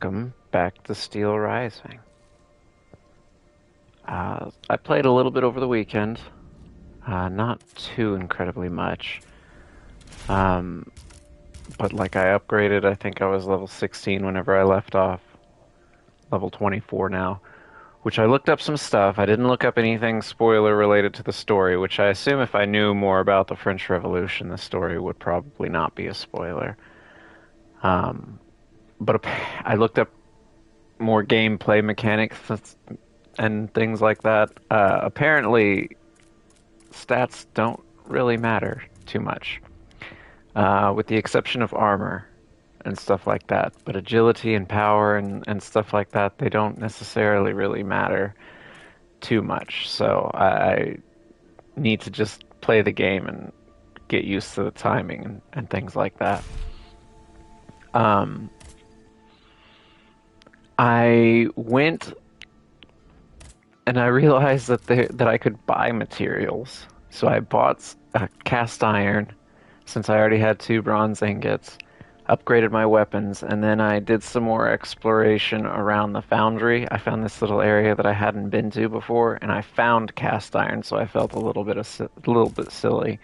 Welcome back to Steelrising. I played a little bit over the weekend, not too incredibly much, um, but like I upgraded. I think I was level 16 whenever I left off, level 24 now, which I looked up some stuff. I didn't look up anything spoiler related to the story, which I assume if I knew more about the French Revolution, the story would probably not be a spoiler. Um, but I looked up more gameplay mechanics and things like that. Apparently, stats don't really matter too much, with the exception of armor and stuff like that. But agility and power and stuff like that, they don't necessarily really matter too much. So I need to just play the game and get used to the timing and things like that. Um, I went and I realized that I could buy materials. So I bought a cast iron since I already had two bronze ingots, upgraded my weapons, and then I did some more exploration around the foundry. I found this little area that I hadn't been to before, and I found cast iron, so I felt a little bit silly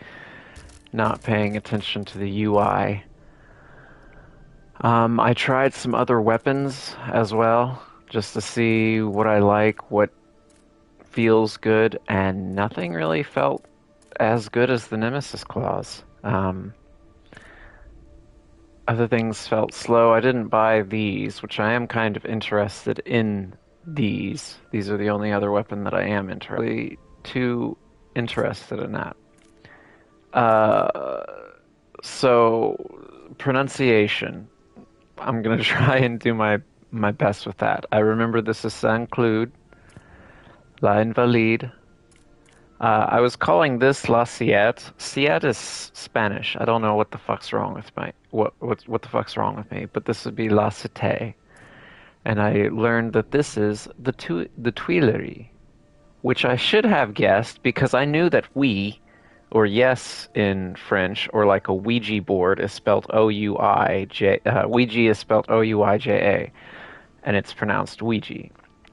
not paying attention to the UI. I tried some other weapons as well, just to see what I like, what feels good, and nothing really felt as good as the Nemesis claws. Other things felt slow. I didn't buy these, which I am kind of interested in these. These are the only other weapon that I am too interested in that. Uh, so pronunciation. I'm gonna try and do my best with that. I remember this is Saint-Cloud, La Invalide. I was calling this La Siete. Siete is Spanish. I don't know what the fuck's wrong with what the fuck's wrong with me, but this would be La Cité. And I learned that this is the Tuileries, which I should have guessed because I knew that we, or yes in French, or like a Ouija board is spelled O-U-I-J. Ouija is spelled O-U-I-J-A, and it's pronounced Ouija.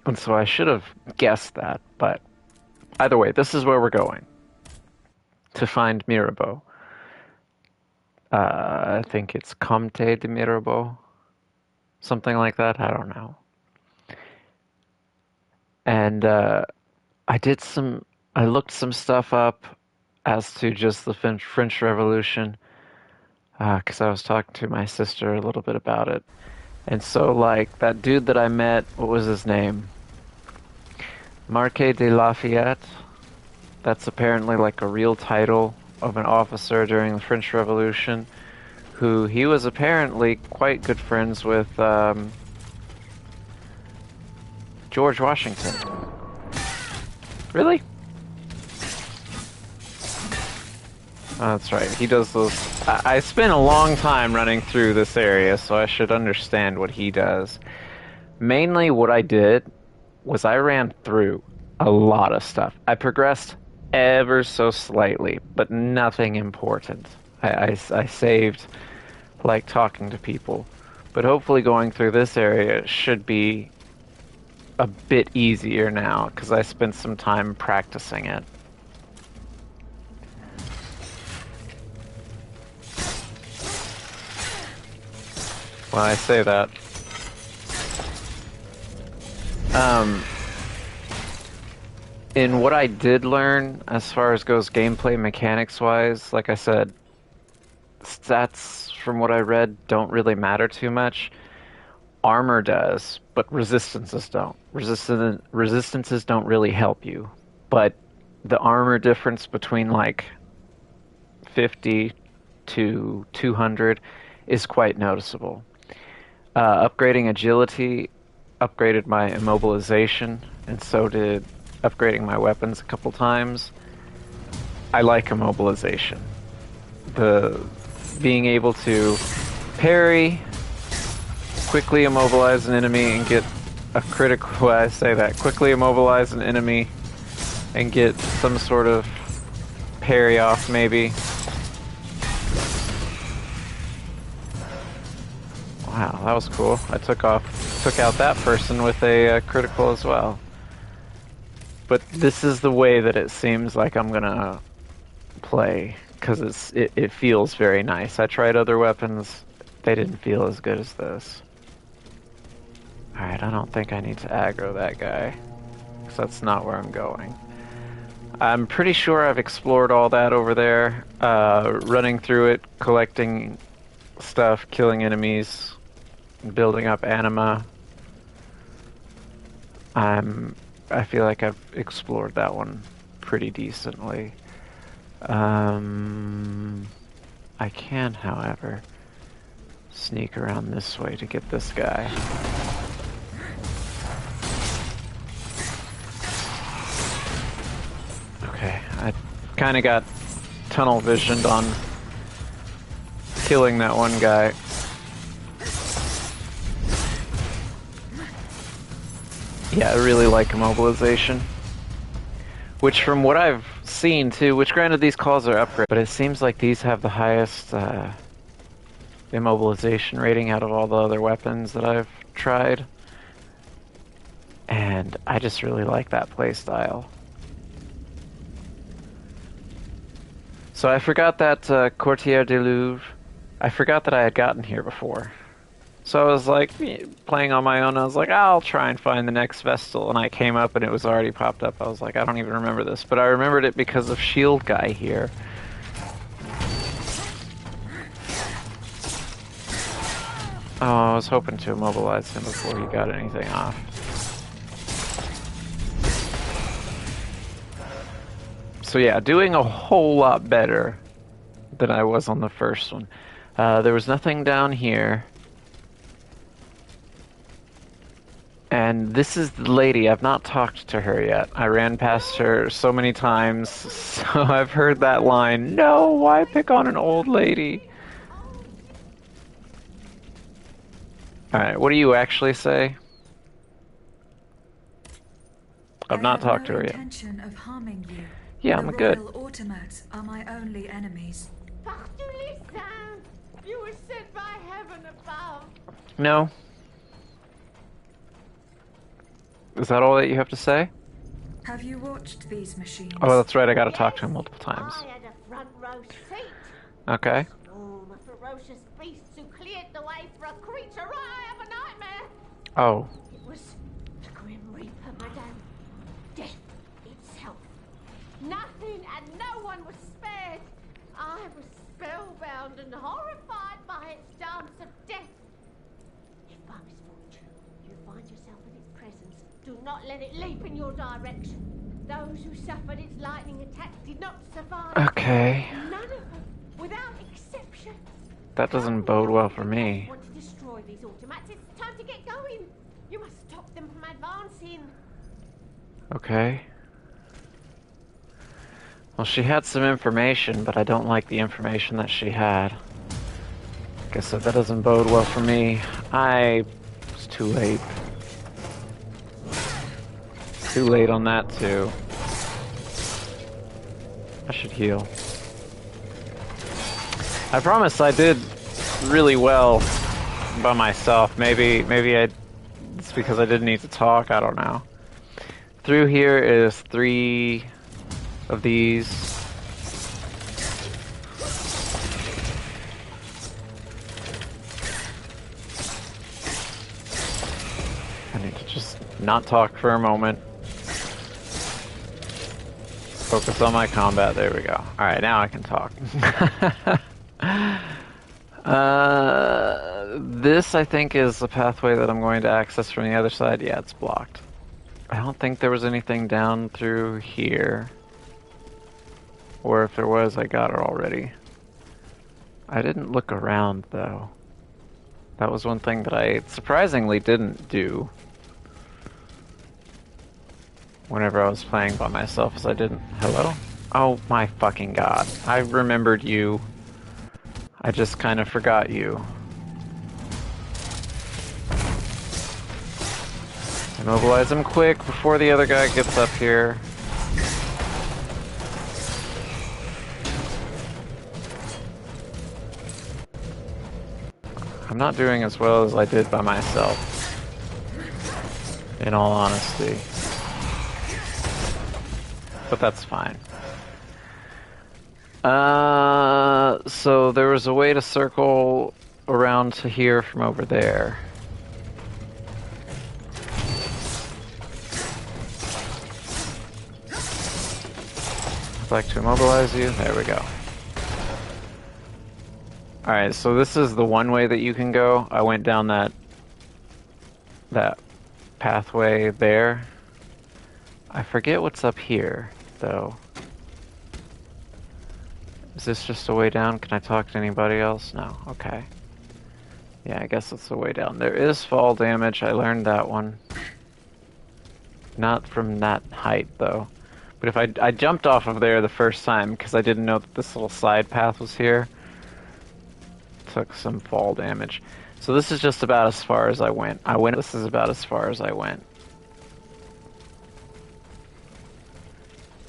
And so I should have guessed that, but either way, this is where we're going to find Mirabeau. I think it's Comte de Mirabeau, something like that. I don't know. And I looked some stuff up as to just the French Revolution, because I was talking to my sister a little bit about it. And so, like, that dude that I met, what was his name? Marquis de Lafayette. That's apparently like a real title of an officer during the French Revolution, who he was apparently quite good friends with George Washington. Really? Oh, that's right. He does those. I spent a long time running through this area, so I should understand what he does. Mainly what I did was I ran through a lot of stuff. I progressed ever so slightly, but nothing important. I saved like talking to people, but hopefully going through this area should be a bit easier now because I spent some time practicing it. When I say that, in what I did learn, as far as goes gameplay mechanics wise, like I said, stats from what I read don't really matter too much. Armor does, but resistances don't. Resistances don't really help you. But the armor difference between like 50 to 200 is quite noticeable. Upgrading agility upgraded my immobilization, and so did upgrading my weapons a couple times. I like immobilization. The being able to parry, quickly immobilize an enemy and get a critical, I say that, quickly immobilize an enemy and get some sort of parry off maybe. Wow, that was cool. I took out that person with a critical as well. But this is the way that it seems like I'm gonna play, because it feels very nice. I tried other weapons, they didn't feel as good as this. Alright, I don't think I need to aggro that guy, because that's not where I'm going. I'm pretty sure I've explored all that over there, running through it, collecting stuff, killing enemies, building up anima. I feel like I've explored that one pretty decently. I can, however, sneak around this way to get this guy. Okay, I kind of got tunnel visioned on killing that one guy. Yeah, I really like immobilization. Which, from what I've seen too, which granted these calls are upgraded, but it seems like these have the highest immobilization rating out of all the other weapons that I've tried. And I just really like that playstyle. So I forgot that Courtier du Louvre, I forgot that I had gotten here before. So I was like, playing on my own, I was like, I'll try and find the next Vestal, and I came up and it was already popped up. I was like, I don't even remember this, but I remembered it because of Shield Guy here. Oh, I was hoping to immobilize him before he got anything off. So yeah, doing a whole lot better than I was on the first one. There was nothing down here. And this is the lady. I've not talked to her yet. I ran past her so many times, so I've heard that line, no, why pick on an old lady? Alright, what do you actually say? I've not talked to her yet. Of harming you. Yeah, I'm good. The royal automats are my only enemies. You were sent by heaven above. No. Is that all that you have to say? Have you watched these machines? Oh, that's right, I gotta talk to him multiple times. I had a front row seat. Okay. Swarm of ferocious beasts who cleared the way for a creature right out of a nightmare. Oh. It was the Grim Reaper, madame. Death itself. Nothing and no one was spared. I was spellbound and horrified by its dance of death. If by misfortune you find yourself in its presence, do not let it leap in your direction. Those who suffered its lightning attacks did not survive. Okay. None of them, without exception. That doesn't bode well for me. Want to destroy these automats? It's time to get going. You must stop them from advancing. Okay. Well, she had some information, but I don't like the information that she had. Guess that doesn't bode well for me. I was too late. Too late on that, too. I should heal. I promise I did really well by myself. Maybe it's because I didn't need to talk, I don't know. Through here is 3 of these. I need to just not talk for a moment. Focus on my combat. There we go. Alright, now I can talk. This, I think, is the pathway that I'm going to access from the other side. Yeah, it's blocked. I don't think there was anything down through here. Or if there was, I got it already. I didn't look around, though. That was one thing that I surprisingly didn't do whenever I was playing by myself, as I didn't... Hello? Oh my fucking god. I remembered you. I just kind of forgot you. Immobilize him quick before the other guy gets up here. I'm not doing as well as I did by myself, in all honesty. But that's fine. So there was a way to circle around to here from over there. I'd like to immobilize you. There we go. Alright, so this is the one way that you can go. I went down that pathway there. I forget what's up here, though. Is this just a way down? Can I talk to anybody else? No. Okay. Yeah, I guess it's the way down. There is fall damage. I learned that one. Not from that height, though. But if I jumped off of there the first time because I didn't know that this little side path was here. Took some fall damage. So this is just about as far as I went. This is about as far as I went.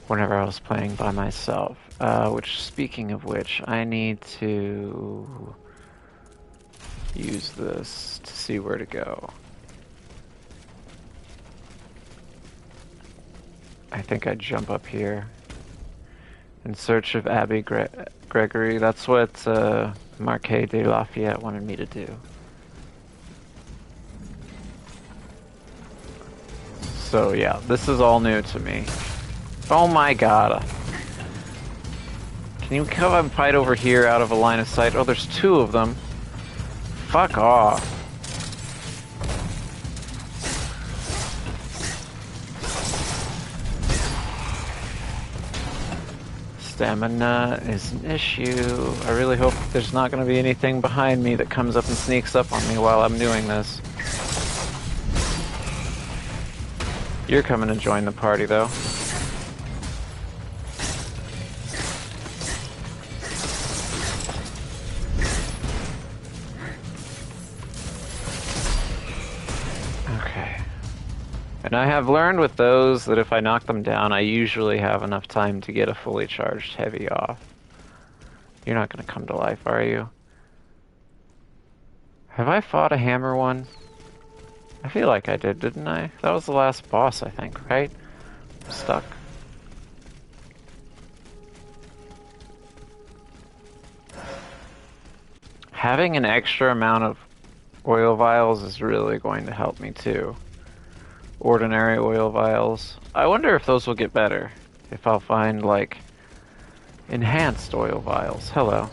Whenever I was playing by myself. Which, speaking of which, I need to use this to see where to go. I think I'd jump up here. In search of Abby Gregory. That's what Marquis de Lafayette wanted me to do. So yeah, this is all new to me. Oh my god. Can you come and fight over here out of a line of sight? Oh, there's two of them. Fuck off. Stamina is an issue. I really hope there's not going to be anything behind me that comes up and sneaks up on me while I'm doing this. You're coming to join the party, though. Okay. And I have learned with those that if I knock them down, I usually have enough time to get a fully charged heavy off. You're not going to come to life, are you? Have I fought a hammer one? I feel like I did, didn't I? That was the last boss, I think, right? I'm stuck. Having an extra amount of oil vials is really going to help me too. Ordinary oil vials. I wonder if those will get better. If I'll find, like, enhanced oil vials. Hello.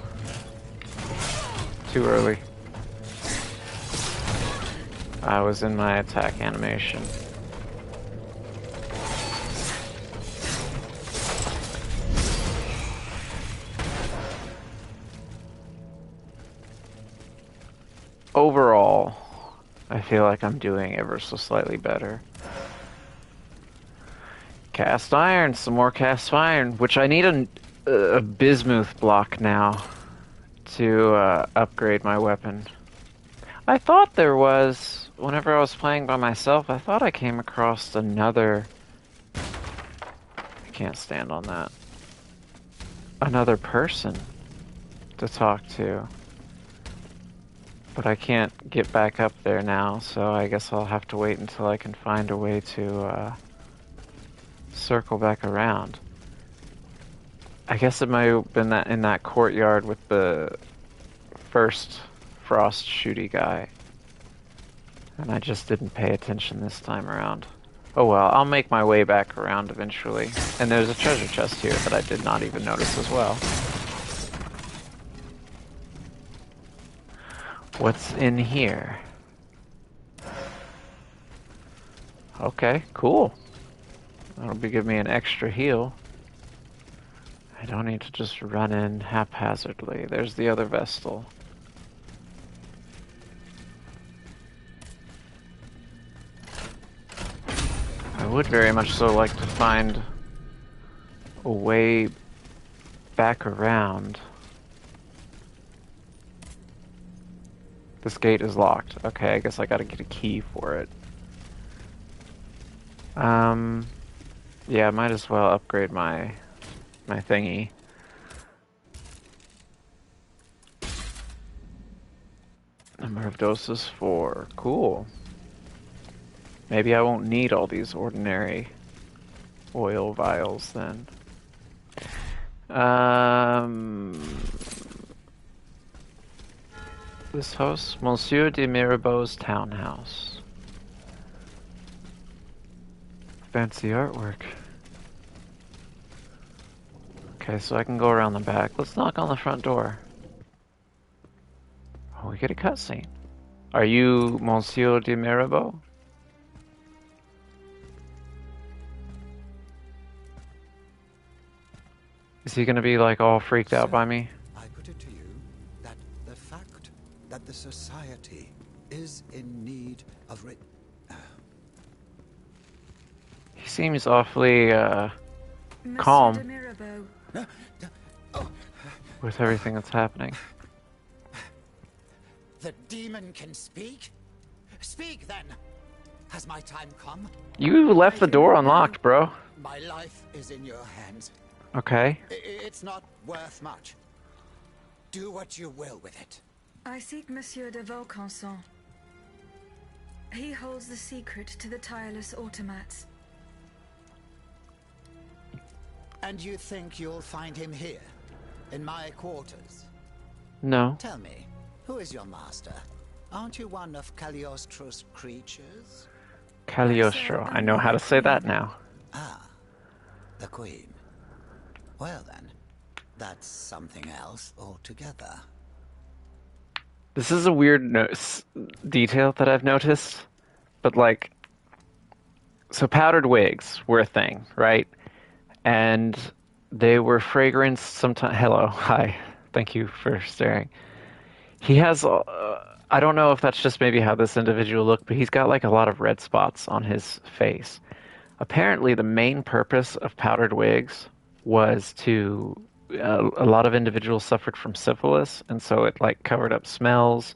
Too early. I was in my attack animation. Overall, I feel like I'm doing ever so slightly better. Cast iron, some more cast iron, which I need a bismuth block now to upgrade my weapon. I thought there was, whenever I was playing by myself, I thought I came across another... I can't stand on that. Another person to talk to. But I can't get back up there now, so I guess I'll have to wait until I can find a way to circle back around. I guess it might have been that in that courtyard with the first frost shooty guy. And I just didn't pay attention this time around. Oh well, I'll make my way back around eventually. And there's a treasure chest here that I did not even notice as well. What's in here? Okay, cool. That'll be give me an extra heal. I don't need to just run in haphazardly. There's the other Vestal. I would very much so like to find a way back around. This gate is locked. Okay, I guess I gotta get a key for it. Yeah, I might as well upgrade my thingy. Number of doses 4. Cool. Maybe I won't need all these ordinary oil vials then. This house? Monsieur de Mirabeau's townhouse. Fancy artwork. Okay, so I can go around the back. Let's knock on the front door. Oh, we get a cutscene. Are you Monsieur de Mirabeau? Is he gonna be like all freaked out by me? I put it to you that the fact that the society is in need of He seems awfully Monsieur calm de Mirabeau. with everything that's happening. The demon can speak? Speak then! Has my time come? You left the door unlocked, bro. My life is in your hands. Okay. It's not worth much. Do what you will with it. I seek Monsieur de Vaucanson. He holds the secret to the tireless automats. And you think you'll find him here? In my quarters? No. Tell me, who is your master? Aren't you one of Cagliostro's creatures? Cagliostro. I know how to say that now. Ah, the queen. Well then, that's something else altogether. This is a weird detail that I've noticed, but like, so powdered wigs were a thing, right? And they were fragranced sometimes. Hello, hi, thank you for staring. He has, I don't know if that's just maybe how this individual looked, but he's got like a lot of red spots on his face. Apparently, the main purpose of powdered wigs was to a lot of individuals suffered from syphilis, and so it like covered up smells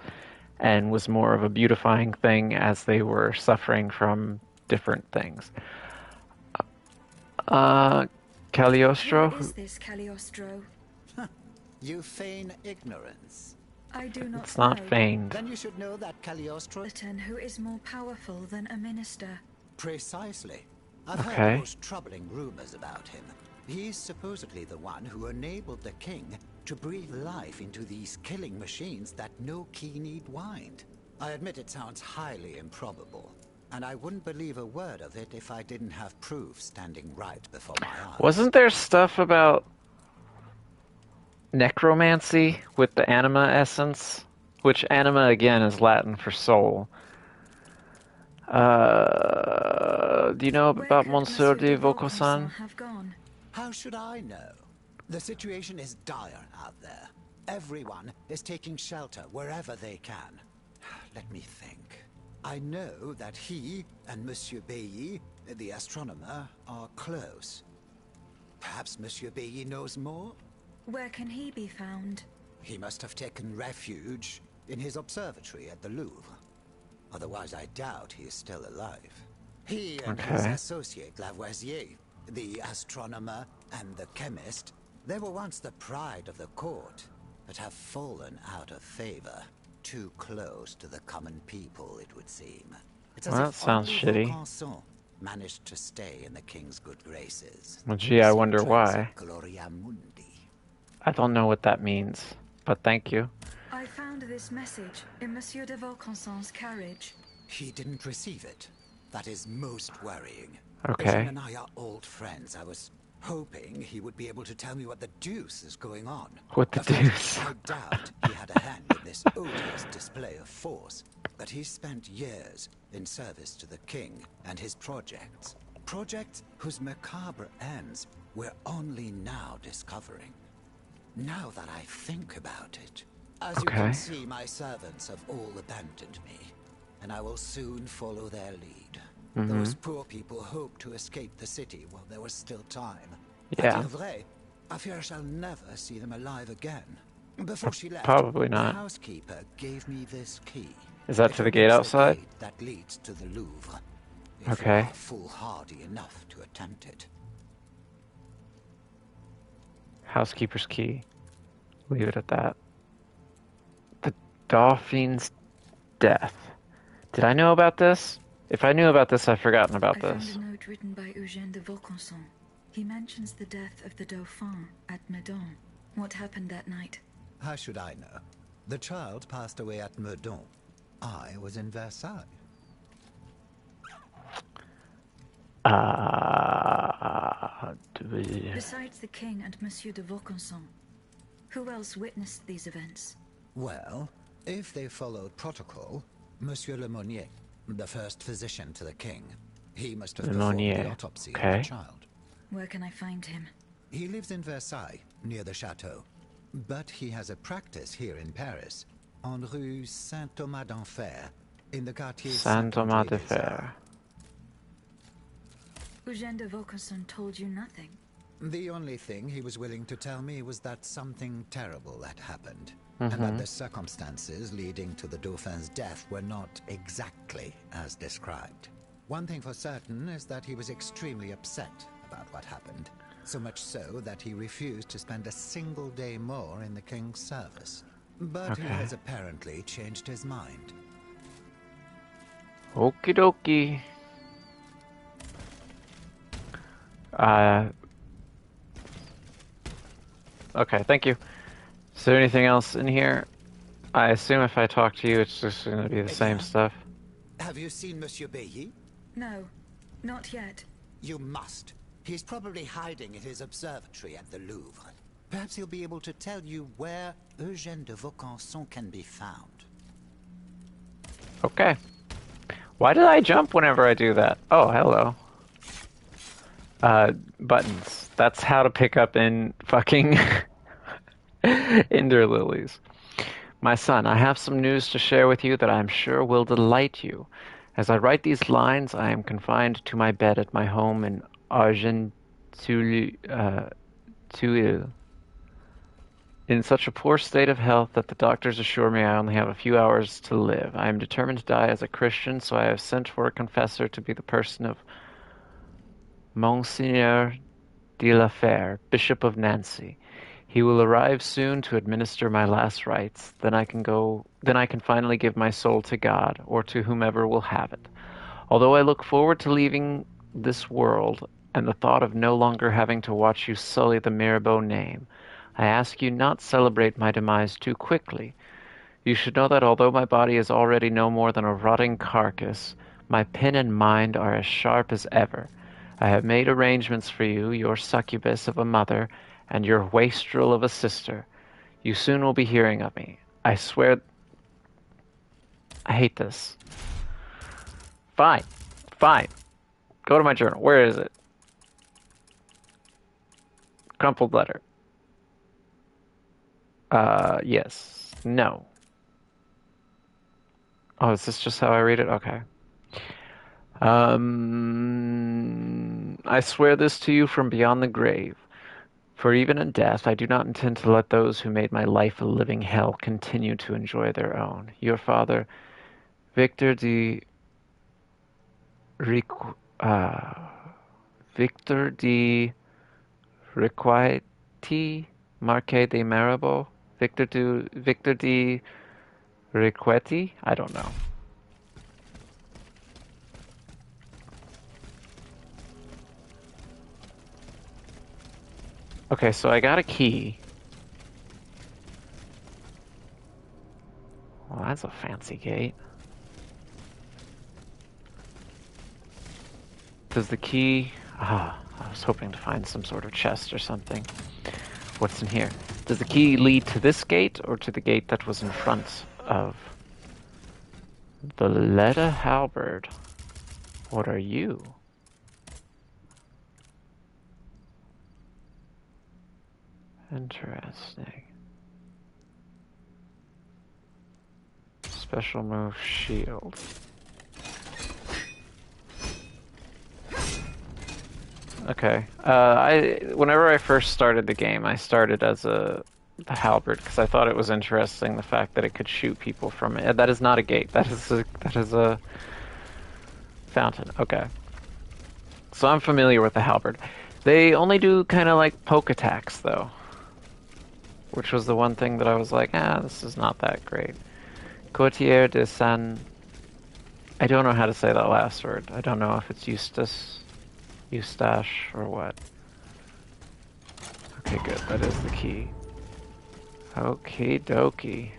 and was more of a beautifying thing as they were suffering from different things. Cagliostro? Who is this Cagliostro? You feign ignorance. I do not It's not know. feigned. Then you should know that Cagliostro... Bulletin who is more powerful than a minister. Precisely. I've Okay. heard the most troubling rumors about him. He's supposedly the one who enabled the king to breathe life into these killing machines that no key need wind. I admit it sounds highly improbable, and I wouldn't believe a word of it if I didn't have proof standing right before my eyes. Wasn't there stuff about necromancy with the anima essence? Which anima, again, is Latin for soul. Do you know Where about could Monsieur de Vaucanson Vaucanson? have gone? How should I know? The situation is dire out there. Everyone is taking shelter wherever they can. Let me think. I know that he and Monsieur Bailly, the astronomer, are close. Perhaps Monsieur Bailly knows more? Where can he be found? He must have taken refuge in his observatory at the Louvre. Otherwise, I doubt he is still alive. He and his Okay. associate Lavoisier, the astronomer and the chemist, they were once the pride of the court, but have fallen out of favor. Too close to the common people, it would seem. It's as Well, that if sounds only shitty. Vaucanson managed to stay in the king's good graces. Well, gee, I wonder Some why. traits of Gloria Mundi. I don't know what that means, but thank you. I found this message in Monsieur de Vaucanson's carriage. He didn't receive it. That is most worrying. Okay. Jean and I are old friends. I was hoping he would be able to tell me what the deuce is going on. What the Of course, deuce? I doubt he had a hand in this odious display of force, but he spent years in service to the king and his projects. Projects whose macabre ends we're only now discovering. Now that I think about it, as you Okay. can see, my servants have all abandoned me, and I will soon follow their lead. Those poor people hoped to escape the city while there was still time. Yeah. At Ivray, I fear I shall never see them alive again. Before she left, Probably the not. housekeeper gave me this key. Is that It to the gate opens outside? gate that leads to the Louvre. If Okay. you are foolhardy enough to attempt it. Housekeeper's key. Leave it at that. The Dauphine's death. Did I know about this? If I knew about this, I've forgotten about I this. found a note written by Eugène de Vaucanson. He mentions the death of the Dauphin at Meudon. What happened that night? How should I know? The child passed away at Meudon. I was in Versailles. Besides the king and Monsieur de Vaucanson, who else witnessed these events? Well, if they followed protocol, Monsieur Lemonnier, the first physician to the king, he must have performed the autopsy on the child. Where can I find him? He lives in Versailles, near the chateau. But he has a practice here in Paris, on Rue Saint-Thomas d'Enfer, in the quartier Saint-Thomas-de-Fer. Eugène de Vaucanson told you nothing? The only thing he was willing to tell me was that something terrible had happened, and that the circumstances leading to the Dauphin's death were not exactly as described. One thing for certain is that he was extremely upset about what happened, so much so that he refused to spend a single day more in the king's service. But he has apparently changed his mind. Okie dokie. Okay, thank you. Is there anything else in here? I assume if I talk to you, it's just going to be the same stuff. Have you seen Monsieur Bailly? No, not yet. You must. He's probably hiding in his observatory at the Louvre. Perhaps he'll be able to tell you where Eugène de Vaucanson can be found. Okay. Why did I jump whenever I do that? Oh, hello. Buttons. That's how to pick up in fucking Ender Lilies. My son, I have some news to share with you that I am sure will delight you. As I write these lines, I am confined to my bed at my home in Argenteuil, in such a poor state of health that the doctors assure me I only have a few hours to live. I am determined to die as a Christian, so I have sent for a confessor to be the person of Monseigneur de la Fère, Bishop of Nancy. He will arrive soon to administer my last rites. Then I can finally give my soul to God, or to whomever will have it. Although I look forward to leaving this world, and the thought of no longer having to watch you sully the Mirabeau name, I ask you not celebrate my demise too quickly. You should know that although my body is already no more than a rotting carcass, my pen and mind are as sharp as ever. I have made arrangements for you, your succubus of a mother, and your wastrel of a sister. You soon will be hearing of me. I swear... I hate this. Fine. Fine. Go to my journal. Where is it? Crumpled letter. Yes. No. Oh, is this just how I read it? Okay. I swear this to you from beyond the grave. For even in death, I do not intend to let those who made my life a living hell continue to enjoy their own. Your father, Victor de Requeti, Marquis de Mirabeau, Victor de Requeti? I don't know. Okay, so I got a key. Well, that's a fancy gate. Does the key... I was hoping to find some sort of chest or something. What's in here? Does the key lead to this gate or to the gate that was in front of the letter halberd? What are you? Interesting. Special move shield. Okay. Whenever I first started the game, I started as the halberd because I thought it was interesting the fact that it could shoot people from it. That is not a gate. That is a fountain. Okay. So I'm familiar with the halberd. They only do kind of like poke attacks though, which was the one thing that I was like, this is not that great. Courtier de San... I don't know how to say that last word. I don't know if it's Eustache, or what. Okay, good. That is the key. Okie dokie.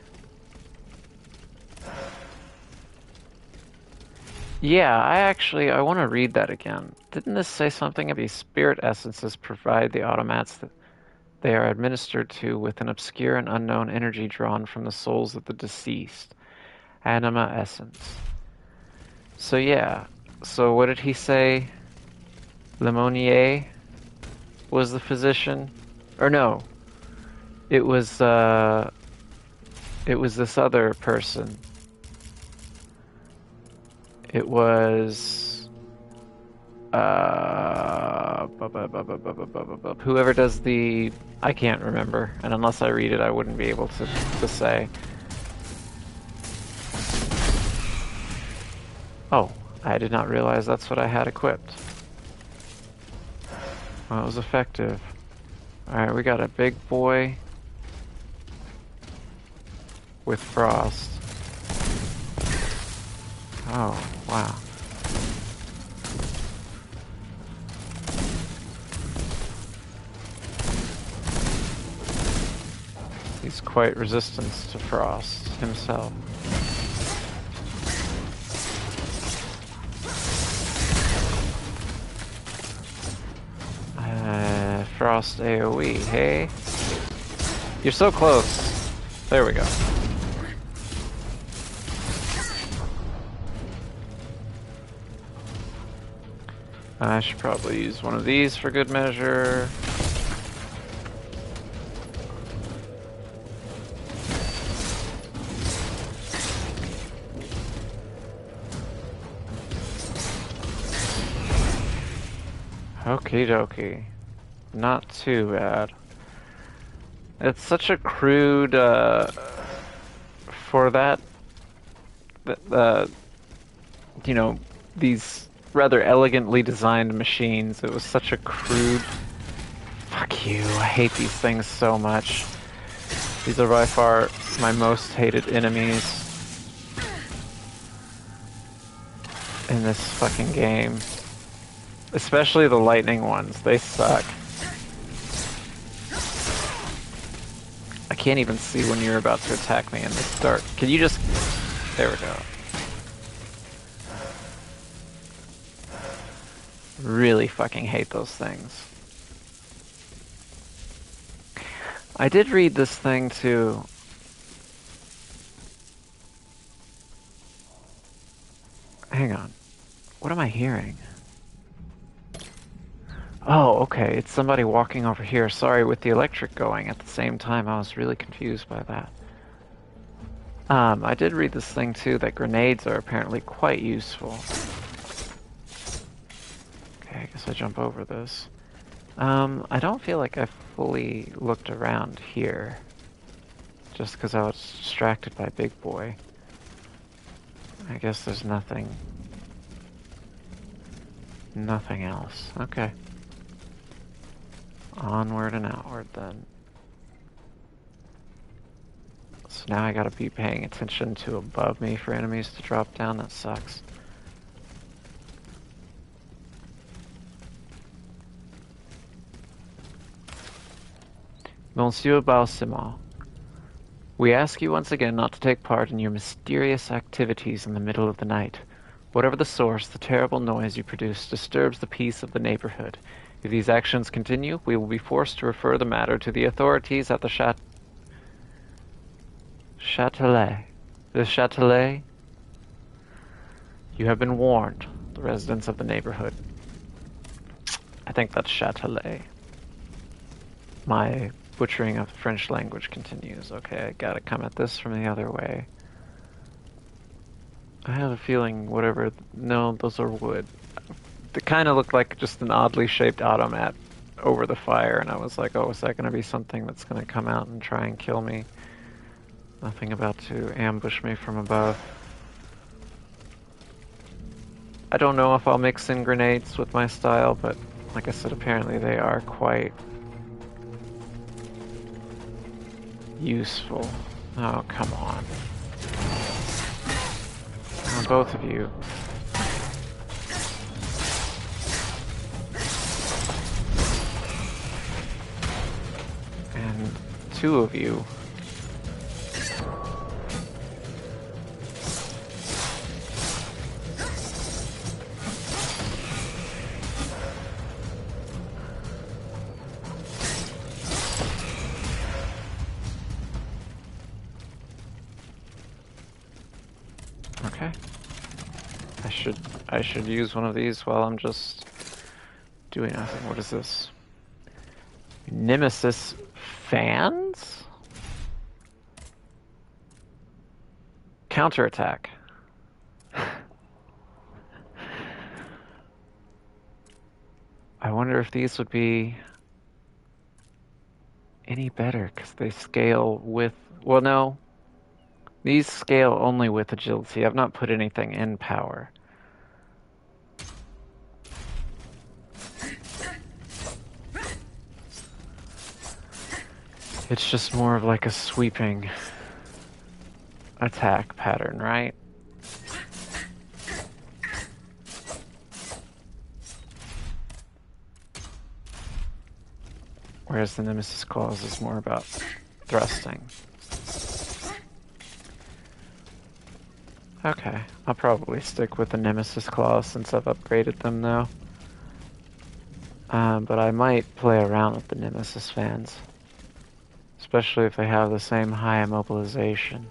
Yeah, I want to read that again. Didn't this say something of these spirit essences provide the automats that they are administered to with an obscure and unknown energy drawn from the souls of the deceased? Anima essence. So yeah. So what did he say? Lemonnier was the physician? Or no. It was this other person. It was whoever does the... I can't remember, and unless I read it I wouldn't be able to say. Oh, I did not realize that's what I had equipped. Well, it was effective. Alright, we got a big boy with frost. Oh, wow. He's quite resistant to frost himself. Frost AoE, hey? You're so close. There we go. I should probably use one of these for good measure. Okie dokie. Not too bad. It's such a crude, for that, you know, these rather elegantly designed machines, it was such a crude... Fuck you, I hate these things so much. These are by far my most hated enemies in this fucking game. Especially the lightning ones, they suck. I can't even see when you're about to attack me in this dark. Can you just... There we go. Really fucking hate those things. I did read this thing too. Hang on. What am I hearing? Oh, okay, it's somebody walking over here. Sorry, with the electric going at the same time, I was really confused by that. I did read this thing too, that grenades are apparently quite useful. Okay, I guess I jump over this. I don't feel like I fully looked around here. Just because I was distracted by Big Boy. I guess there's nothing else. Okay. Onward and outward then. So now I gotta be paying attention to above me for enemies to drop down. That sucks. Monsieur Balsimon, we ask you once again not to take part in your mysterious activities in the middle of the night. Whatever the source, the terrible noise you produce disturbs the peace of the neighborhood. If these actions continue, we will be forced to refer the matter to the authorities at the Châtelet. The Châtelet? You have been warned, the residents of the neighborhood. I think that's Châtelet. My butchering of the French language continues. Okay, I gotta come at this from the other way. I have a feeling whatever... No, those are wood. They kind of look like just an oddly shaped automat over the fire, and I was like, oh, is that going to be something that's going to come out and try and kill me? Nothing about to ambush me from above. I don't know if I'll mix in grenades with my style, but like I said, apparently they are quite useful. Oh, come on. both of you. And 2 of you. Okay. I should use one of these while I'm just doing nothing. What is this? Nemesis fans? Counterattack. I wonder if these would be any better because they scale with, well, no. These scale only with agility. I've not put anything in power. It's just more of like a sweeping attack pattern, right? Whereas the Nemesis Claws is more about thrusting. Okay, I'll probably stick with the Nemesis Claws since I've upgraded them though. But I might play around with the Nemesis fans. Especially if they have the same high immobilization.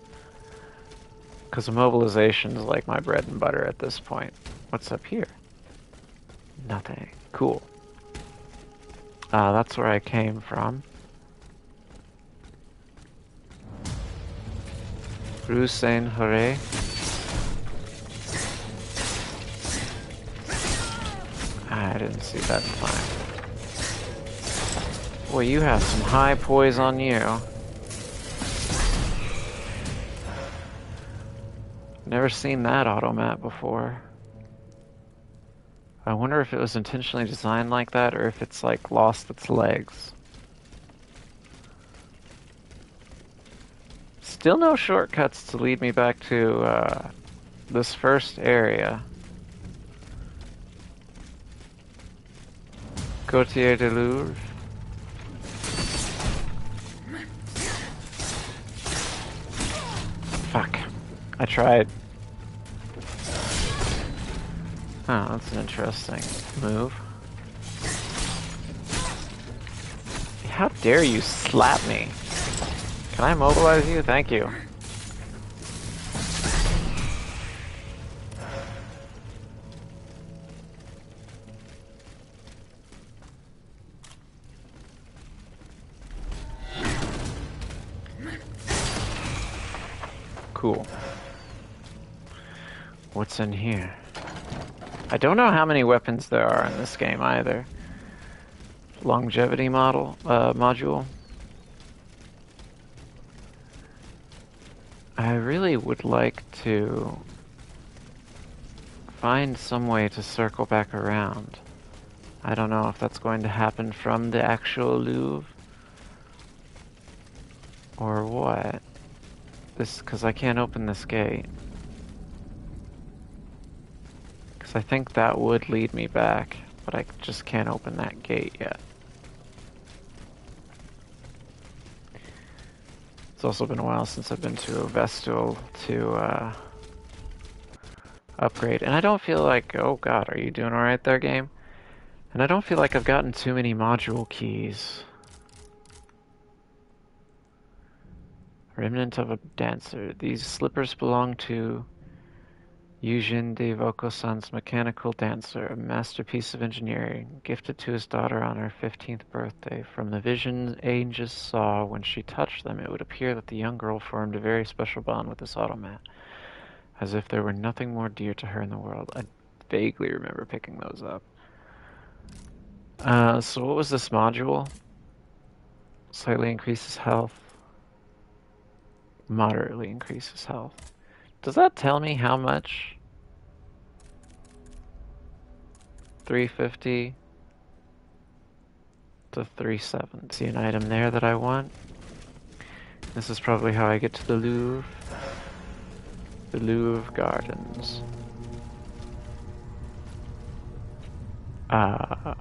Because immobilization is like my bread and butter at this point. What's up here? Nothing. Cool. That's where I came from. Rue Saint-Honoré. I didn't see that in time. Boy, you have some high poise on you. Never seen that automat before. I wonder if it was intentionally designed like that or if it's like lost its legs. Still no shortcuts to lead me back to this first area. Gautier de Louvre. Fuck. I tried. Oh, that's an interesting move. How dare you slap me? Can I immobilize you? Thank you. Cool. What's in here? I don't know how many weapons there are in this game either. Longevity module. I really would like to find some way to circle back around. I don't know if that's going to happen from the actual Louvre or what. Because I can't open this gate. Because I think that would lead me back, but I just can't open that gate yet. It's also been a while since I've been to a Vestal to upgrade. And I don't feel like, oh god, are you doing alright there, game? And I don't feel like I've gotten too many module keys. Remnant of a dancer. These slippers belong to Eugene de Vaucan's mechanical dancer, a masterpiece of engineering, gifted to his daughter on her 15th birthday. From the vision Aegis saw when she touched them, it would appear that the young girl formed a very special bond with this automat, as if there were nothing more dear to her in the world. I vaguely remember picking those up. So what was this module? Slightly increases health. Moderately increases health. Does that tell me how much? 350 to 370. See an item there that I want? This is probably how I get to the Louvre. the Louvre Gardens. I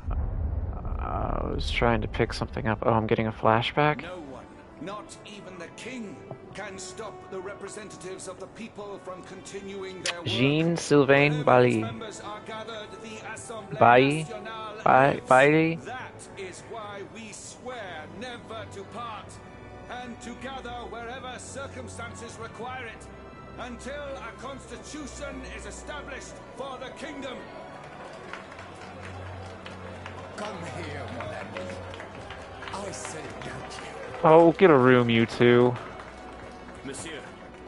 was trying to pick something up. Oh, I'm getting a flashback? No one, not even the king, can stop the representatives of the people from continuing their work. Jean-Sylvain Wherever its Bailly. members are gathered, the Assemblée Bailly? Nationale lives. Bailly? That is why we swear never to part, and to gather wherever circumstances require it, until a constitution is established for the kingdom. Come here, mon ami. I say no to you. Oh, get a room, you two. Monsieur,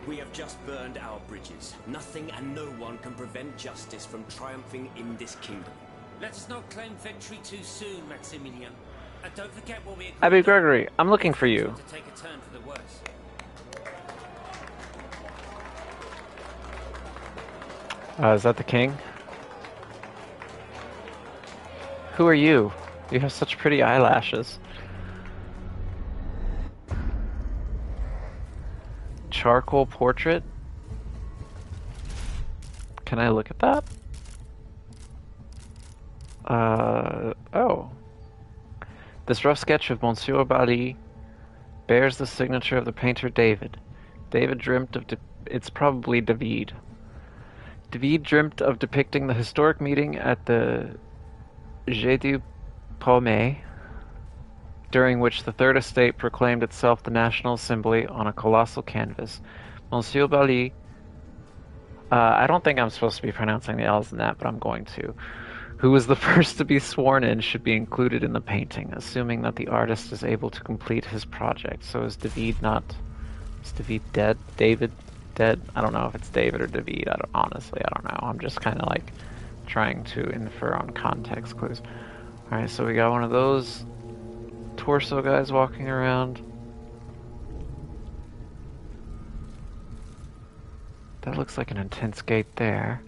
we have just burned our bridges. Nothing and no one can prevent justice from triumphing in this kingdom. Let us not claim victory too soon, Maximilian. And don't forget what we agreed Abby on. Gregory, I'm looking for you. To take a turn for the worse. Is that the king? Who are you? You have such pretty eyelashes. Charcoal portrait? Can I look at that? Oh. This rough sketch of Monsieur Bailly bears the signature of the painter David. David dreamt of it's probably David. David dreamt of depicting the historic meeting at the Jeu du Paume, during which the Third Estate proclaimed itself the national assembly on a colossal canvas. Monsieur Bailly, I don't think I'm supposed to be pronouncing the L's in that, but I'm going to, who was the first to be sworn in, should be included in the painting, assuming that the artist is able to complete his project. So is David dead? David dead? I don't know if it's David or David. Honestly, I don't know. I'm just kind of like trying to infer on context clues. Alright, so we got one of those torso guys walking around. That looks like an intense gate there.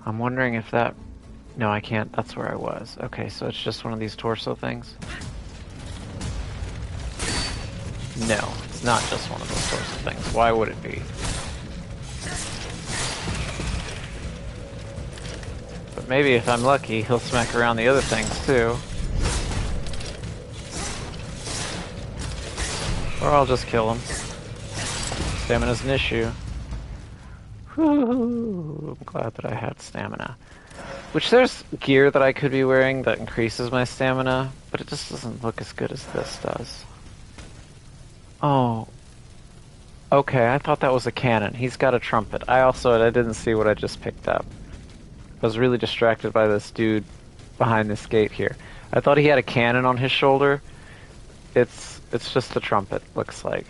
I'm wondering if that... No, I can't. That's where I was. Okay, so it's just one of these torso things? No, it's not just one of those torso things. Why would it be? But maybe if I'm lucky, he'll smack around the other things too. Or I'll just kill him. Stamina's an issue. Whew, I'm glad that I had stamina. Which there's gear that I could be wearing that increases my stamina, but it just doesn't look as good as this does. Oh. Okay, I thought that was a cannon. He's got a trumpet. I didn't see what I just picked up. I was really distracted by this dude behind this gate here. I thought he had a cannon on his shoulder. It's just a trumpet, looks like.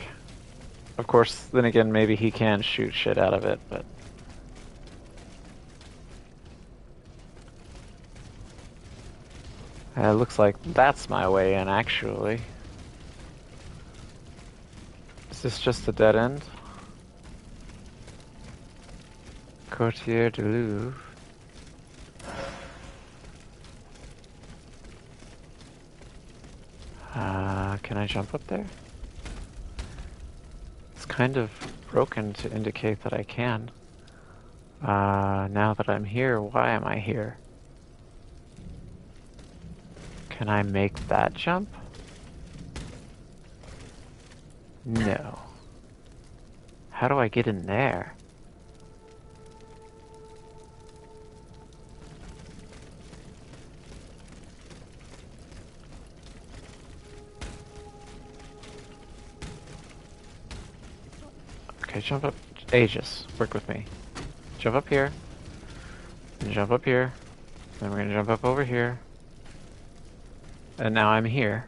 Of course, then again, maybe he can shoot shit out of it, but... It looks like that's my way in, actually. Is this just a dead end? Quartier du Louvre. Can I jump up there? It's kind of broken to indicate that I can. Now that I'm here, why am I here? Can I make that jump? No. How do I get in there? Okay, jump up. Aegis, work with me. Jump up here. And jump up here. Then we're gonna jump up over here. And now I'm here.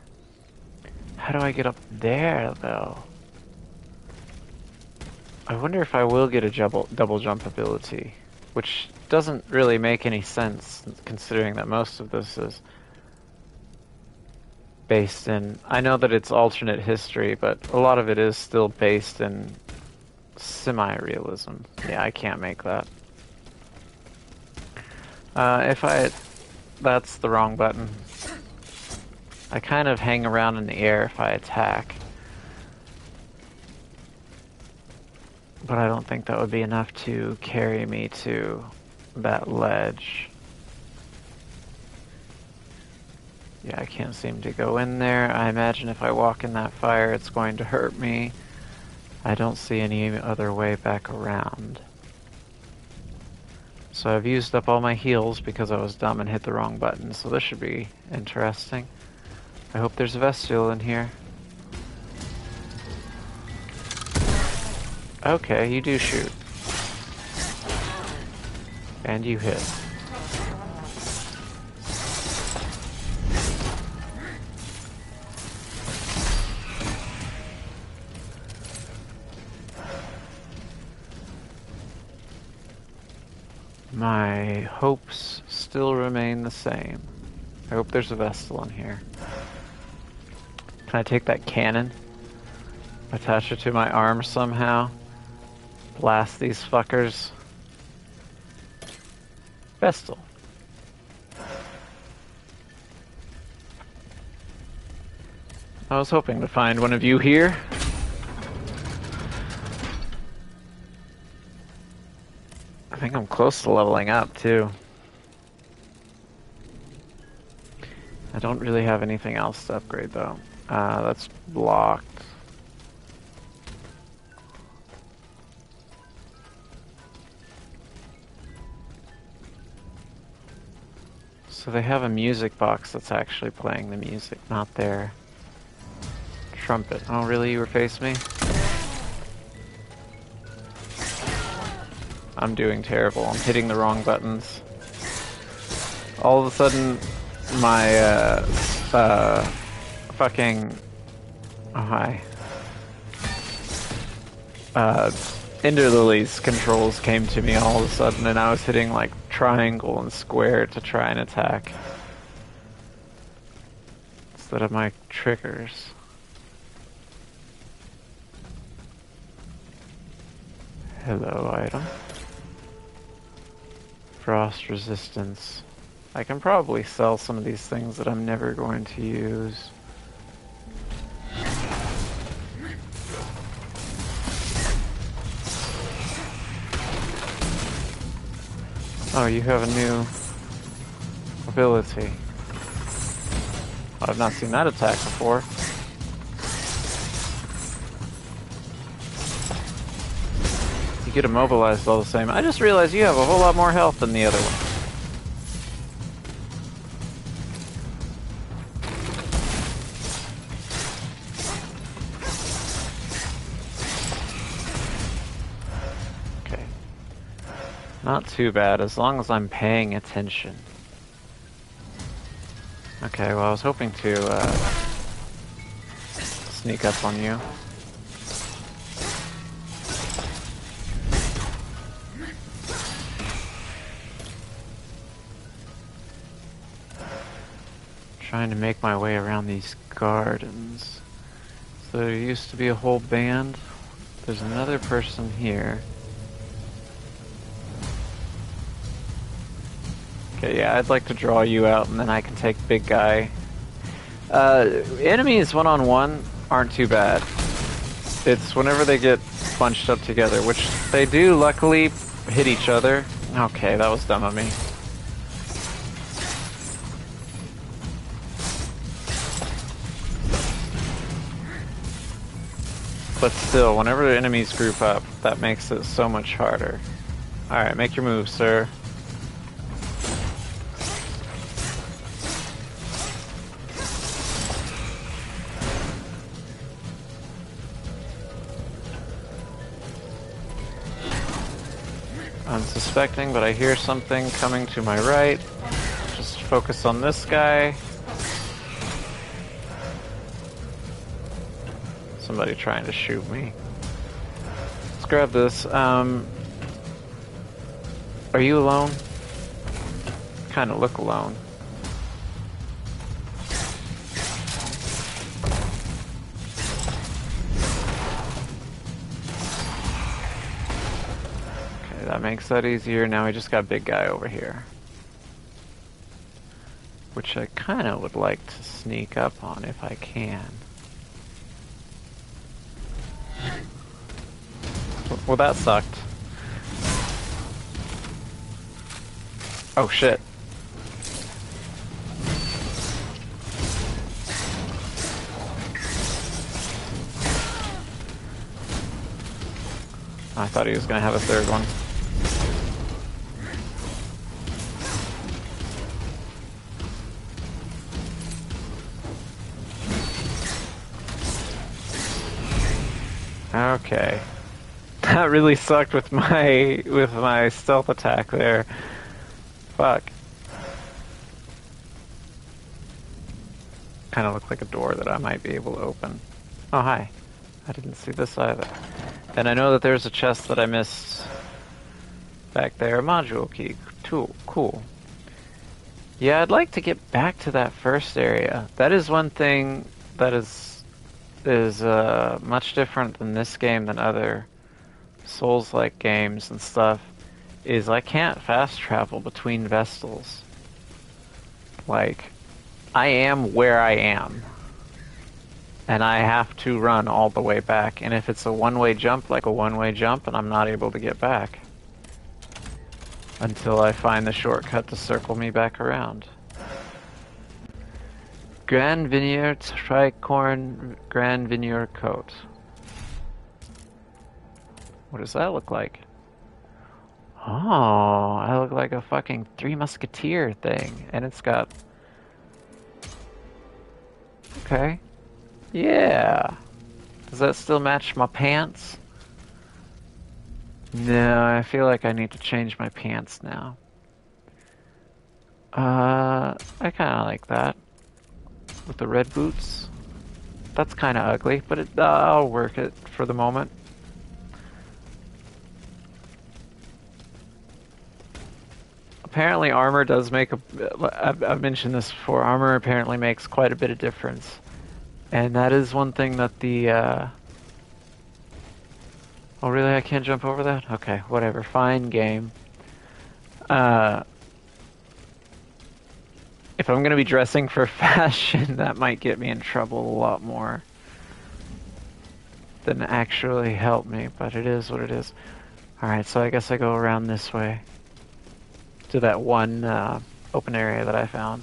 How do I get up there, though? I wonder if I will get a double jump ability. Which doesn't really make any sense, considering that most of this is based in... I know that it's alternate history, but a lot of it is still based in semi-realism. Yeah, I can't make that. That's the wrong button. I kind of hang around in the air if I attack. But I don't think that would be enough to carry me to that ledge. Yeah, I can't seem to go in there. I imagine if I walk in that fire, it's going to hurt me. I don't see any other way back around. So I've used up all my heals because I was dumb and hit the wrong button, so this should be interesting. I hope there's a Vestial in here. Okay, you do shoot. And you hit. My hopes still remain the same. I hope there's a Vestal in here. Can I take that cannon? Attach it to my arm somehow? Blast these fuckers? Vestal. I was hoping to find one of you here. I think I'm close to leveling up, too. I don't really have anything else to upgrade, though. That's blocked. So they have a music box that's actually playing the music, not their trumpet. Oh, really? You were facing me? I'm doing terrible. I'm hitting the wrong buttons. All of a sudden, my, fucking... Oh, hi. Ender Lily's controls came to me all of a sudden, and I was hitting, like, triangle and square to try and attack. Instead of my triggers. Hello, item. Frost resistance. I can probably sell some of these things that I'm never going to use. Oh, you have a new ability. I've not seen that attack before. You get immobilized all the same. I just realized you have a whole lot more health than the other one. Not too bad, as long as I'm paying attention. Okay, well I was hoping to sneak up on you. Trying to make my way around these gardens. So there used to be a whole band. There's another person here. Okay, yeah, I'd like to draw you out, and then I can take big guy. Enemies one-on-one aren't too bad. It's whenever they get bunched up together, which they do, luckily, hit each other. Okay, that was dumb of me. But still, whenever the enemies group up, that makes it so much harder. Alright, make your move, sir. Unsuspecting, but I hear something coming to my right. Just focus on this guy. Somebody trying to shoot me. Let's grab this. Are you alone? Kind of look alone. That makes that easier. Now we just got big guy over here. Which I kind of would like to sneak up on if I can. Well, that sucked. Oh shit. I thought he was gonna have a third one. Okay. That really sucked with my stealth attack there. Fuck. Kind of looked like a door that I might be able to open. Oh, hi. I didn't see this either. And I know that there's a chest that I missed back there. A module key. Cool. Yeah, I'd like to get back to that first area. That is one thing that is much different than this game than other Souls-like games and stuff, is I can't fast travel between Vestals. Like, I am where I am. And I have to run all the way back. And if it's a one-way jump, like a one-way jump, and I'm not able to get back. Until I find the shortcut to circle me back around. Grand Veneer Tricorn Grand Veneer Coat. What does that look like? Oh, I look like a fucking Three Musketeer thing. And it's got... Okay. Yeah. Does that still match my pants? No, I feel like I need to change my pants now. I kinda like that. With the red boots. That's kinda ugly, but I'll work it for the moment. Apparently armor does make a... I've mentioned this before, armor apparently makes quite a bit of difference. And that is one thing that the... Oh really, I can't jump over that? Okay, whatever, fine game. If I'm gonna be dressing for fashion, that might get me in trouble a lot more than actually help me, but it is what it is. Alright, so I guess I go around this way. To that one open area that I found.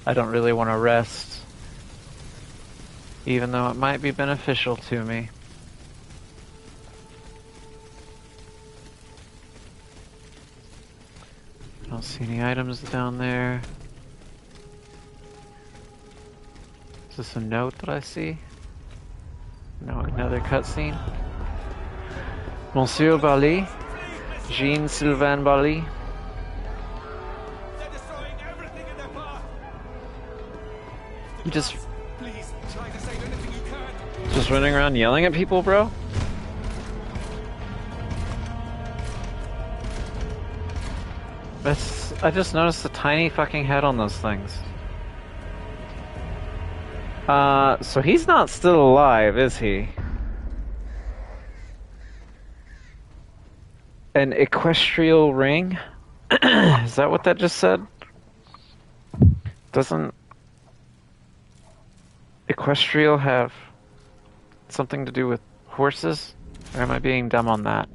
I don't really want to rest, even though it might be beneficial to me. I don't see any items down there. Is this a note that I see? No, another cutscene. Monsieur Bali, Jean-Sylvain Bali. You just running around yelling at people, bro? I just noticed the tiny fucking head on those things. So he's not still alive, is he? An equestrial ring? Is that what that just said? Doesn't equestrial have something to do with horses? Or am I being dumb on that?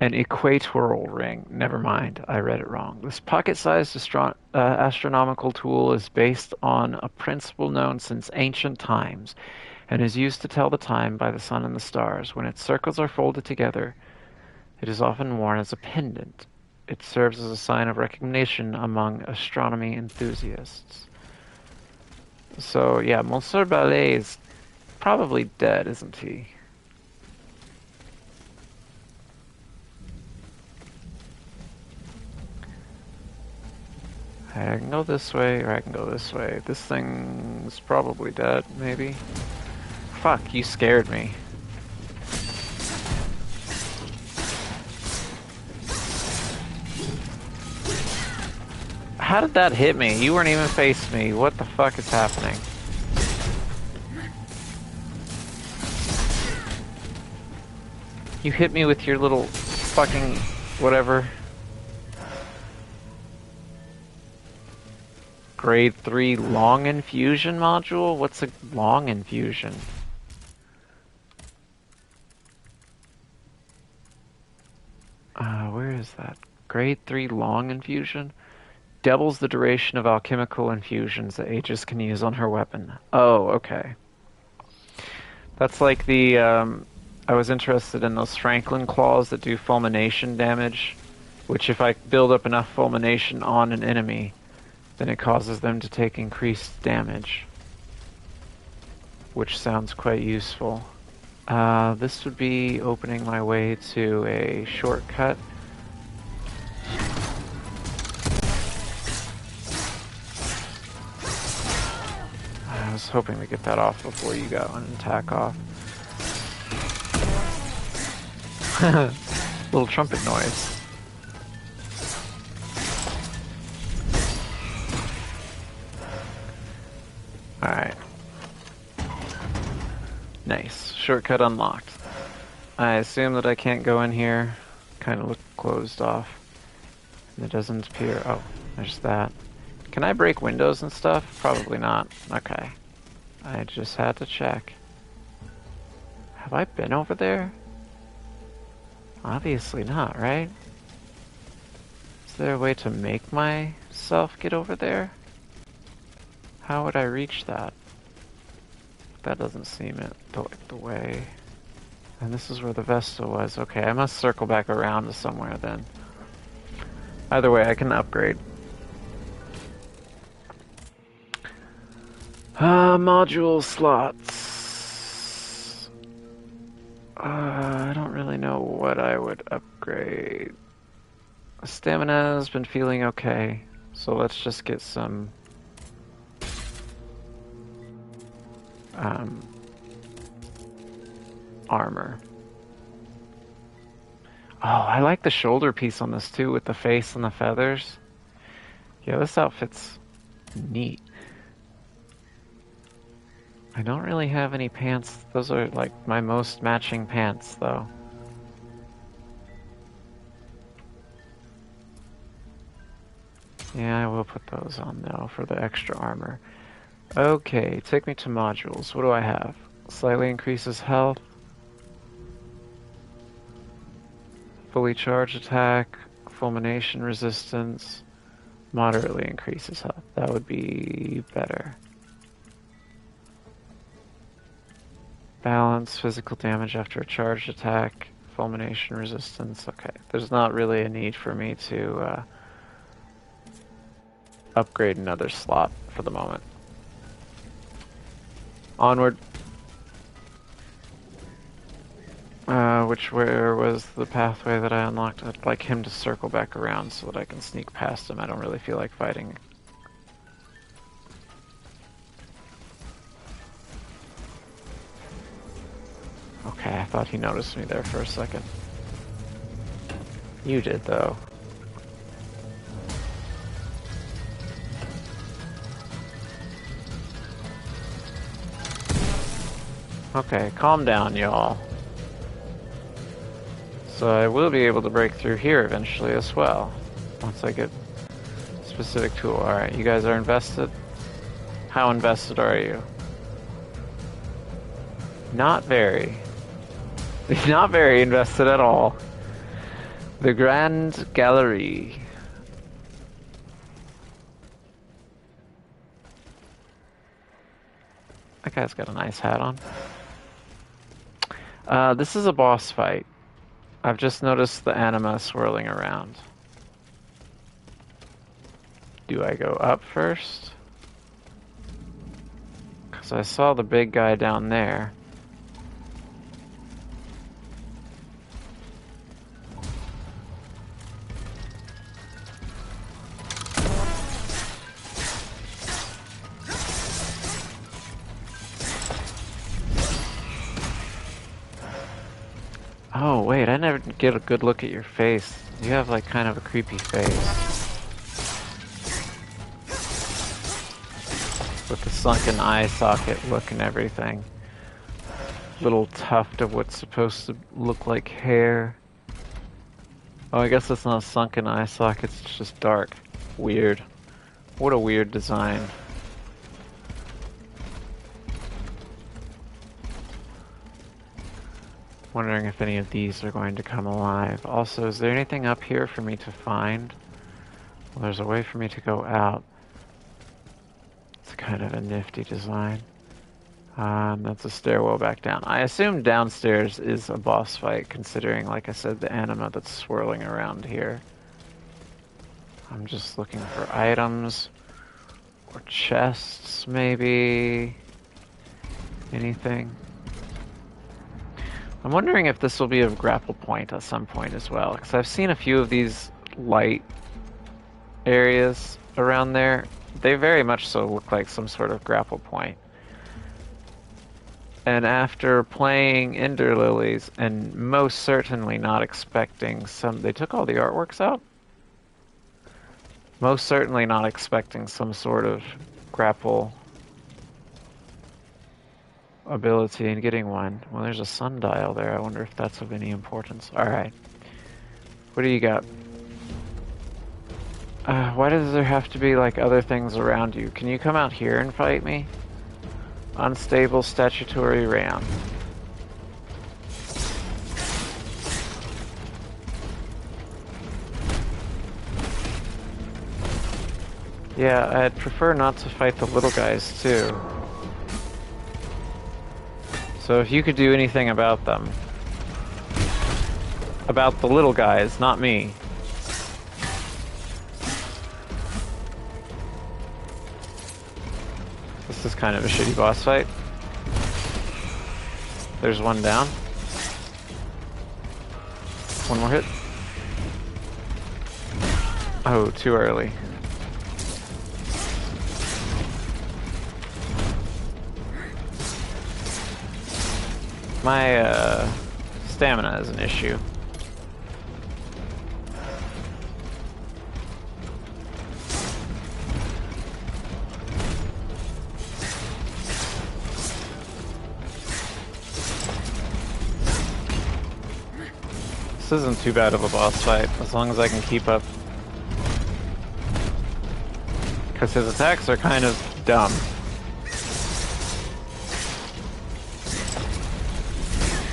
An equatorial ring. Never mind, I read it wrong. This pocket-sized astronomical tool is based on a principle known since ancient times and is used to tell the time by the sun and the stars. When its circles are folded together, it is often worn as a pendant. It serves as a sign of recognition among astronomy enthusiasts. So, yeah, Monsieur Ballet is probably dead, isn't he? I can go this way, or I can go this way. This thing's probably dead, maybe. Fuck, you scared me. How did that hit me? You weren't even facing me. What the fuck is happening? You hit me with your little fucking whatever. Grade 3 long infusion module? What's a long infusion? Grade 3 long infusion. Doubles the duration of alchemical infusions that Aegis can use on her weapon. Oh, okay. That's like the, I was interested in those Franklin claws that do fulmination damage, which if I build up enough fulmination on an enemy, then it causes them to take increased damage, which sounds quite useful. This would be opening my way to a shortcut. I was hoping to get that off before you go and attack off. Little trumpet noise. Alright. Nice. Shortcut unlocked. I assume that I can't go in here. Kind of look closed off. And it doesn't appear. Oh, there's that. Can I break windows and stuff? Probably not. Okay. I just had to check. Have I been over there? Obviously not, right? Is there a way to make myself get over there? How would I reach that? That doesn't seem like the way. And this is where the Vesta was. Okay, I must circle back around to somewhere then. Either way, I can upgrade. Module slots. I don't really know what I would upgrade. Stamina has been feeling okay, so let's just get some armor. Oh, I like the shoulder piece on this too, with the face and the feathers. Yeah, this outfit's neat. I don't really have any pants. Those are like my most matching pants, though. Yeah, I will put those on, though, for the extra armor. Okay, take me to modules. What do I have? Slightly increases health. Fully charged attack. Fulmination resistance. Moderately increases health. That would be better. Balance, physical damage after a charged attack, fulmination resistance. Okay, there's not really a need for me to upgrade another slot for the moment. Onward. Where was the pathway that I unlocked? I'd like him to circle back around so that I can sneak past him. I don't really feel like fighting. Okay, I thought he noticed me there for a second. You did, though. Okay, calm down, y'all. So I will be able to break through here eventually as well, once I get a specific tool. Alright, you guys are invested? How invested are you? Not very. Not very invested at all. The Grand Gallery. That guy's got a nice hat on. This is a boss fight. I've just noticed the anima swirling around. Do I go up first? Because I saw the big guy down there. Oh, wait, I never get a good look at your face. You have, like, kind of a creepy face. With the sunken eye socket look and everything. Little tuft of what's supposed to look like hair. Oh, I guess that's not a sunken eye socket, it's just dark. Weird. What a weird design. Wondering if any of these are going to come alive. Also, is there anything up here for me to find? Well, there's a way for me to go out. It's kind of a nifty design. That's a stairwell back down. I assume downstairs is a boss fight, considering, like I said, the anima that's swirling around here. I'm just looking for items. Or chests, maybe. Anything. I'm wondering if this will be a grapple point at some point as well, because I've seen a few of these light areas around there. They very much so look like some sort of grapple point. And after playing Ender Lilies, and most certainly not expecting some... They took all the artworks out? Most certainly not expecting some sort of grapple ability and getting one. Well, there's a sundial there. I wonder if that's of any importance. Alright. What do you got? Why does there have to be, like, other things around you? Can you come out here and fight me? Unstable statutory ram. Yeah, I'd prefer not to fight the little guys, too. So if you could do anything about them. About the little guys, not me. This is kind of a shitty boss fight. There's one down. One more hit. Oh, too early. My stamina is an issue. This isn't too bad of a boss fight, as long as I can keep up. Because his attacks are kind of dumb.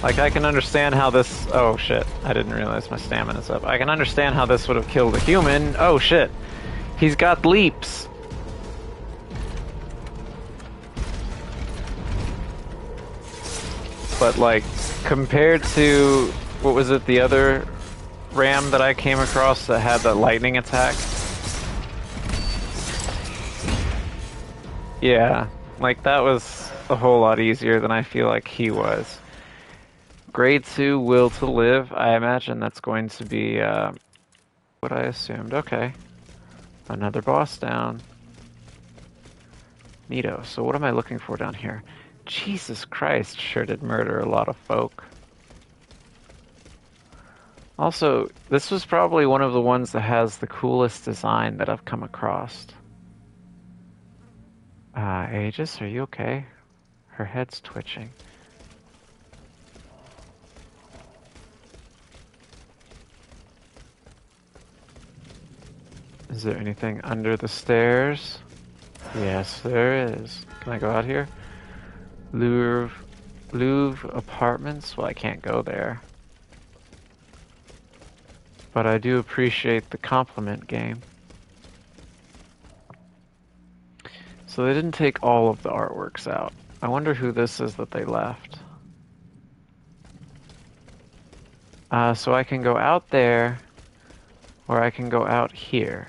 Like, I can understand how this... Oh, shit. I didn't realize my stamina's up. I can understand how this would have killed a human. Oh, shit. He's got leaps. But, like, compared to... What was it? The other ram that I came across that had the lightning attack? Yeah. Like, that was a whole lot easier than I feel like he was. Grade 2, Will to Live. I imagine that's going to be what I assumed. Okay. Another boss down. Neato. So what am I looking for down here? Jesus Christ, sure did murder a lot of folk. Also, this was probably one of the ones that has the coolest design that I've come across. Aegis, are you okay? Her head's twitching. Is there anything under the stairs? Yes, there is. Can I go out here? Louvre Apartments? Well, I can't go there. But I do appreciate the compliment, game. So they didn't take all of the artworks out. I wonder who this is that they left. So I can go out there, or I can go out here.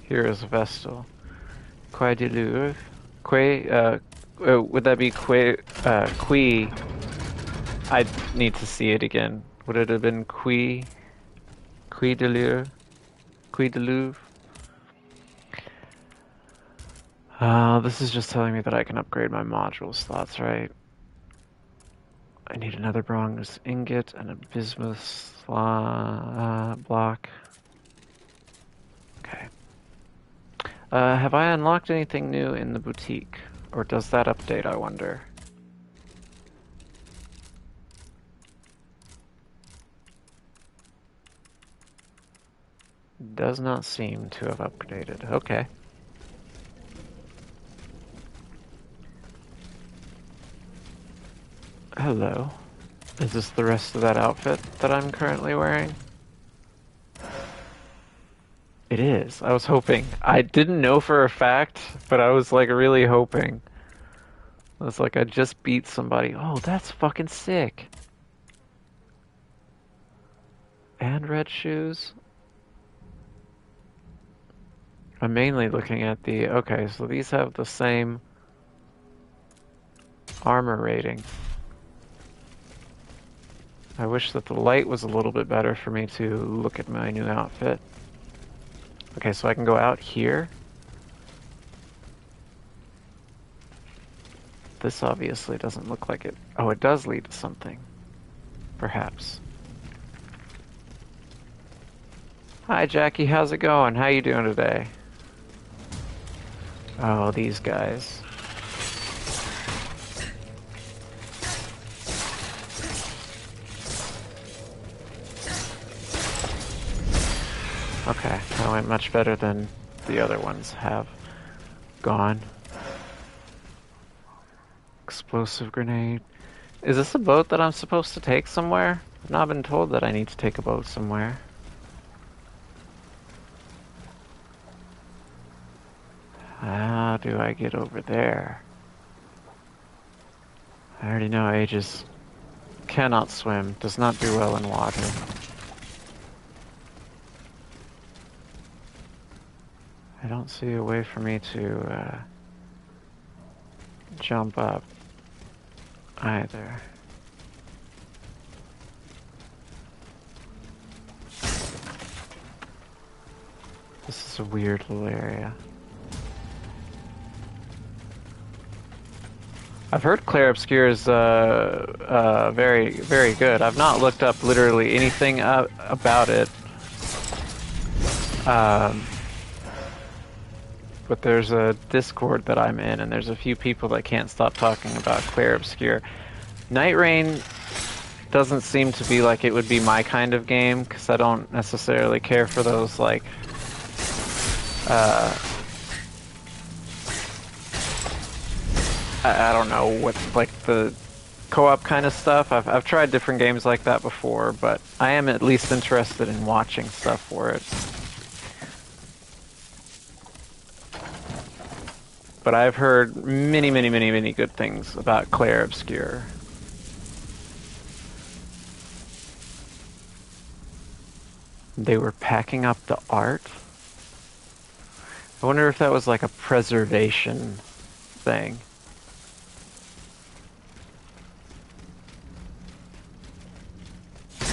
Here is Vestal. Quai de Louvre. Would that be Qui? I need to see it again. Would it have been Quai de Louvre? Quai de Louvre? This is just telling me that I can upgrade my module slots, right? I need another bronze ingot and a bismuth block. Okay. Have I unlocked anything new in the boutique? Or does that update, I wonder? Does not seem to have updated. Okay. Hello. Is this the rest of that outfit that I'm currently wearing? It is. I was hoping. I didn't know for a fact, but I was like really hoping. I was like, I just beat somebody. Oh, that's fucking sick. And red shoes. I'm mainly looking at the... Okay, so these have the same armor rating. I wish that the light was a little bit better for me to look at my new outfit. Okay, so I can go out here. This obviously doesn't look like it. Oh, it does lead to something. Perhaps. Hi, Jackie. How's it going? How you doing today? Oh, these guys. Okay, that went much better than the other ones have gone. Explosive grenade. Is this a boat that I'm supposed to take somewhere? I've not been told that I need to take a boat somewhere. How do I get over there? I already know Aegis cannot swim, does not do well in water. I don't see a way for me to jump up either. This is a weird little area. I've heard Clair Obscur is very, very good. I've not looked up literally anything about it. But there's a Discord that I'm in, and there's a few people that can't stop talking about Clair Obscur. Night Rain doesn't seem to be like it would be my kind of game, because I don't necessarily care for those, like, I don't know what, like, the co-op kind of stuff. I've tried different games like that before, but I am at least interested in watching stuff for it. But I've heard many, many, many, many good things about Clair Obscur. They were packing up the art? I wonder if that was like a preservation thing.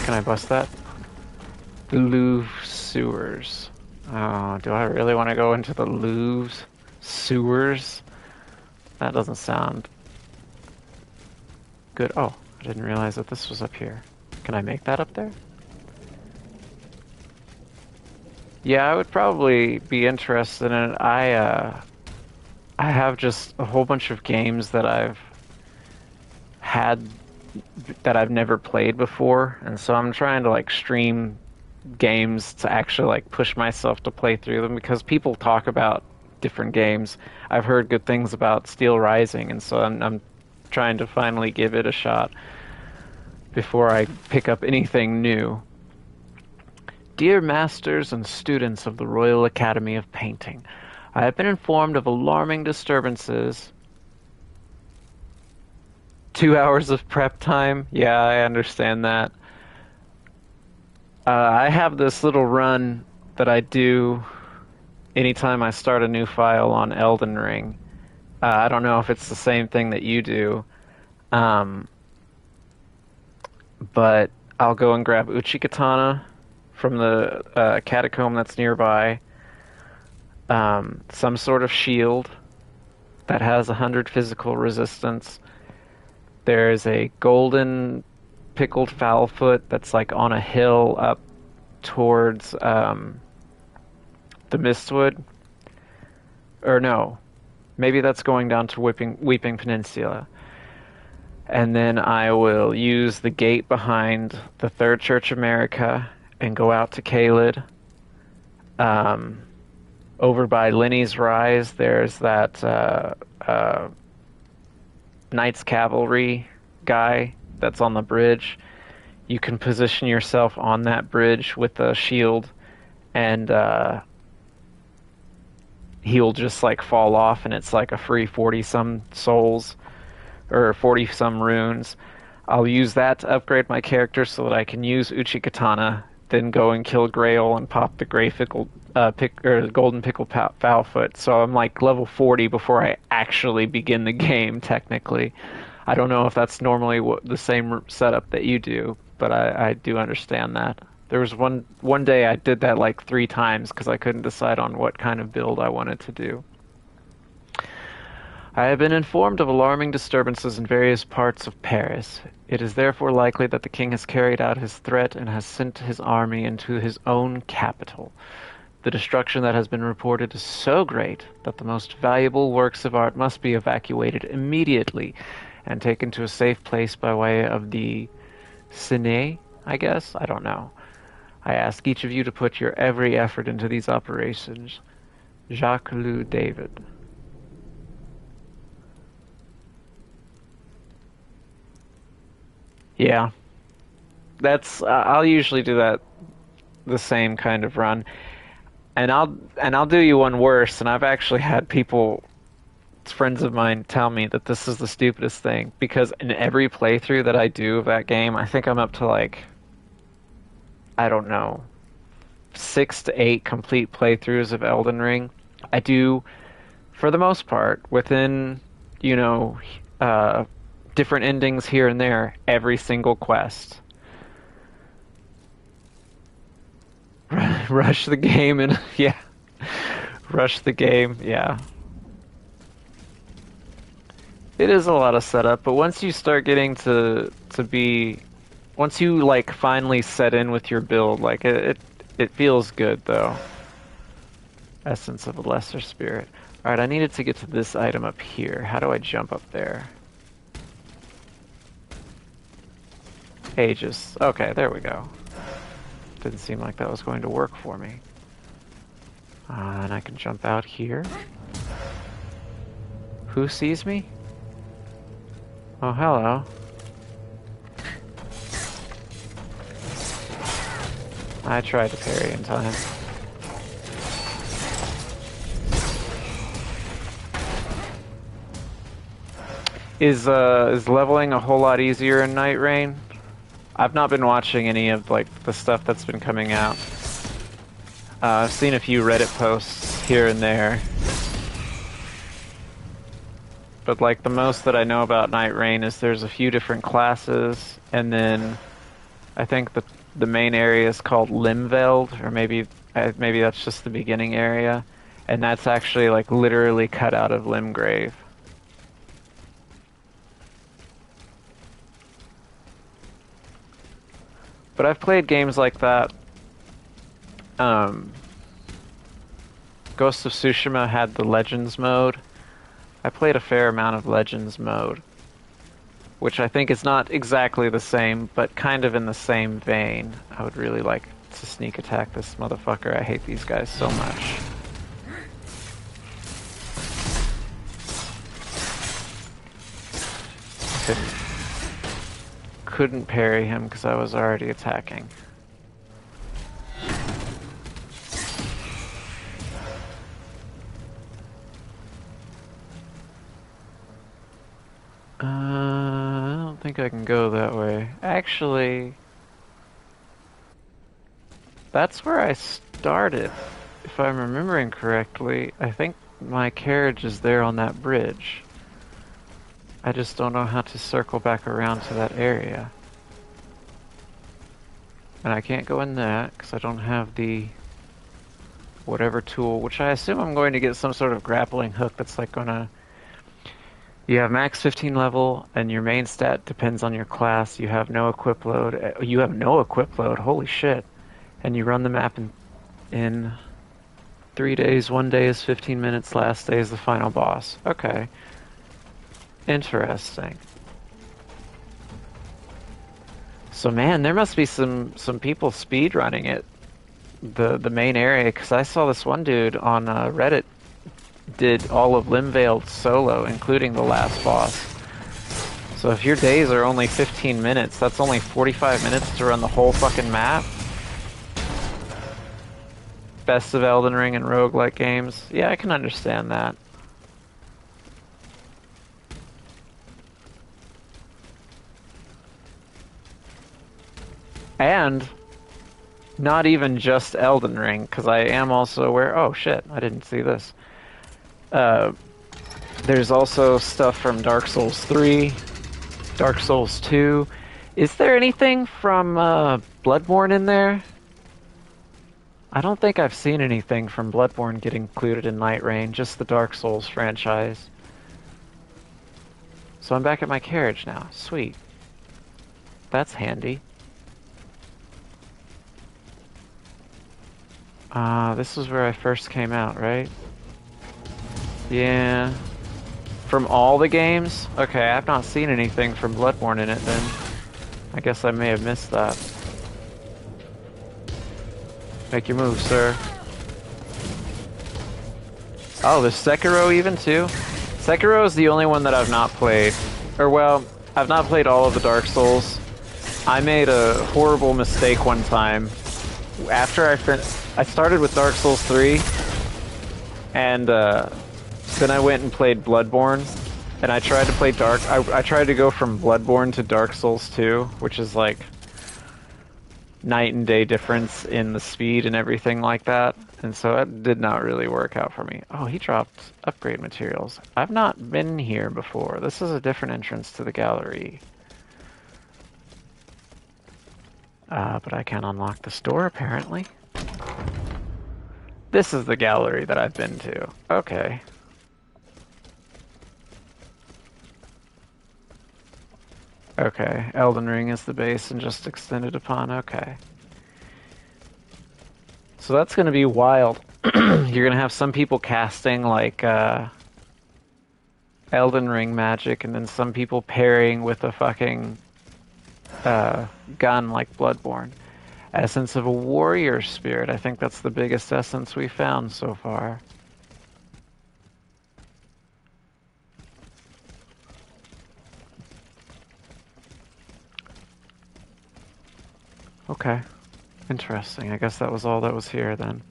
Can I bust that? The Louvre sewers. Oh, do I really want to go into the Louvre's sewers? That doesn't sound good. Oh, I didn't realize that this was up here. Can I make that up there? Yeah, I would probably be interested in it. I have just a whole bunch of games that I've had that I've never played before, and so I'm trying to like stream games to actually like push myself to play through them, because people talk about different games. I've heard good things about Steelrising, and so I'm trying to finally give it a shot before I pick up anything new. Dear masters and students of the Royal Academy of Painting, I have been informed of alarming disturbances. 2 hours of prep time? Yeah, I understand that. I have this little run that I do anytime I start a new file on Elden Ring. I don't know if it's the same thing that you do. But I'll go and grab Uchikatana from the catacomb that's nearby. Some sort of shield that has 100 physical resistance. There's a golden pickled foulfoot that's like on a hill up towards the Mistwood. Or no, maybe that's going down to Weeping Peninsula. And then I will use the gate behind the Third Church of America and go out to Caelid. Over by Lenny's Rise, there's that Knights Cavalry guy that's on the bridge, you can position yourself on that bridge with a shield, and he'll just like fall off, and it's like a free 40 some souls or 40 some runes. I'll use that to upgrade my character so that I can use Uchikatana, then go and kill Grail and pop the golden pickle Foulfoot. So I'm like level 40 before I actually begin the game, technically. I don't know if that's normally the same setup that you do, but I do understand that. There was one day I did that like 3 times because I couldn't decide on what kind of build I wanted to do. I have been informed of alarming disturbances in various parts of Paris. It is therefore likely that the king has carried out his threat and has sent his army into his own capital. The destruction that has been reported is so great that the most valuable works of art must be evacuated immediately and taken to a safe place by way of the Seine, I guess? I don't know. I ask each of you to put your every effort into these operations. Jacques Louis David. Yeah, that's I'll usually do that the same kind of run, and I'll do you one worse. And I've actually had people, friends of mine, tell me that this is the stupidest thing because in every playthrough that I do of that game, I think I'm up to like, I don't know, 6 to 8 complete playthroughs of Elden Ring. I do, for the most part, within different endings here and there, every single quest. Rush the game and yeah. Rush the game, yeah. It is a lot of setup, but once you start getting to be once you like finally set in with your build, like it feels good though. Essence of a Lesser Spirit. Alright, I needed to get to this item up here. How do I jump up there? Aegis. Okay, there we go. Didn't seem like that was going to work for me. And I can jump out here. Who sees me? Oh, hello. I tried to parry in time. Is leveling a whole lot easier in Night Rain? I've not been watching any of like the stuff that's been coming out. I've seen a few Reddit posts here and there. But like the most that I know about Night Rain is there's a few different classes, and then I think the main area is called Limveld, or maybe that's just the beginning area, and that's actually like literally cut out of Limgrave. But I've played games like that. Ghost of Tsushima had the Legends mode. I played a fair amount of Legends mode, which I think is not exactly the same, but kind of in the same vein. I would really like to sneak attack this motherfucker. I hate these guys so much. Couldn't parry him because I was already attacking. I don't think I can go that way. Actually, that's where I started. If I'm remembering correctly, I think my carriage is there on that bridge. I just don't know how to circle back around to that area. And I can't go in that because I don't have the whatever tool, which I assume I'm going to get some sort of grappling hook that's like gonna... You have max 15 level, and your main stat depends on your class. You have no equip load. You have no equip load, holy shit. And you run the map in 3 days. 1 day is 15 minutes, last day is the final boss. Okay. Interesting. So man, there must be some people speed running it, the main area, because I saw this one dude on Reddit did all of Limvale solo, including the last boss. So if your days are only 15 minutes, that's only 45 minutes to run the whole fucking map. Best of Elden Ring and roguelike games. Yeah, I can understand that. And not even just Elden Ring, because I am also aware... Oh, shit, I didn't see this. There's also stuff from Dark Souls 3, Dark Souls 2. Is there anything from Bloodborne in there? I don't think I've seen anything from Bloodborne get included in Night Rain, just the Dark Souls franchise. So I'm back at my carriage now. Sweet. That's handy. This is where I first came out, right? Yeah. From all the games? Okay, I've not seen anything from Bloodborne in it then. I guess I may have missed that. Make your move, sir. Oh, there's Sekiro even too? Sekiro is the only one that I've not played. Or well, I've not played all of the Dark Souls. I made a horrible mistake one time. After I started with Dark Souls 3, and then I went and played Bloodborne, and I tried to play I tried to go from Bloodborne to Dark Souls 2, which is like night and day difference in the speed and everything like that, and so it did not really work out for me. Oh, he dropped upgrade materials. I've not been here before. This is a different entrance to the gallery. But I can't unlock this door, apparently. This is the gallery that I've been to. Okay. Okay, Elden Ring is the base and just extended upon. Okay. So that's going to be wild. You're going to have some people casting, like, Elden Ring magic, and then some people parrying with a fucking gun like Bloodborne. Essence of a warrior spirit. I think that's the biggest essence we found so far. Okay. Interesting. I guess that was all that was here then.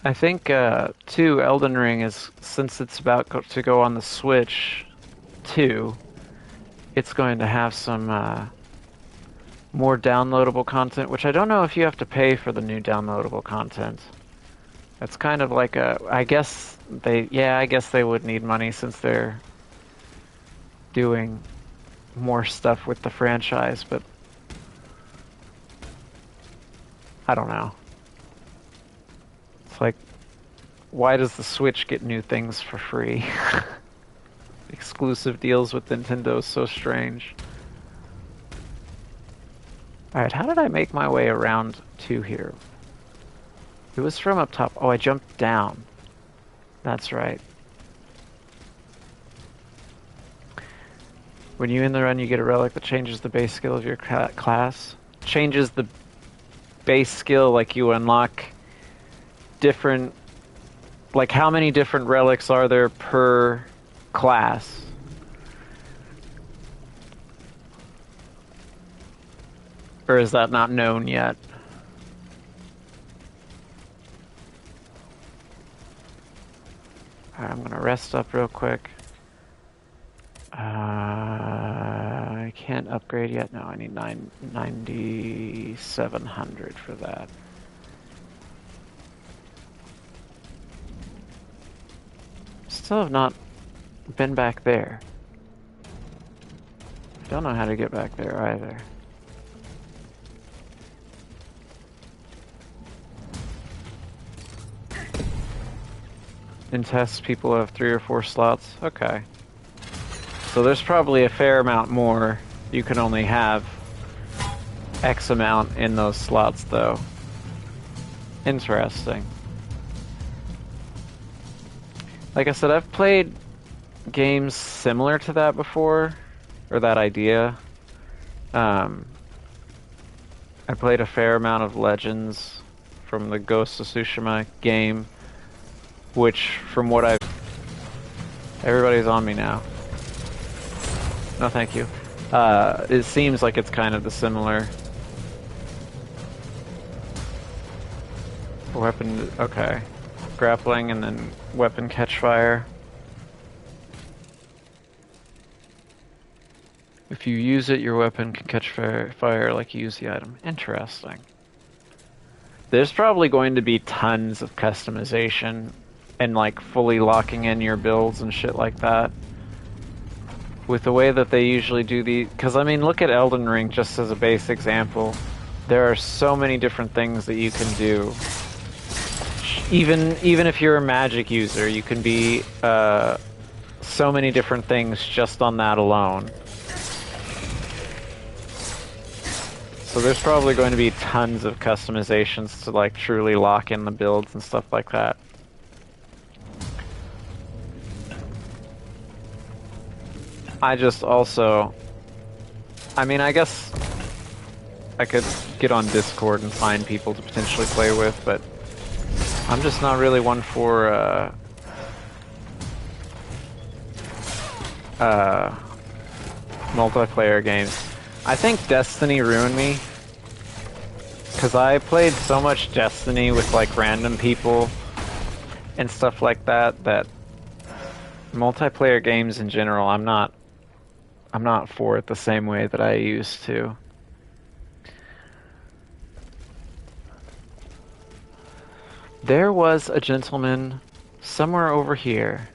I think, too, Elden Ring is, since it's about to go on the Switch, too, it's going to have some, more downloadable content, which I don't know if you have to pay for the new downloadable content. It's kind of like I guess they would need money since they're doing more stuff with the franchise, but I don't know. It's like, why does the Switch get new things for free? Exclusive deals with Nintendo is so strange. Alright, how did I make my way around to here? It was from up top. Oh, I jumped down. That's right. When you in the run, you get a relic that changes the base skill of your class. Changes the base skill, like you unlock different... Like, how many different relics are there per class? Or is that not known yet? Alright, I'm gonna rest up real quick. I can't upgrade yet. No, I need 9,700 for that. Still have not been back there. I don't know how to get back there either. In tests, people have 3 or 4 slots. Okay. So there's probably a fair amount more. You can only have X amount in those slots, though. Interesting. Like I said, I've played games similar to that before, or that idea. I played a fair amount of Legends from the Ghost of Tsushima game, which, from what I've... Everybody's on me now. No, thank you. It seems like it's kind of the similar... Weapon... Okay. Grappling and then weapon catch fire. If you use it, your weapon can catch fire like you use the item. Interesting. There's probably going to be tons of customization and like fully locking in your builds and shit like that. With the way that they usually do the... Because I mean, look at Elden Ring just as a base example. There are so many different things that you can do. Even if you're a magic user, you can be so many different things just on that alone. So there's probably going to be tons of customizations to like truly lock in the builds and stuff like that. I just also... I mean, I guess I could get on Discord and find people to potentially play with, but I'm just not really one for multiplayer games. I think Destiny ruined me, because I played so much Destiny with like random people and stuff like that, that multiplayer games in general, I'm not for it the same way that I used to. There was a gentleman somewhere over here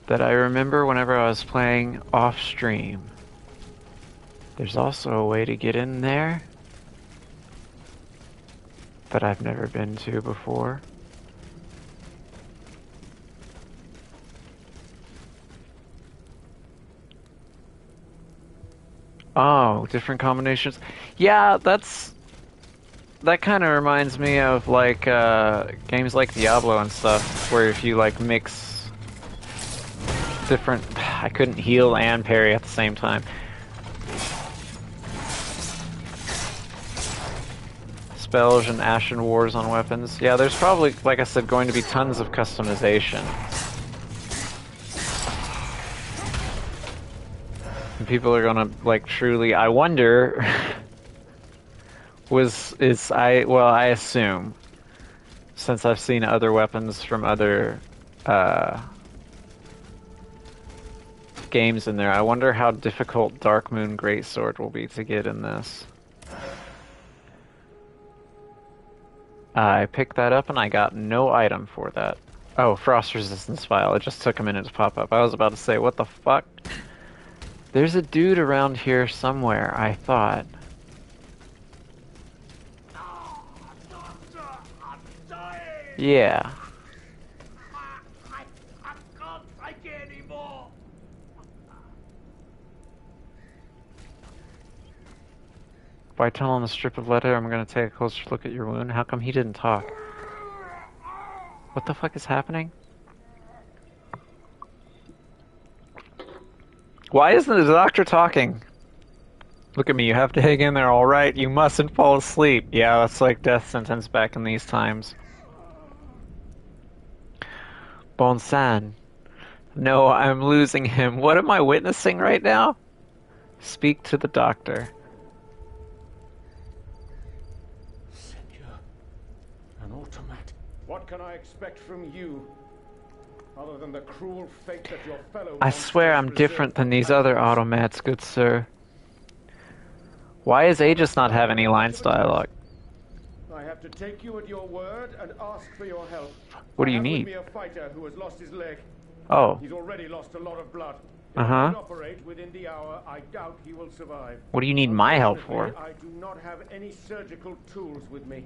that I remember whenever I was playing off stream. There's also a way to get in there that I've never been to before. Oh, different combinations. Yeah, that kind of reminds me of like games like Diablo and stuff, where if you like mix different... I couldn't heal and parry at the same time. Spells and Ashen Wars on weapons. Yeah, there's probably, like I said, going to be tons of customization. And people are gonna, like, truly... I wonder... I assume, since I've seen other weapons from other games in there, I wonder how difficult Darkmoon Greatsword will be to get in this. I picked that up and I got no item for that. Oh, Frost Resistance File. It just took a minute to pop up. I was about to say, what the fuck? There's a dude around here somewhere, I thought. Yeah. I can't take it anymore. If I tell him the strip of letter, I'm gonna take a closer look at your wound. How come he didn't talk? What the fuck is happening? Why isn't the doctor talking? Look at me, you have to hang in there, alright? You mustn't fall asleep. Yeah, that's like death sentence back in these times. Bon sang. No, I'm losing him. What am I witnessing right now? Speak to the doctor. Senor, an automat. What can I expect from you, other than the cruel fate that your fellow... I swear I'm different than these other automats, good sir. Why does Aegis not have any lines dialogue? I have to take you at your word and ask for your help. What do you I have need? with me a fighter who has lost his leg. Oh. He's already lost a lot of blood. If Uh-huh. he can operate within the hour, I doubt he will survive. What do you need my help for? Unfortunately, I do not have any surgical tools with me.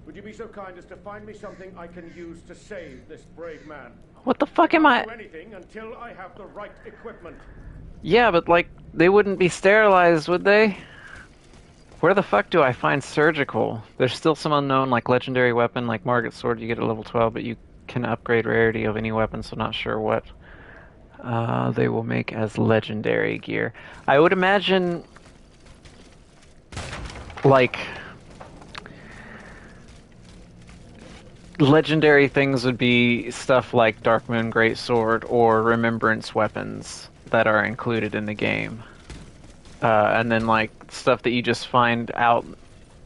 Would you be so kind as to find me something I can use to save this brave man? What the fuck am I... Do anything until I have the right equipment. Yeah, but like, they wouldn't be sterilized, would they? Where the fuck do I find surgical? There's still some unknown, like legendary weapon, like Margit's sword, you get at level 12, but you can upgrade rarity of any weapon, so not sure what they will make as legendary gear. I would imagine, like, legendary things would be stuff like Darkmoon Greatsword or Remembrance weapons that are included in the game. And then like stuff that you just find out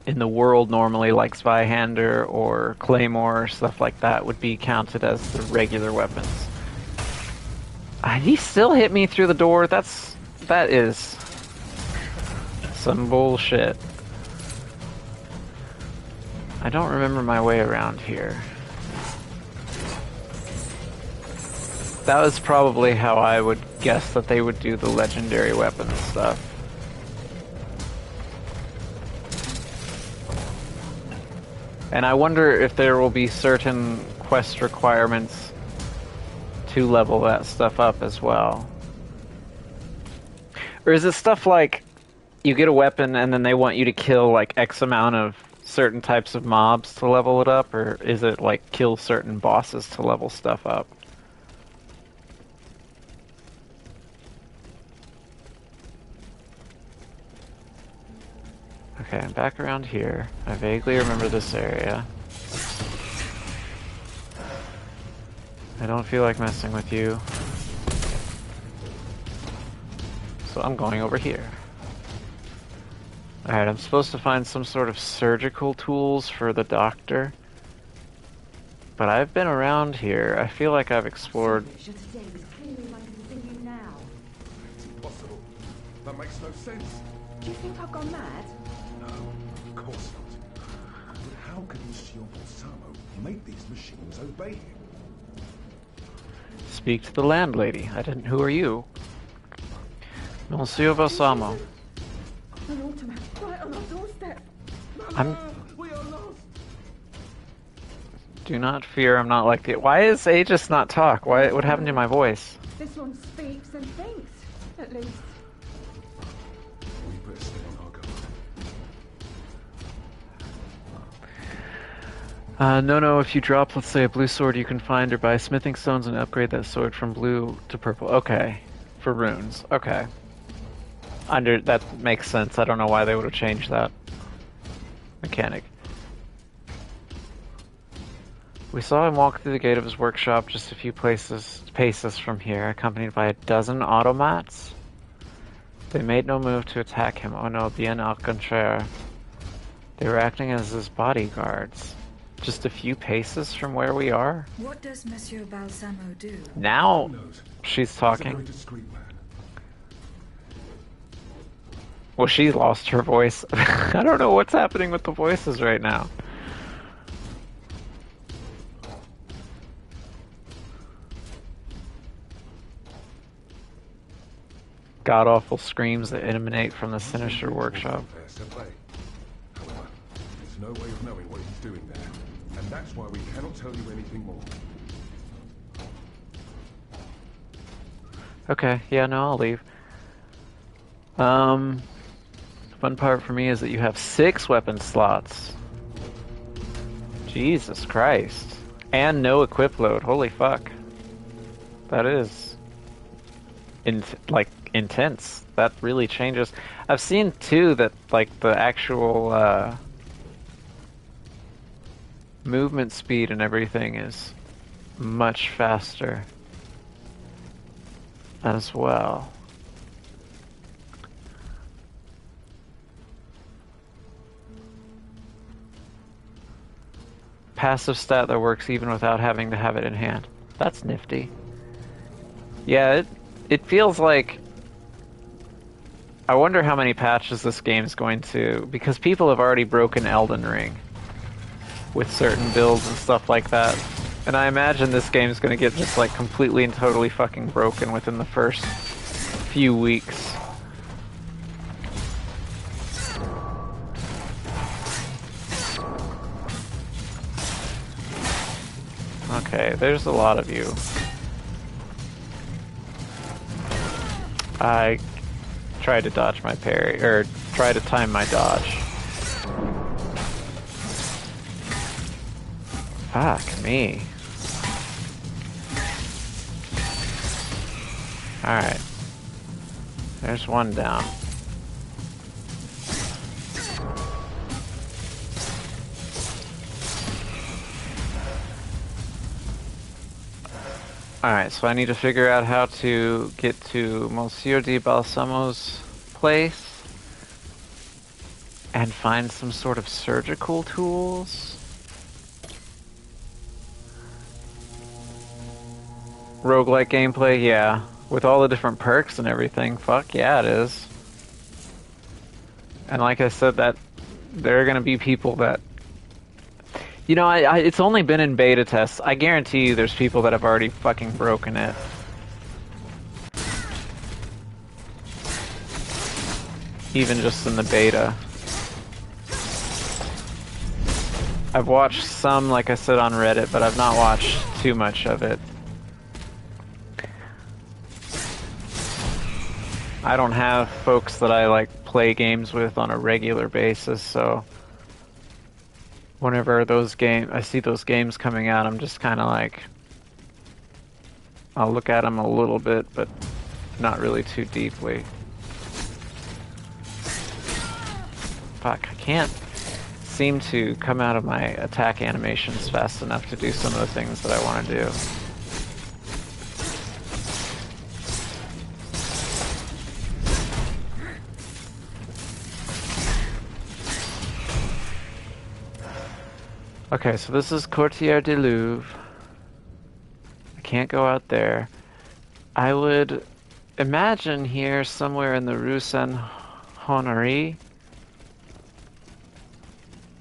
in the world normally, like Zweihander or Claymore, stuff like that, would be counted as the regular weapons. He still hit me through the door. That is some bullshit. I don't remember my way around here. That was probably how I would guess that they would do the legendary weapon stuff. And I wonder if there will be certain quest requirements to level that stuff up as well. Or is it stuff like you get a weapon and then they want you to kill like X amount of certain types of mobs to level it up? Or is it like kill certain bosses to level stuff up? Okay, I'm back around here. I vaguely remember this area. I don't feel like messing with you. So I'm going over here. Alright, I'm supposed to find some sort of surgical tools for the doctor. But I've been around here. I feel like I've explored... It's impossible. That makes no sense. Do you think I've gone mad? No, of course not. But how could Monsieur Balsamo make these machines obey him? Speak to the landlady. I didn't... Who are you? Monsieur Balsamo. An automat right on our doorstep. We are lost. Do not fear, I'm not like the... Why is Aegis not talk? What happened to my voice? This one speaks and thinks, at least. We better stay on our guard. No, if you drop, let's say, a blue sword, you can find or buy smithing stones and upgrade that sword from blue to purple. Okay. For runes. Okay. That makes sense. I don't know why they would have changed that mechanic. We saw him walk through the gate of his workshop just a few paces from here, accompanied by a dozen automats. They made no move to attack him. Oh no, bien au contraire. They were acting as his bodyguards. Just a few paces from where we are? What does Monsieur Balsamo do? Now Who knows? she's He's a talking. very discreet man. Well, she lost her voice. I don't know what's happening with the voices right now. God-awful screams that emanate from the sinister workshop. However, there's no way of knowing what he's doing there, and that's why we cannot tell you anything more. Okay, yeah, no, I'll leave. Fun part for me is that you have 6 weapon slots. Jesus Christ. And no equip load. Holy fuck. That is... intense. That really changes. I've seen, too, that, like, the actual, movement speed and everything is much faster as well. Passive stat that works even without having to have it in hand. That's nifty. Yeah, it feels like... I wonder how many patches this game is going to... Because people have already broken Elden Ring with certain builds and stuff like that. And I imagine this game is going to get just like completely and totally fucking broken within the first few weeks. Okay, there's a lot of you. I tried to dodge my parry, or try to time my dodge. Fuck me. Alright. There's one down. Alright, so I need to figure out how to get to Monsieur de Balsamo's place and find some sort of surgical tools. Roguelike gameplay, yeah. With all the different perks and everything, fuck yeah it is. And like I said, that there are gonna be people that... You know, it's only been in beta tests. I guarantee you there's people that have already fucking broken it. Even just in the beta. I've watched some, like I said, on Reddit, but I've not watched too much of it. I don't have folks that I like play games with on a regular basis, so whenever I see those games coming out, I'm just kind of like, I'll look at them a little bit, but not really too deeply. Fuck, I can't seem to come out of my attack animations fast enough to do some of the things that I want to do. Okay, so this is Courtier du Louvre. I can't go out there. I would imagine here somewhere in the Rue Saint-Honoré,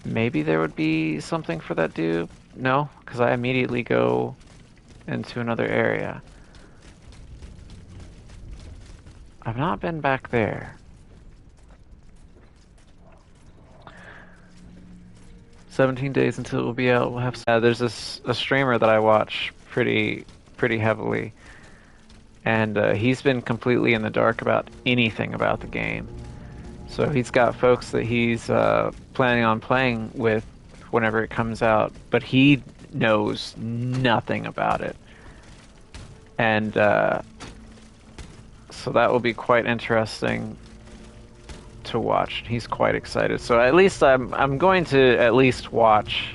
maybe there would be something for that dude. No, because I immediately go into another area. I've not been back there. 17 days until it will be out. We'll have. There's a streamer that I watch pretty heavily, and he's been completely in the dark about anything about the game. So he's got folks that he's planning on playing with whenever it comes out, but he knows nothing about it, and so that will be quite interesting to watch. He's quite excited, so at least I'm going to at least watch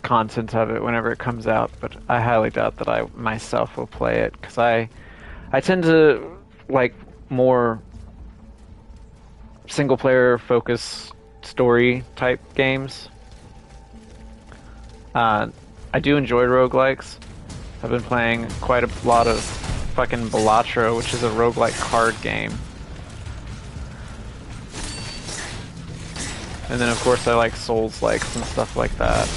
content of it whenever it comes out, but I highly doubt that I myself will play it, because I tend to like more single player focus story type games. I do enjoy roguelikes. I've been playing quite a lot of fucking Balatro, which is a roguelike card game. And then of course I like Souls-likes and stuff like that.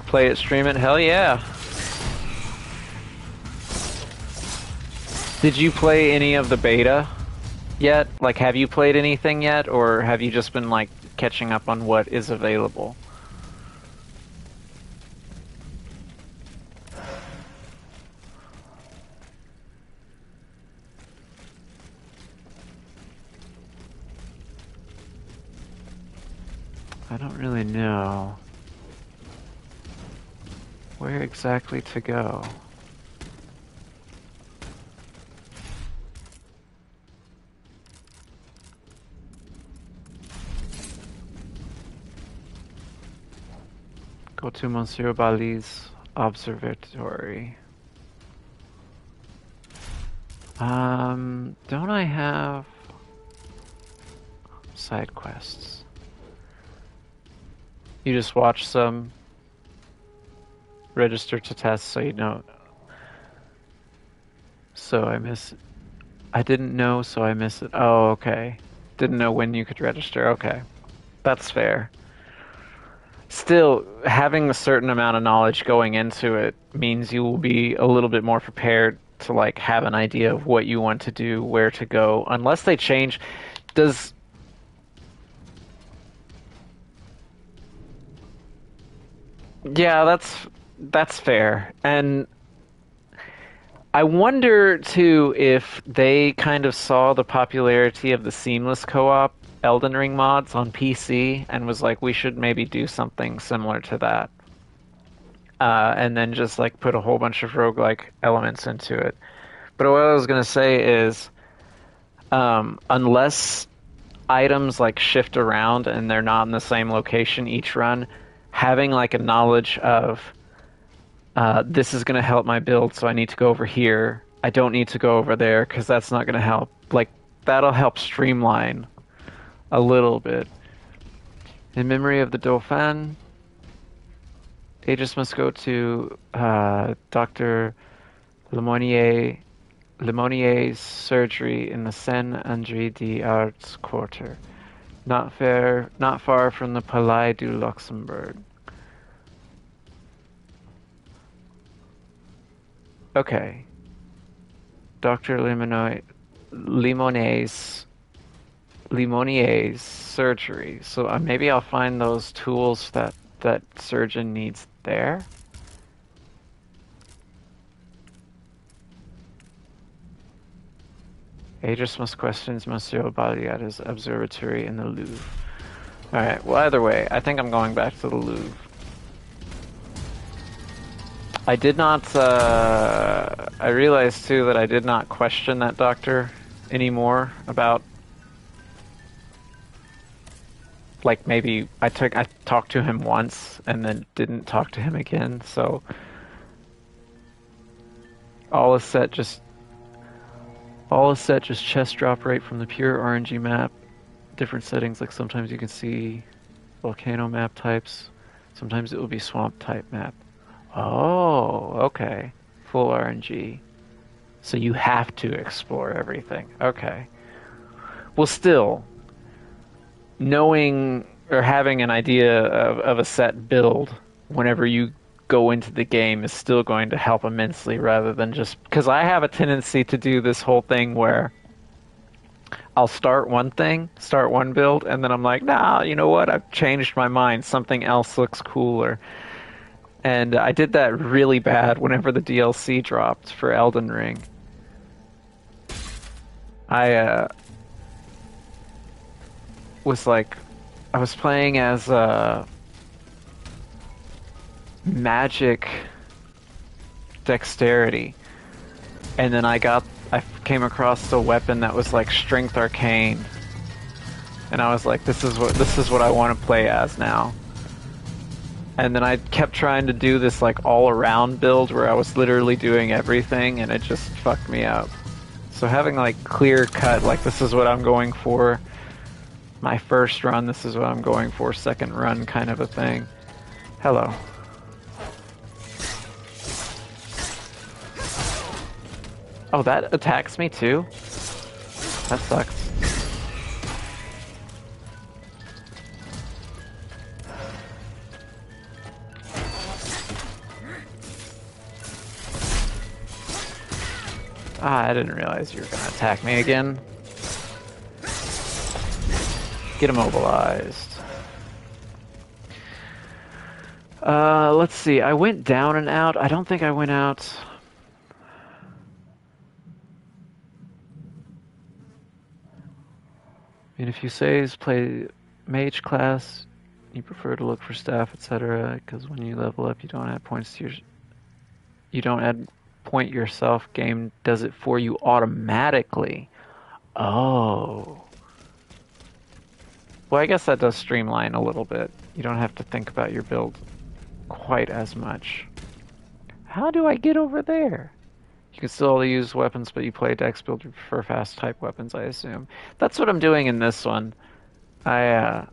Play it, stream it, hell yeah! Did you play any of the beta yet? Like, have you played anything yet, or have you just been like catching up on what is available? I don't really know where exactly to go. Go to Monsieur Bali's observatory. Don't I have side quests? You just watch some, register to test so you know. So I miss it. I didn't know, so I miss it. Oh, okay. Didn't know when you could register. Okay. That's fair. Still, having a certain amount of knowledge going into it means you will be a little bit more prepared to like have an idea of what you want to do, where to go, unless they change. Does Yeah, that's fair. And I wonder too if they kind of saw the popularity of the seamless co-op Elden Ring mods on PC and was like, we should maybe do something similar to that. And then just like put a whole bunch of roguelike elements into it. But what I was gonna say is, unless items like shift around and they're not in the same location each run, having like a knowledge of this is going to help my build, so I need to go over here. I don't need to go over there because that's not going to help. Like, that'll help streamline a little bit. In memory of the Dauphin, Aegis must go to Dr. Lemonier's surgery in the Saint-André d'Arts quarter, not far from the Palais du Luxembourg. Okay. Dr. Limonier's surgery. So maybe I'll find those tools that surgeon needs there. Aegis must question Monsieur Bali at his observatory in the Louvre. Alright, well either way, I think I'm going back to the Louvre. I did not, I realized too that I did not question that doctor anymore about, like maybe I talked to him once and then didn't talk to him again, so all is set just chest drop right from the pure RNG map. Different settings, like sometimes you can see volcano map types, sometimes it will be swamp type map. Oh, okay. Full RNG. So you have to explore everything. Okay. Well, still, knowing or having an idea of a set build whenever you go into the game is still going to help immensely, rather than just... Because I have a tendency to do this whole thing where I'll start one build, and then I'm like, nah, you know what? I've changed my mind. Something else looks cooler. And I did that really bad whenever the DLC dropped for Elden Ring. I was playing as magic dexterity, and then I came across a weapon that was like strength arcane, and I was like, this is what I want to play as now. And then I kept trying to do this like all-around build where I was literally doing everything, and it just fucked me up. So having like clear cut, like this is what I'm going for my first run, this is what I'm going for second run kind of a thing. Hello. Oh, that attacks me too? That sucks. Ah, I didn't realize you were gonna attack me again. Get immobilized. Let's see. I went down and out. I don't think I went out. I mean, if you say play mage class, you prefer to look for staff, etc. Because when you level up, you don't add points to your... You don't add point yourself. Game does it for you automatically. Oh. Well, I guess that does streamline a little bit. You don't have to think about your build quite as much. How do I get over there? You can still use weapons, but you play dex build, you prefer fast type weapons, I assume. That's what I'm doing in this one. The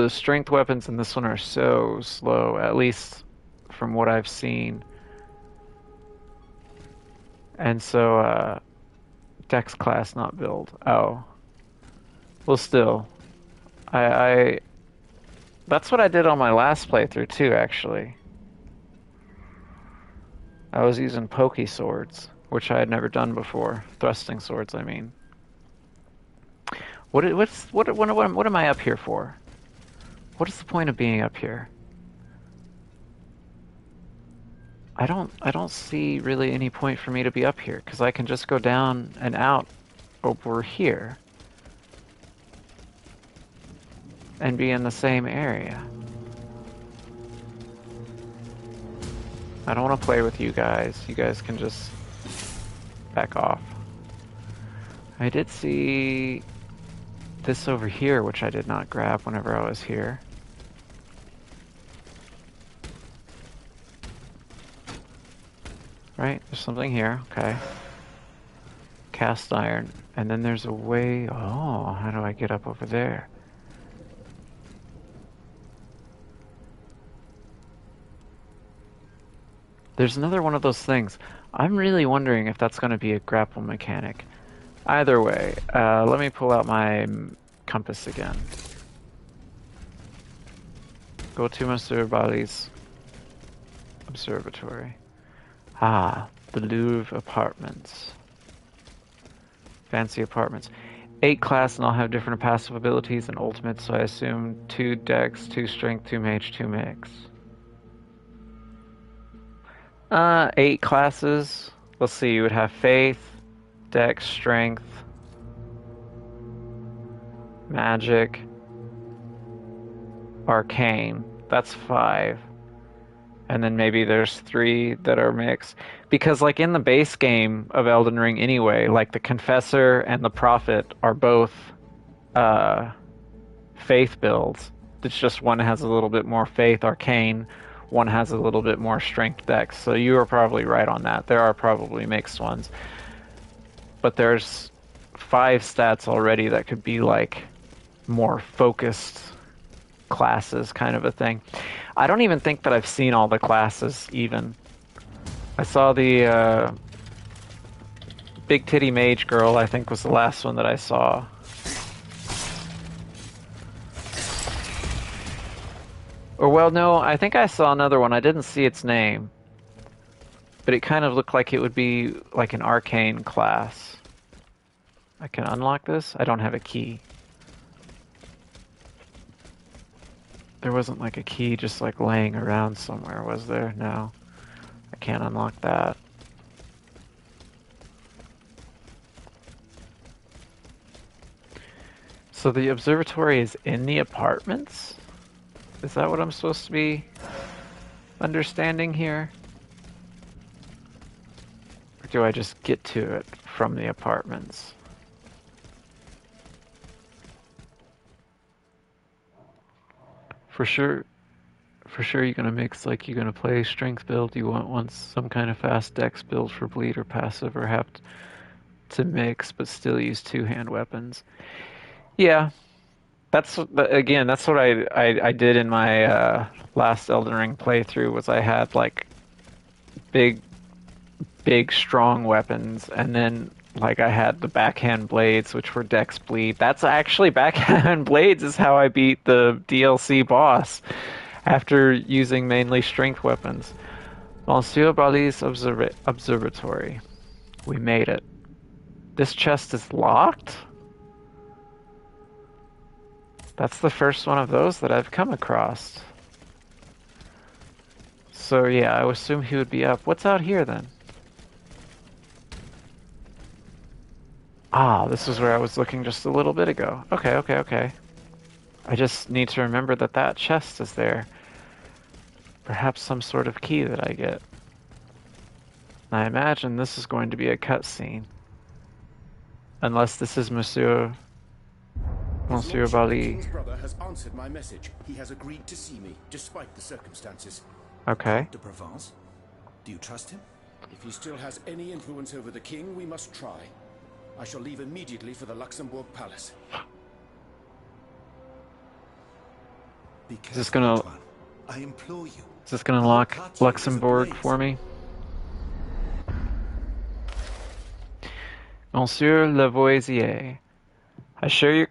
strength weapons in this one are so slow, at least from what I've seen. And so, dex class, not build. Oh. Well, still. That's what I did on my last playthrough, too, actually. I was using pokey swords, which I had never done before. Thrusting swords, I mean. What am I up here for? What is the point of being up here? I don't see really any point for me to be up here, because I can just go down and out over here and be in the same area. I don't want to play with you guys. You guys can just back off. I did see this over here, which I did not grab whenever I was here. Right, there's something here, okay. Cast iron, and then there's a way, oh, how do I get up over there? There's another one of those things. I'm really wondering if that's going to be a grapple mechanic. Either way, let me pull out my compass again. Go to Monsieur Bali's observatory. Ah, the Louvre apartments. Fancy apartments. 8 class and all have different passive abilities and ultimates, so I assume 2 dex, 2 strength, 2 mage, 2 mix. 8 classes. Let's see, you would have faith, dex, strength, magic, arcane. That's 5. And then maybe there's 3 that are mixed. Because like in the base game of Elden Ring anyway, like the Confessor and the Prophet are both faith builds. It's just one has a little bit more faith, arcane, one has a little bit more strength dex. So you are probably right on that. There are probably mixed ones. But there's 5 stats already that could be like more focused classes kind of a thing. I don't even think that I've seen all the classes even. I saw the Big Titty Mage Girl, I think was the last one that I saw. Or well, no, I think I saw another one. I didn't see its name. But it kind of looked like it would be like an arcane class. I can unlock this? I don't have a key. There wasn't like a key just like laying around somewhere, was there? No. I can't unlock that. So the observatory is in the apartments? Is that what I'm supposed to be understanding here? Or do I just get to it from the apartments? For sure you're gonna mix, like you're gonna play strength build, you want some kind of fast dex build for bleed or passive, or have to mix but still use 2 hand weapons. Yeah, that's what I did in my last Elden Ring playthrough. Was I had like big strong weapons, and then like I had the backhand blades, which were dex bleed. That's actually backhand blades is how I beat the DLC boss after using mainly strength weapons. Monsieur Bali's observatory. We made it. This chest is locked? That's the first one of those that I've come across. So yeah, I would assume he would be up. What's out here then? Ah, this is where I was looking just a little bit ago. Okay. I just need to remember that that chest is there. Perhaps some sort of key that I get. I imagine this is going to be a cutscene. Unless this is Monsieur Bali. King's brother has answered my message. He has agreed to see me, despite the circumstances. Okay. De Provence? Do you trust him? If he still has any influence over the king, we must try. I shall leave immediately for the Luxembourg Palace. Be Is this careful, gonna Antoine. I implore you. Is this gonna lock Luxembourg for me? Monsieur Lavoisier, I share your...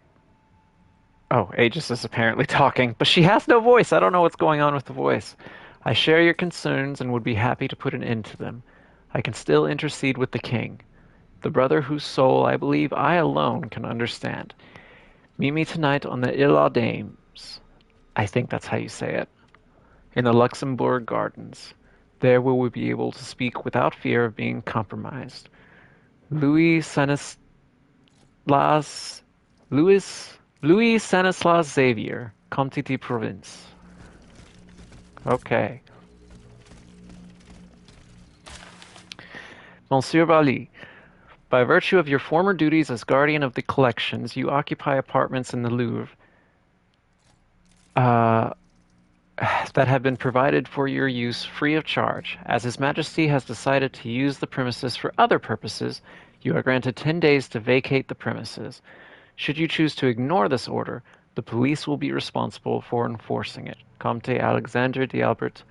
Oh, Aegis is apparently talking, but she has no voice. I don't know what's going on with the voice. I share your concerns and would be happy to put an end to them. I can still intercede with the king, the brother whose soul I believe I alone can understand. Meet me tonight on the Ile aux Dames. I think that's how you say it. In the Luxembourg Gardens. There we will be able to speak without fear of being compromised. Louis Stanislas Xavier, Comte de Provence. Okay. Monsieur Bali, By virtue of your former duties as guardian of the collections, you occupy apartments in the Louvre that have been provided for your use free of charge. As His Majesty has decided to use the premises for other purposes, you are granted 10 days to vacate the premises. Should you choose to ignore this order, the police will be responsible for enforcing it. Comte Alexandre d'Albert,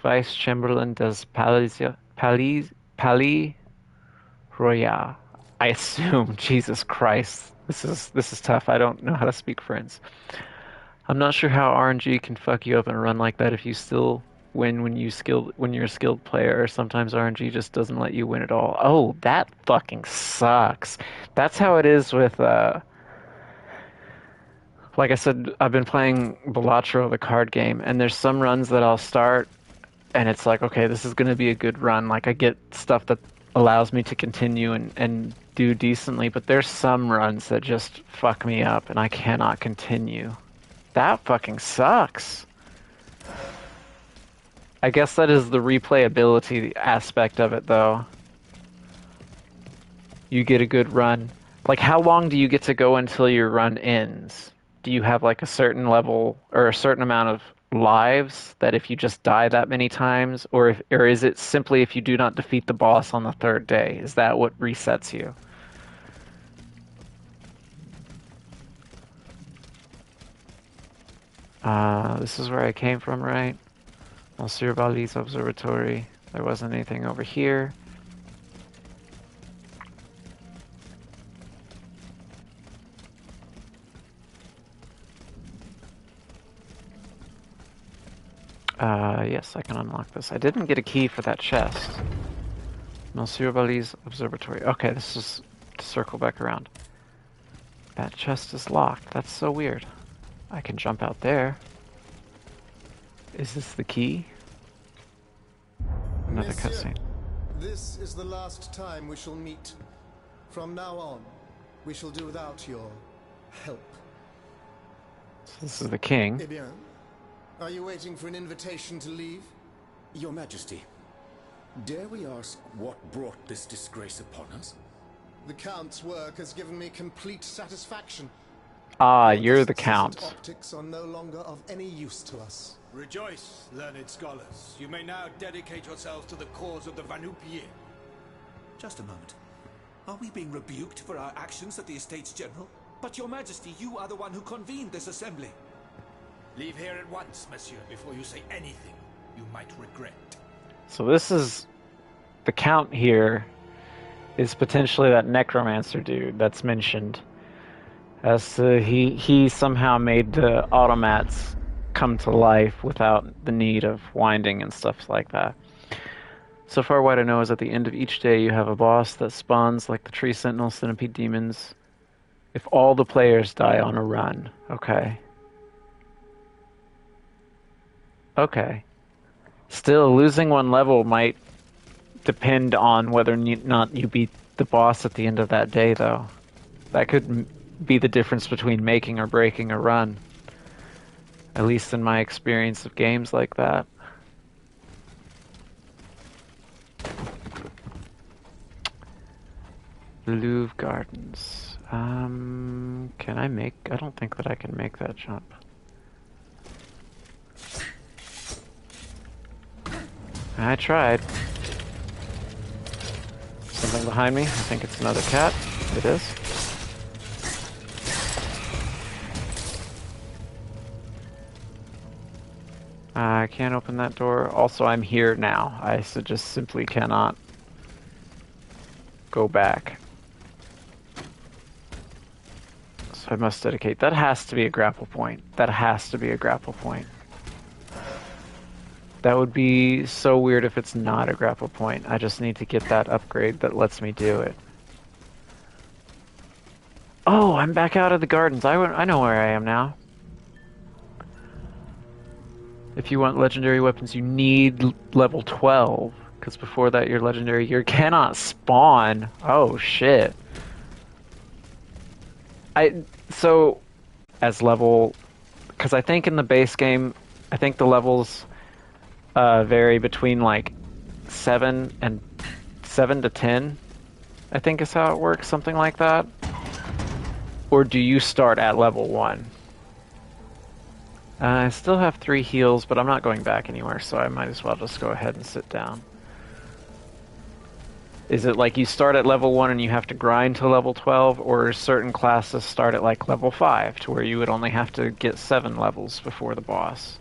Vice Chamberlain des Palais Royal. I assume, Jesus Christ, this is tough. I don't know how to speak French. I'm not sure how RNG can fuck you up in a run like that if you still win when you're a skilled player, or sometimes RNG just doesn't let you win at all. Oh, that fucking sucks. That's how it is with like I said, I've been playing Balatro, the card game, and there's some runs that I'll start and it's like, okay, this is going to be a good run. Like I get stuff that allows me to continue and do decently, but there's some runs that just fuck me up and I cannot continue. That fucking sucks. I guess that is the replayability aspect of it, though. You get a good run. Like, how long do you get to go until your run ends? Do you have, like, a certain level or a certain amount of lives that if you just die that many times? Or is it simply if you do not defeat the boss on the third day? Is that what resets you? This is where I came from, right? Monsieur Bali's observatory. There wasn't anything over here. Yes, I can unlock this. I didn't get a key for that chest. Monsieur Bali's observatory. Okay, this is to circle back around. That chest is locked. That's so weird. I can jump out there. Is this the key? Another cutscene. This is the last time we shall meet. From now on, we shall do without your help. So this is the king. Eh bien, are you waiting for an invitation to leave? Your Majesty, dare we ask what brought this disgrace upon us? The Count's work has given me complete satisfaction. Ah, you're the Count. Optics are no longer of any use to us. Rejoice, learned scholars. You may now dedicate yourselves to the cause of the Vanupier. Just a moment. Are we being rebuked for our actions at the Estates General? But Your Majesty, you are the one who convened this assembly. Leave here at once, monsieur, before you say anything you might regret. So this is... The Count here is potentially that necromancer dude that's mentioned. As he somehow made the automats come to life without the need of winding and stuff like that. So far what I know is at the end of each day you have a boss that spawns like the tree sentinel centipede demons if all the players die on a run. Okay. Okay. Still, losing one level might depend on whether or not you beat the boss at the end of that day, though. That could be the difference between making or breaking a run. At least in my experience of games like that. Louvre Gardens. Can I make... I don't think that I can make that jump. I tried. Something behind me. I think it's another cat. It is. I can't open that door. Also, I'm here now. I just simply cannot go back. So I must dedicate. That has to be a grapple point. That has to be a grapple point. That would be so weird if it's not a grapple point. I just need to get that upgrade that lets me do it. Oh, I'm back out of the gardens. I know where I am now. If you want legendary weapons, you need level 12. Because before that, your legendary gear cannot spawn. Oh, shit. So, as level... Because I think in the base game, I think the levels vary between, like, 7 to 10. I think is how it works, something like that. Or do you start at level 1? I still have 3 heals, but I'm not going back anywhere, so I might as well just go ahead and sit down. Is it like you start at level 1 and you have to grind to level 12, or certain classes start at like level 5, to where you would only have to get 7 levels before the boss?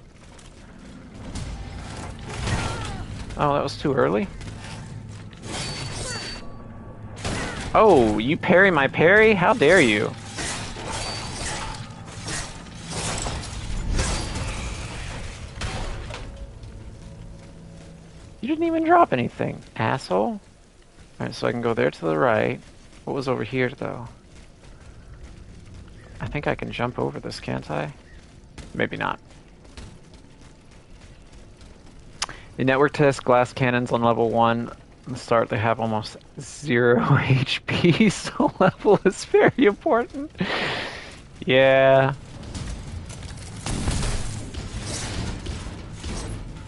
Oh, that was too early? Oh, you parry my parry? How dare you? You didn't even drop anything, asshole. Alright, so I can go there to the right. What was over here, though? I think I can jump over this, can't I? Maybe not. In network test, glass cannons on level 1. At the start, they have almost 0 HP, so level is very important. Yeah.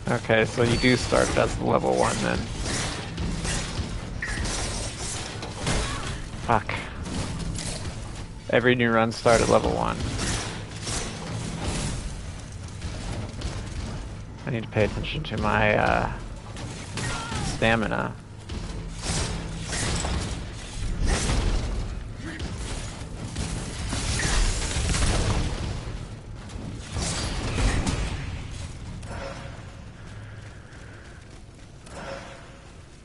Okay, so you do start as level 1 then. Fuck. Every new run start at level 1. I need to pay attention to my stamina.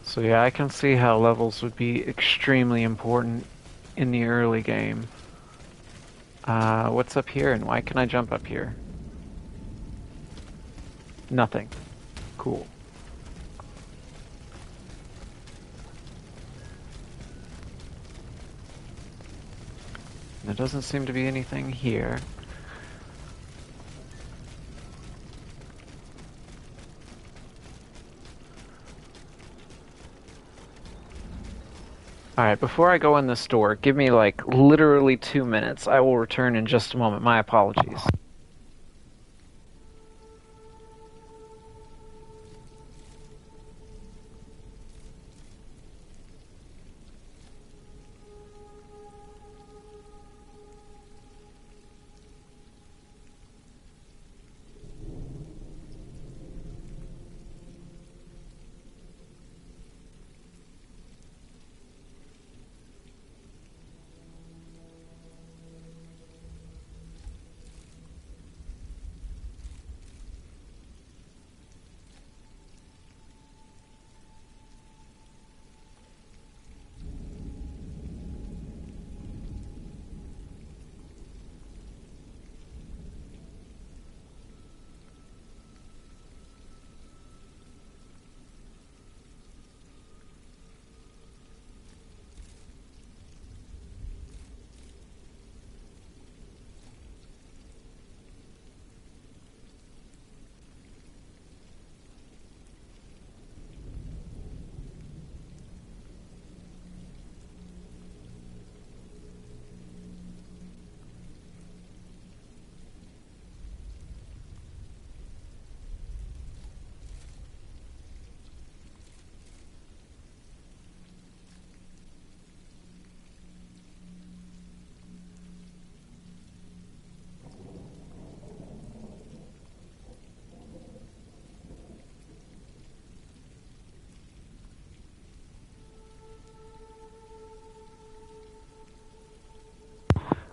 So yeah, I can see how levels would be extremely important in the early game. What's up here, and why can I jump up here? Nothing. Cool. There doesn't seem to be anything here. Alright, before I go in the store, give me like literally 2 minutes. I will return in just a moment. My apologies.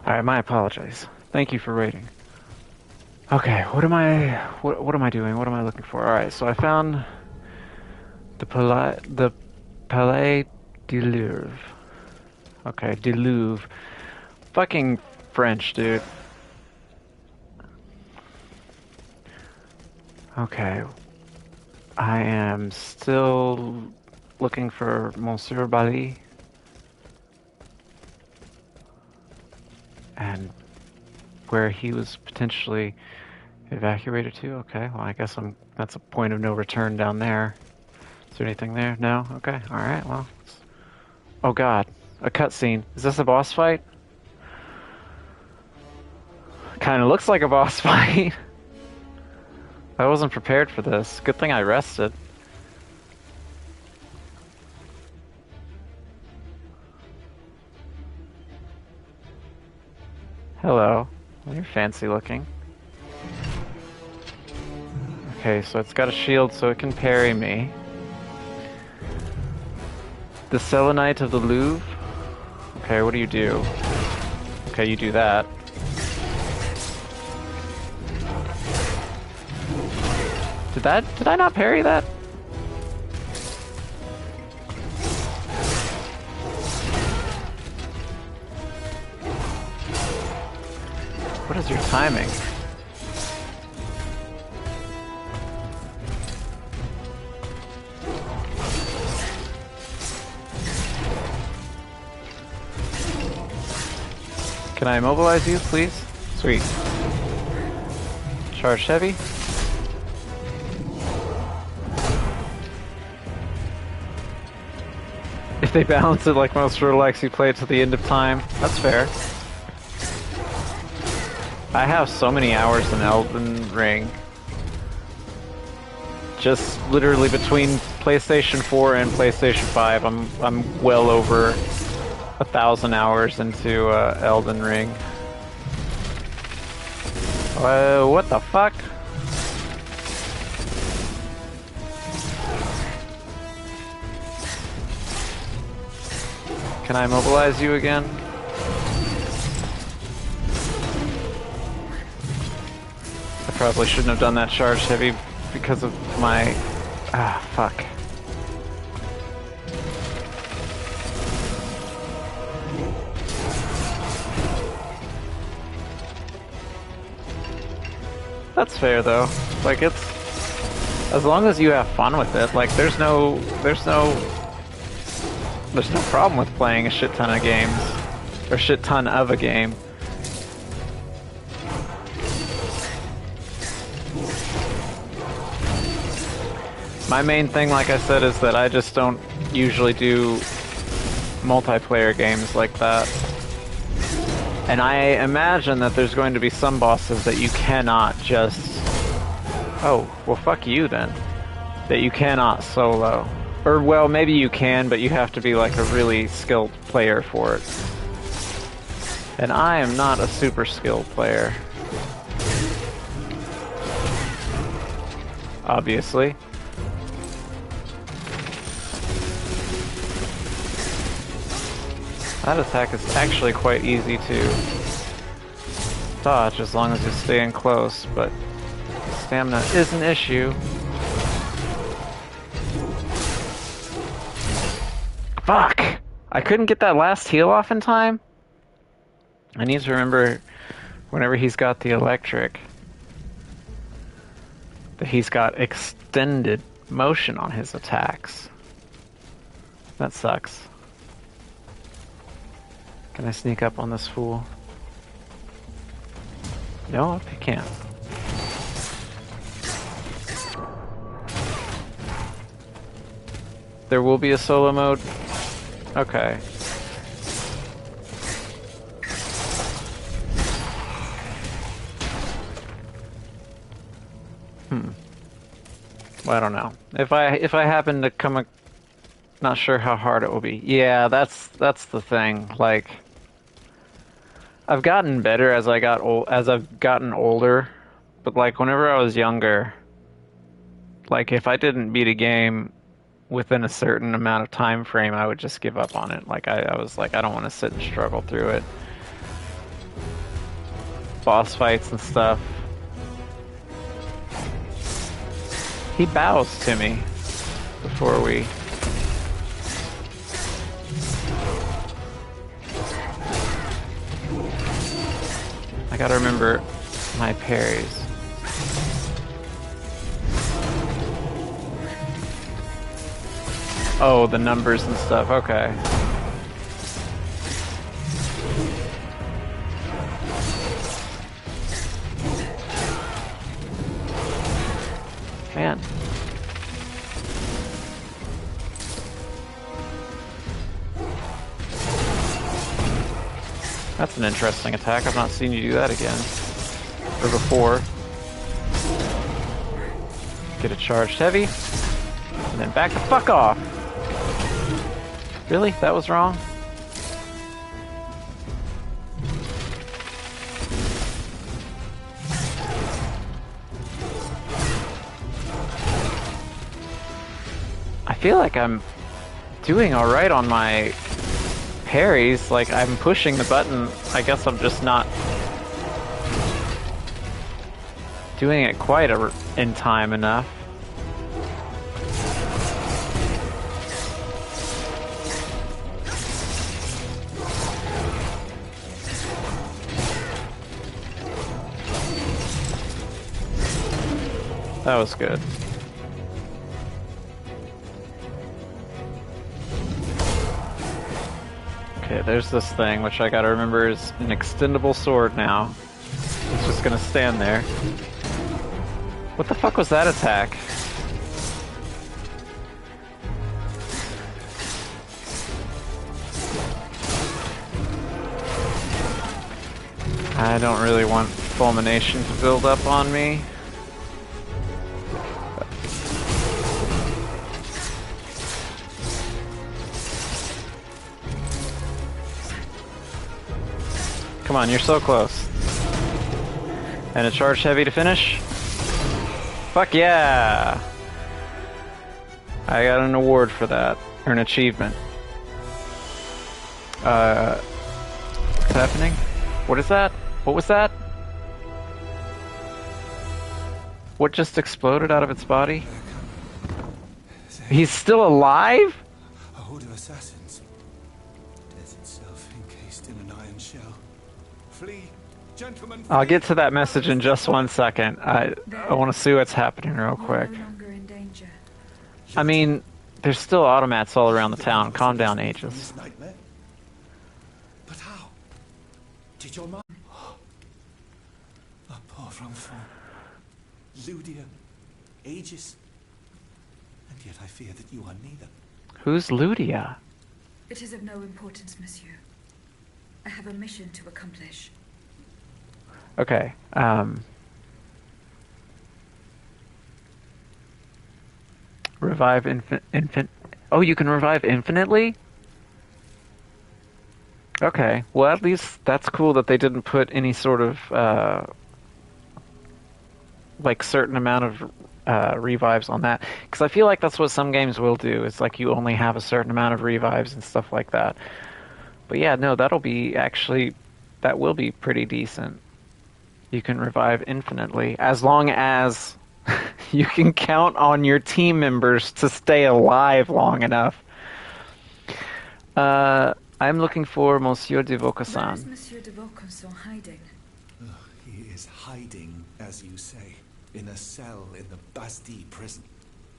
Alright, my apologies. Thank you for waiting. Okay, what am I doing? What am I looking for? Alright, so I found the Palais du Louvre. Okay, du Louvre. Fucking French, dude. Okay. I am still looking for Monsieur Bali. And where he was potentially evacuated to? Okay, well I guess that's a point of no return down there. Is there anything there? No? Okay, alright, well. Oh god, a cutscene. Is this a boss fight? Kinda looks like a boss fight. I wasn't prepared for this. Good thing I rested. Hello. You're fancy looking. Okay, so it's got a shield so it can parry me. The Selenite of the Louvre? Okay, what do you do? Okay, you do that. Did I not parry that? What is your timing? Can I immobilize you, please? Sweet. Charge heavy. If they balance it like most roguelikes, you play it to the end of time. That's fair. I have so many hours in Elden Ring. Just literally between PlayStation 4 and PlayStation 5, I'm well over 1,000 hours into Elden Ring. What the fuck? Can I mobilize you again? I probably shouldn't have done that charge heavy because of my... Ah, fuck. That's fair though. Like it's... As long as you have fun with it, like there's no problem with playing a shit ton of games. Or shit ton of a game. My main thing, like I said, is that I just don't usually do multiplayer games like that. And I imagine that there's going to be some bosses that you cannot just... Oh, well fuck you then. That you cannot solo. Or, well, maybe you can, but you have to be like a really skilled player for it. And I am not a super skilled player. Obviously. That attack is actually quite easy to dodge as long as you stay in close, but stamina is an issue. Fuck! I couldn't get that last heal off in time? I need to remember whenever he's got the electric that he's got extended motion on his attacks. That sucks. Can I sneak up on this fool? No, I can't. There will be a solo mode? Okay. Well, I don't know. If I happen to come not sure how hard it will be. Yeah, that's the thing. Like, I've gotten better as I've gotten older, but like whenever I was younger, like if I didn't beat a game within a certain amount of time frame, I would just give up on it. Like I was like, I don't want to sit and struggle through it. Boss fights and stuff. He bows to me before we... I gotta remember my parries. Oh, the numbers and stuff, okay. Man. That's an interesting attack. I've not seen you do that again. Or before. Get it charged heavy. And then back the fuck off. Really? That was wrong? feel like I'm doing alright on my parries. Like, I'm pushing the button. I guess I'm just not doing it quite in time enough. That was good. Okay, there's this thing, which I gotta remember is an extendable sword now. It's just gonna stand there. What the fuck was that attack? I don't really want fulmination to build up on me. Come on, you're so close. And a charge heavy to finish? Fuck yeah! I got an award for that. Or an achievement. What's happening? What is that? What was that? What just exploded out of its body? He's still alive? A horde of assassins. Death itself encased in an iron shell. Flee, gentlemen. I'll get to that message in just 1 second. I want to see what's happening real quick. No longer in danger. I mean, there's still automats all around the town. Calm down, Aegis. But how? Did your mom? A pauvre enfant. Ludia. Aegis. And yet I fear that you are neither. Who's Ludia? It is of no importance, monsieur. I have a mission to accomplish. Okay, revive Oh, you can revive infinitely? Okay, well at least that's cool that they didn't put any sort of, like certain amount of revives on that. Because I feel like that's what some games will do. It's like you only have a certain amount of revives and stuff like that. But yeah, no, that'll be actually, that will be pretty decent. You can revive infinitely, as long as you can count on your team members to stay alive long enough. I'm looking for Monsieur de Where is Vaucassin. Monsieur de Vaucanson hiding? He is hiding, as you say, in a cell in the Bastille prison.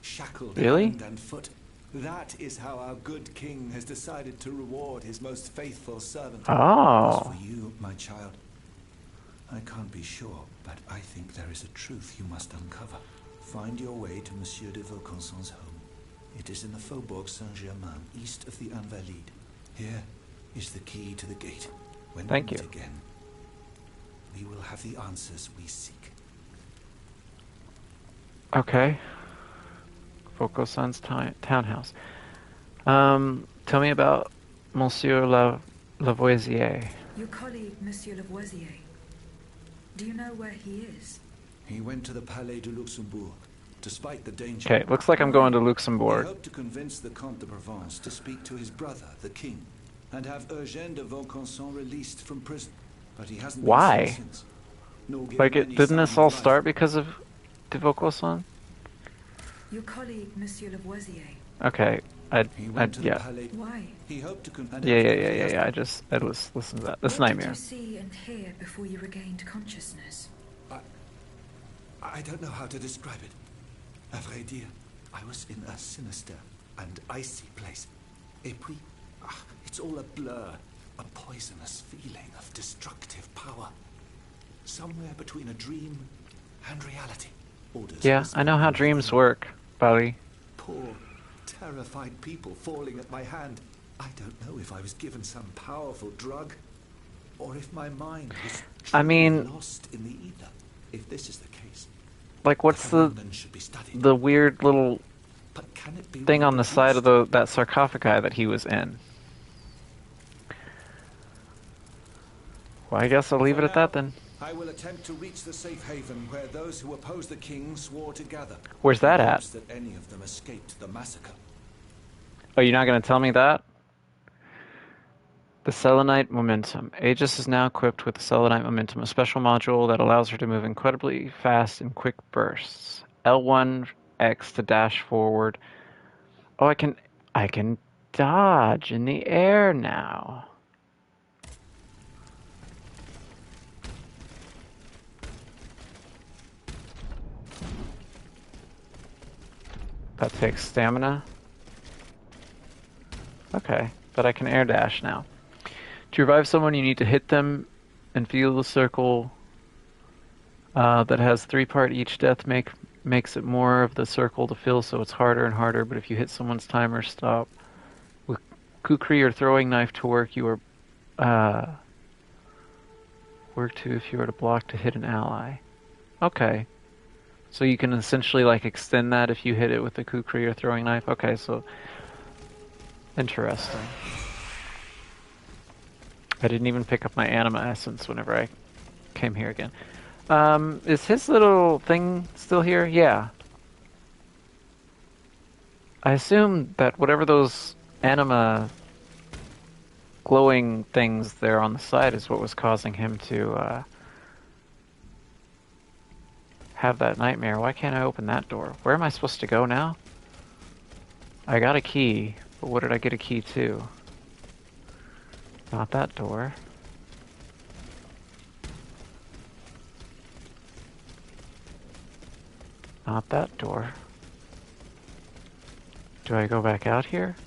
Shackled Really? hand and foot. That is how our good king has decided to reward his most faithful servant. Oh. As for you, my child, I can't be sure, but I think there is a truth you must uncover. Find your way to Monsieur de Vaucanson's home. It is in the Faubourg Saint-Germain, east of the Invalides. Here is the key to the gate. When Thank we meet you. again, we will have the answers we seek. Okay. Vaucanson's townhouse. Tell me about Monsieur Lavoisier. Your colleague, Monsieur Lavoisier. Do you know where he is? He went to the Palais de Luxembourg, despite the danger. Okay, looks like I'm going to He Luxembourg. hoped to convince the Comte de Provence to speak to his brother, the king, and have Eugène de Vaucanson released from prison. But he hasn't been Why? seen since, nor given Like, any didn't this sign all of life. start because of de Vaucanson? Your colleague, Monsieur Lavoisier. Okay, He went to the yeah. Palais. Why? He hoped to Yeah. I listened to that. This What nightmare. did you see and hear before you regained consciousness? I don't know how to describe it. À vrai dire, I was in a sinister and icy place. Et puis, it's all a blur. A poisonous feeling of destructive power. Somewhere between a dream and reality. Orders Yeah, whispered I know how in my dreams ear. work, buddy. Poor, terrified people falling at my hand. I don't know if I was given some powerful drug, or if my mind was I mean- lost in the ether. If this is the case, Like, what's the phenomenon should be studied. weird little But can it be thing on the side of reproduced? that sarcophagi that he was in? Well, I guess I'll leave it at that then. I will attempt to reach the safe haven where those who oppose the king swore to gather. Where's that in at? hopes that any of them escaped the massacre. Oh, you're not going to tell me that? The Selenite Momentum. Aegis is now equipped with the Selenite Momentum, a special module that allows her to move incredibly fast in quick bursts. L1X to dash forward. Oh, I can dodge in the air now. That takes stamina. Okay, but I can air dash now. To revive someone, you need to hit them and feel the circle that has 3-part each. Death makes it more of the circle to fill, so it's harder and harder. But if you hit someone's timer stop with kukri or throwing knife to work, you are work to if you were to block to hit an ally. Okay, so you can essentially like extend that if you hit it with the kukri or throwing knife. Okay, so interesting. I didn't even pick up my anima essence whenever I came here again. Is his little thing still here? Yeah. I assume that whatever those anima glowing things there on the side is what was causing him to have that nightmare. Why can't I open that door? Where am I supposed to go now? I got a key, but what did I get a key to? Not that door. Not that door. Do I go back out here?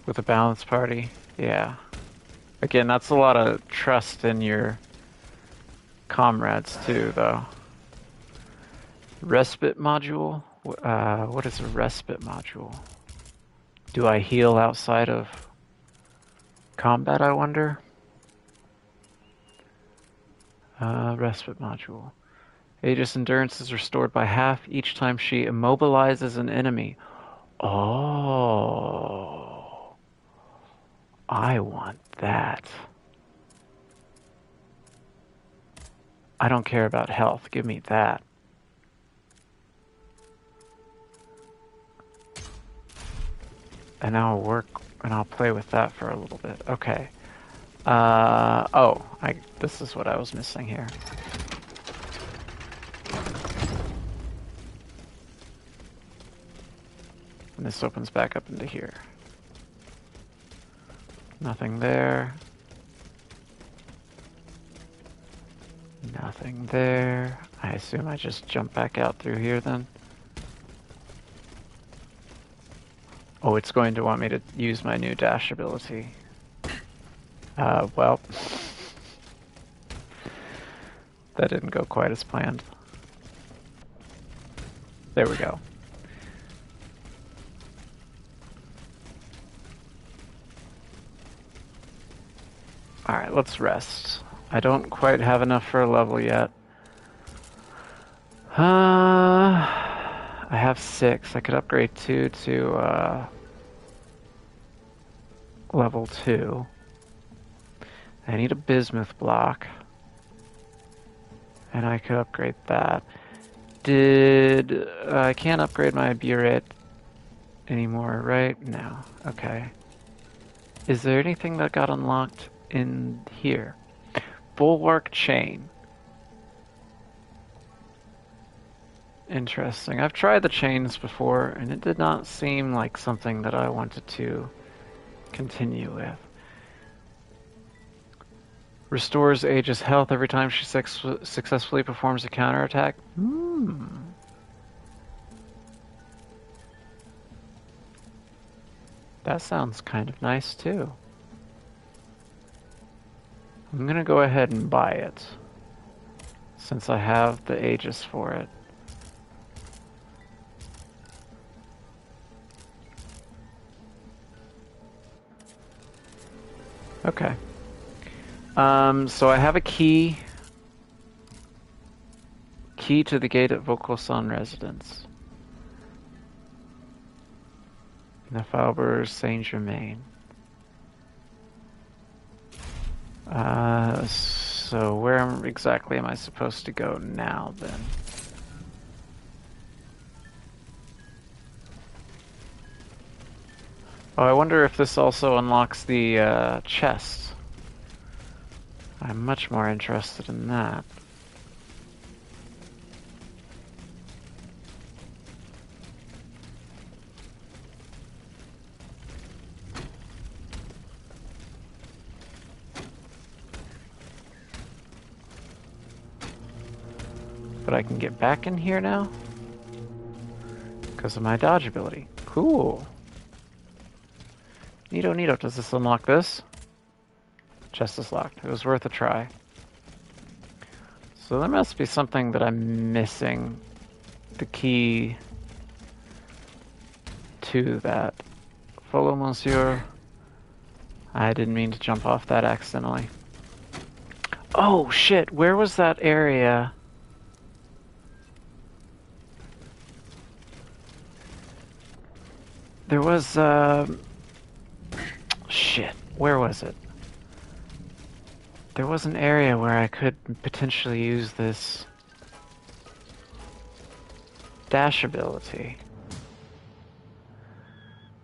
With a balanced party? Yeah. Again, that's a lot of trust in your comrades too, though. Respite module? What is a respite module? Do I heal outside of combat, I wonder? Respite module. Aegis endurance is restored by half each time she immobilizes an enemy. Oh. I want that. I don't care about health. Give me that. And I'll work and I'll play with that for a little bit. Okay. This is what I was missing here. And this opens back up into here. Nothing there. Nothing there. I assume I just jump back out through here then. Oh, it's going to want me to use my new dash ability. Well. That didn't go quite as planned. There we go. Alright, let's rest. I don't quite have enough for a level yet. I have 6. I could upgrade 2 to level 2. I need a bismuth block. And I could upgrade that. I can't upgrade my burette anymore, right? No. Okay. Is there anything that got unlocked in here? Bulwark chain. Interesting. I've tried the chains before, and it did not seem like something that I wanted to continue with. Restores Aegis health every time she successfully performs a counterattack. That sounds kind of nice too. I'm gonna go ahead and buy it, since I have the Aegis for it. Okay. So I have a key. Key to the gate at Vauclauson residence. In the Faubourg Saint-Germain. So where exactly am I supposed to go now then? Oh, I wonder if this also unlocks the chest. I'm much more interested in that. But I can get back in here now? Because of my dodge ability. Cool. Neato, neato. Does this unlock this? Chest is locked. It was worth a try. So there must be something that I'm missing. The key to that. Follow, monsieur. I didn't mean to jump off that accidentally. Oh, shit. Where was that area? There was, shit. Where was it? There was an area where I could potentially use this dash ability.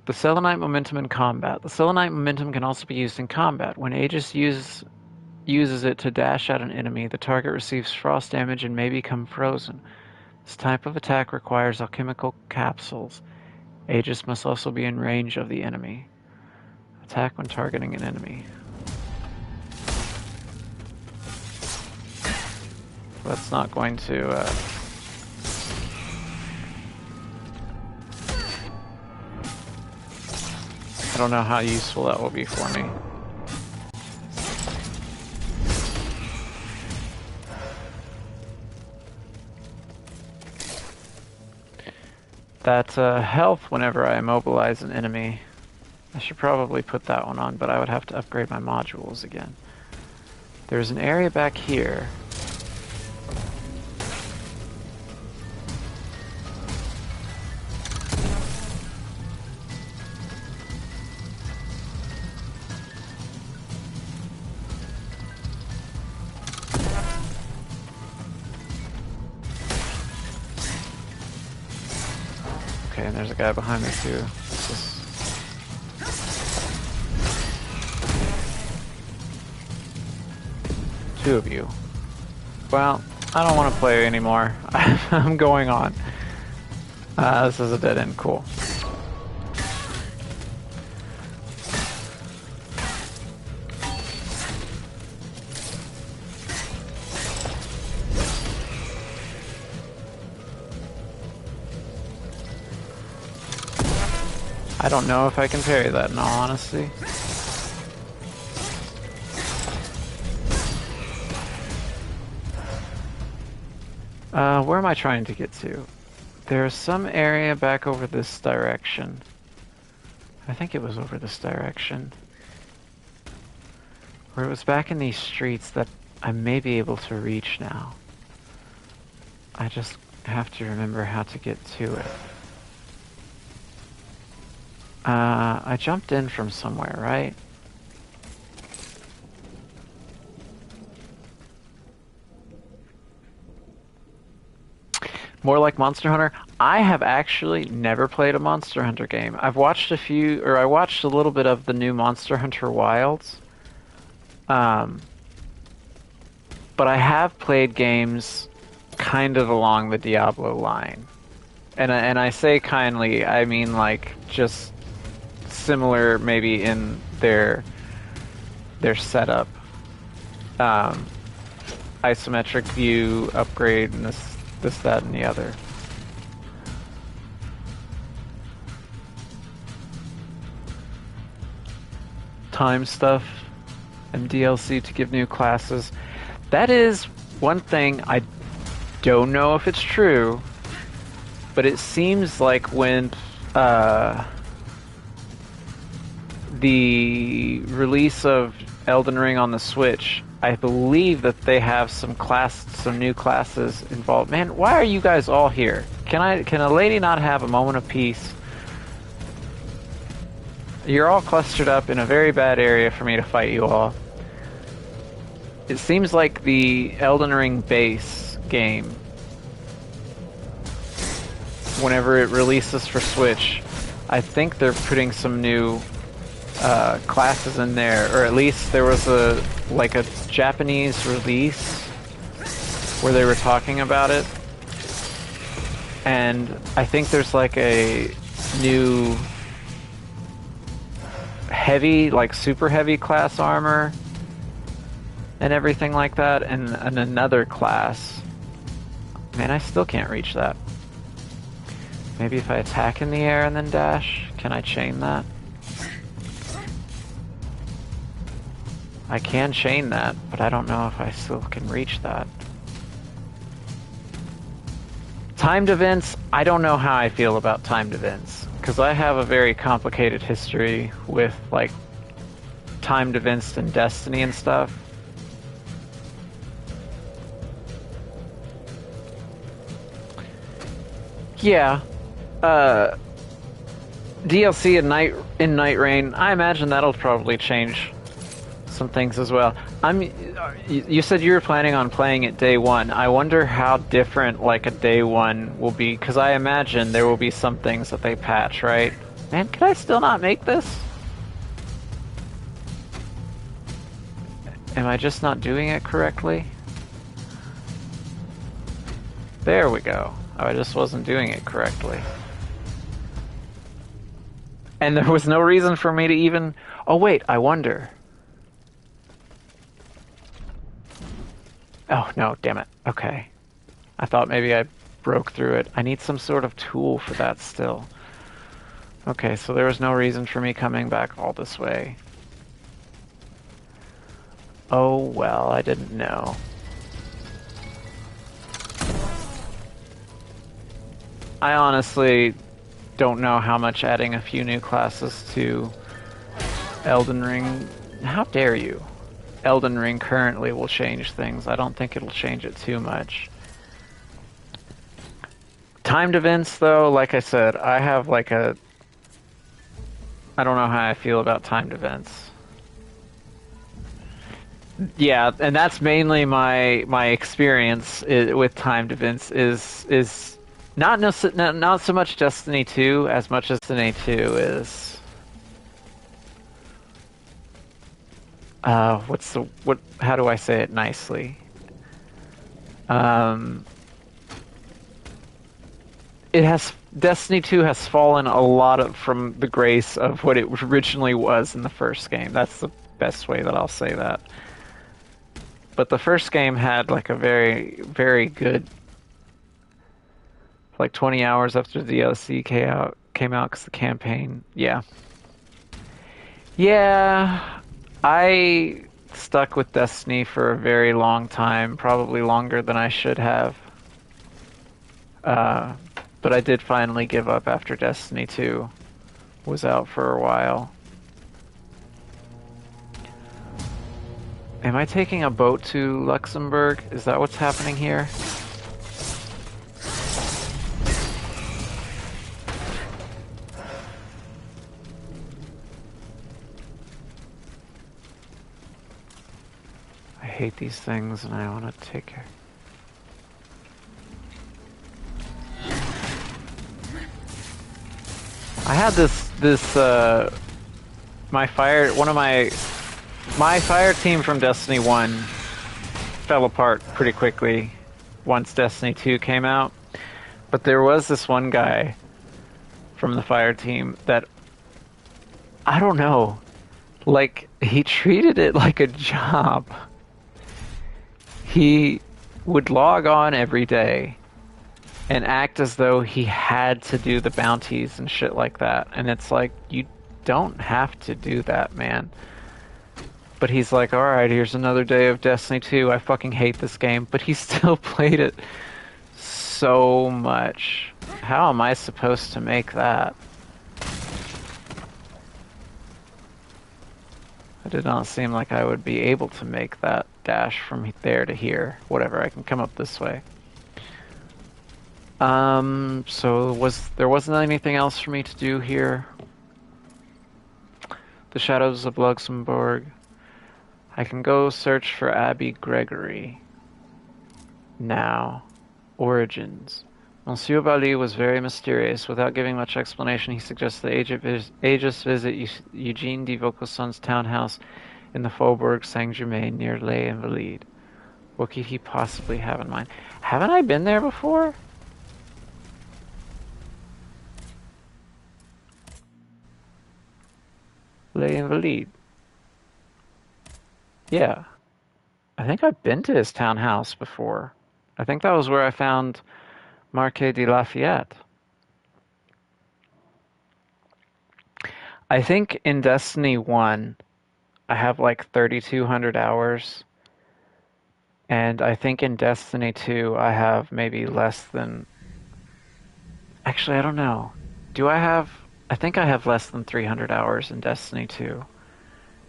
The Selenite momentum in combat. The Selenite momentum can also be used in combat. When Aegis uses it to dash at an enemy, the target receives frost damage and may become frozen. This type of attack requires alchemical capsules. Aegis must also be in range of the enemy. Attack when targeting an enemy. That's not going to... I don't know how useful that will be for me. That health whenever I immobilize an enemy. I should probably put that one on, but I would have to upgrade my modules again. There's an area back here. Okay, and there's a guy behind me too. Two of you. Well, I don't want to play anymore. I'm going on. This is a dead end. Cool. I don't know if I can parry that in all honesty. Where am I trying to get to? There's some area back over this direction. I think it was over this direction. Where it was back in these streets that I may be able to reach now. I just have to remember how to get to it. I jumped in from somewhere, right? More like Monster Hunter. I have actually never played a Monster Hunter game. I've watched I watched a little bit of the new Monster Hunter Wilds. But I have played games kind of along the Diablo line. And I say kindly, I mean like just similar maybe in their setup. Isometric view, upgrade, and this, that, and the other. Time stuff and DLC to give new classes. That is one thing I don't know if it's true, but it seems like when the release of Elden Ring on the Switch, I believe that they have some new classes involved. Man, why are you guys all here? Can a lady not have a moment of peace? You're all clustered up in a very bad area for me to fight you all. It seems like the Elden Ring base game, whenever it releases for Switch, I think they're putting some new classes in there, or at least there was a Japanese release where they were talking about it, and I think there's like a new heavy, like super heavy class armor and everything like that, and another class. Man, I still can't reach that. Maybe if I attack in the air and then dash, can I chain that? I can chain that, but I don't know if I still can reach that. Timed events, I don't know how I feel about timed events, because I have a very complicated history with like timed events in Destiny and stuff. Yeah. DLC in Night Rain, I imagine that'll probably change some things as well. You said you were planning on playing it day one. I wonder how different like a day one will be, because I imagine there will be some things that they patch, right? Man, could I still not make this? Am I just not doing it correctly? There we go. Oh, I just wasn't doing it correctly. And there was no reason for me to even... Oh wait, I wonder. Oh no, damn it. Okay. I thought maybe I broke through it. I need some sort of tool for that still. Okay, so there was no reason for me coming back all this way. Oh well, I didn't know. I honestly don't know how much adding a few new classes to Elden Ring... How dare you? Elden Ring currently will change things. I don't think it'll change it too much. Timed events, though, like I said, I have like a... I don't know how I feel about timed events. Yeah, and that's mainly my experience with timed events is not so much Destiny 2 as much as Destiny 2 is. How do I say it nicely? Destiny 2 has fallen a lot from the grace of what it originally was in the first game. That's the best way that I'll say that. But the first game had like a very, very good, like 20 hours after the DLC came out because the campaign, yeah. Yeah, I stuck with Destiny for a very long time, probably longer than I should have. But I did finally give up after Destiny 2 was out for a while. Am I taking a boat to Luxembourg? Is that what's happening here? I hate these things and I want to take care. I had my fire team from Destiny 1 fell apart pretty quickly once Destiny 2 came out. But there was this one guy from the fire team that, I don't know, like, he treated it like a job. He would log on every day and act as though he had to do the bounties and shit like that. And it's like, you don't have to do that, man. But he's like, alright, here's another day of Destiny 2. I fucking hate this game. But he still played it so much. How am I supposed to make that? It did not seem like I would be able to make that dash from there to here. Whatever, I can come up this way. So there wasn't anything else for me to do here. The Shadows of Luxembourg. I can go search for Abby Gregory. Now. Origins. Monsieur Bali was very mysterious. Without giving much explanation, he suggested the Aegis visit Eugene de Vaucanson's townhouse in the Faubourg Saint-Germain near Les Invalides. What could he possibly have in mind? Haven't I been there before? Les Invalides. Yeah. I think I've been to his townhouse before. I think that was where I found Marquis de Lafayette. I think in Destiny 1, I have like 3,200 hours. And I think in Destiny 2, I have maybe less than... Actually, I don't know. Do I have... I think I have less than 300 hours in Destiny 2.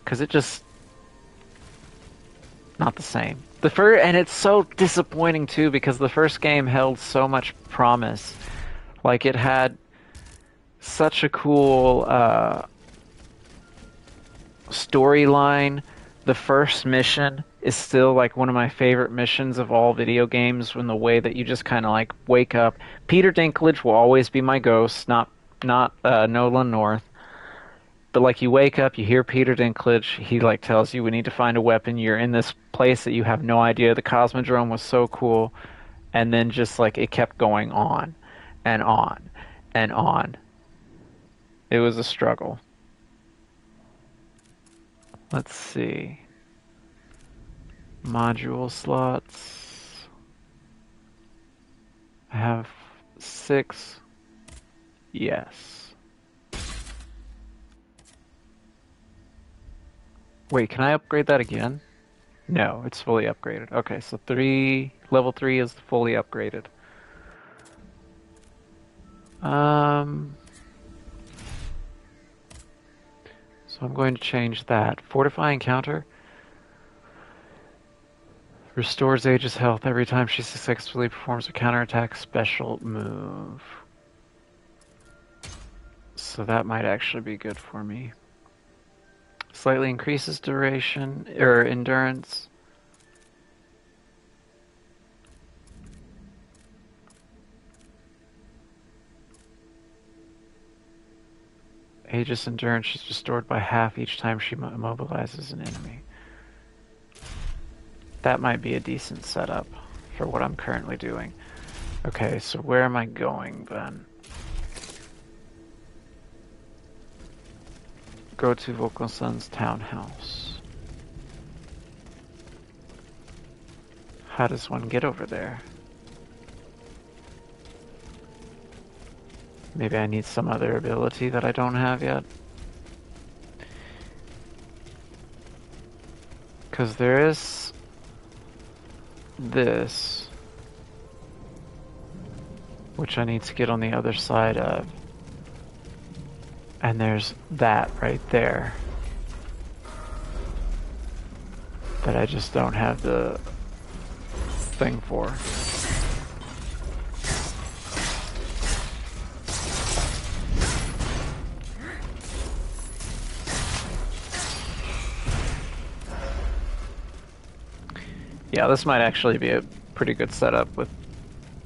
Because it just... Not the same. And it's so disappointing too, because the first game held so much promise. Like, it had such a cool storyline. The first mission is still like one of my favorite missions of all video games, in the way that you just kind of like wake up. Peter Dinklage will always be my ghost, not Nolan North. But like, you wake up, you hear Peter Dinklage, he like tells you we need to find a weapon, you're in this place that you have no idea. The Cosmodrome was so cool, and then just like it kept going on and on and on. It was a struggle. Let's see. Module slots. I have 6. Yes. Wait, can I upgrade that again? No, it's fully upgraded. Okay, so level 3 is fully upgraded. So I'm going to change that. Fortify Encounter restores Aegis health every time she successfully performs a counterattack special move. So that might actually be good for me. Slightly increases duration or endurance. Aegis endurance is restored by half each time she immobilizes an enemy. That might be a decent setup for what I'm currently doing. Okay, so where am I going then? Go to Vaucanson's townhouse. How does one get over there? Maybe I need some other ability that I don't have yet. Because there is this, which I need to get on the other side of. And there's that right there that I just don't have the thing for. Yeah, this might actually be a pretty good setup with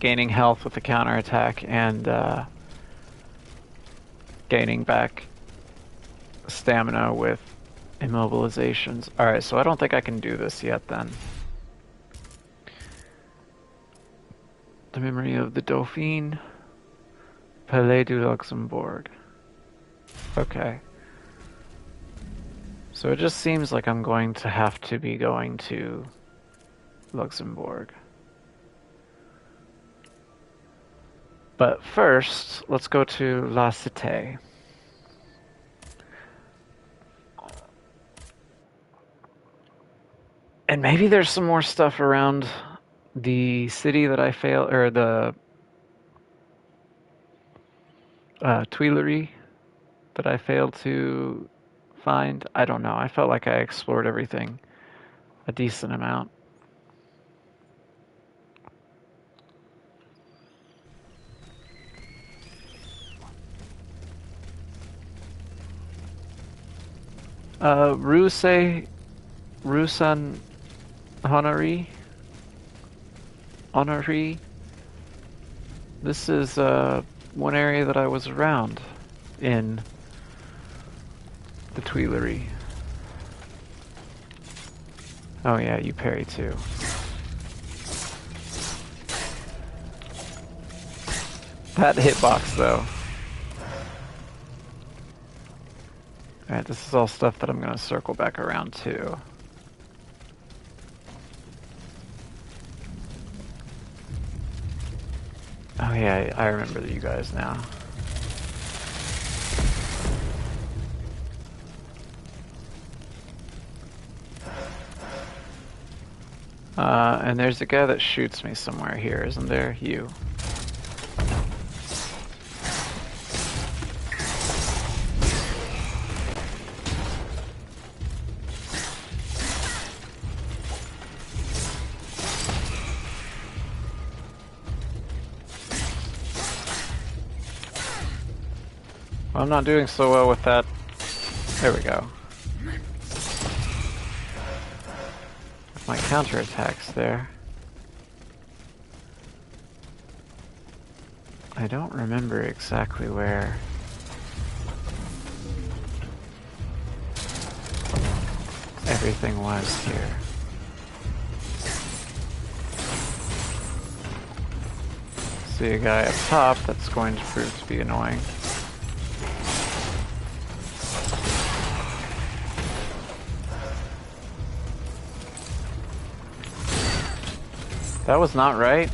gaining health with the counterattack and gaining back stamina with immobilizations. Alright, so I don't think I can do this yet then. The memory of the Dauphine. Palais du Luxembourg. Okay. So it just seems like I'm going to have to be going to Luxembourg. But first, let's go to La Cité. And maybe there's some more stuff around the city that I failed, or the Tuileries that I failed to find. I don't know. I felt like I explored everything a decent amount. Rusan Honori. this is one area that I was around in the Tuileries. Oh yeah, you parry too. That hitbox though. Alright, this is all stuff that I'm gonna circle back around to. Oh yeah, I remember you guys now. And there's a guy that shoots me somewhere here, isn't there? You. Well, I'm not doing so well with that. There we go. My counterattacks there. I don't remember exactly where. Everything was here. See a guy up top that's going to prove to be annoying. That was not right.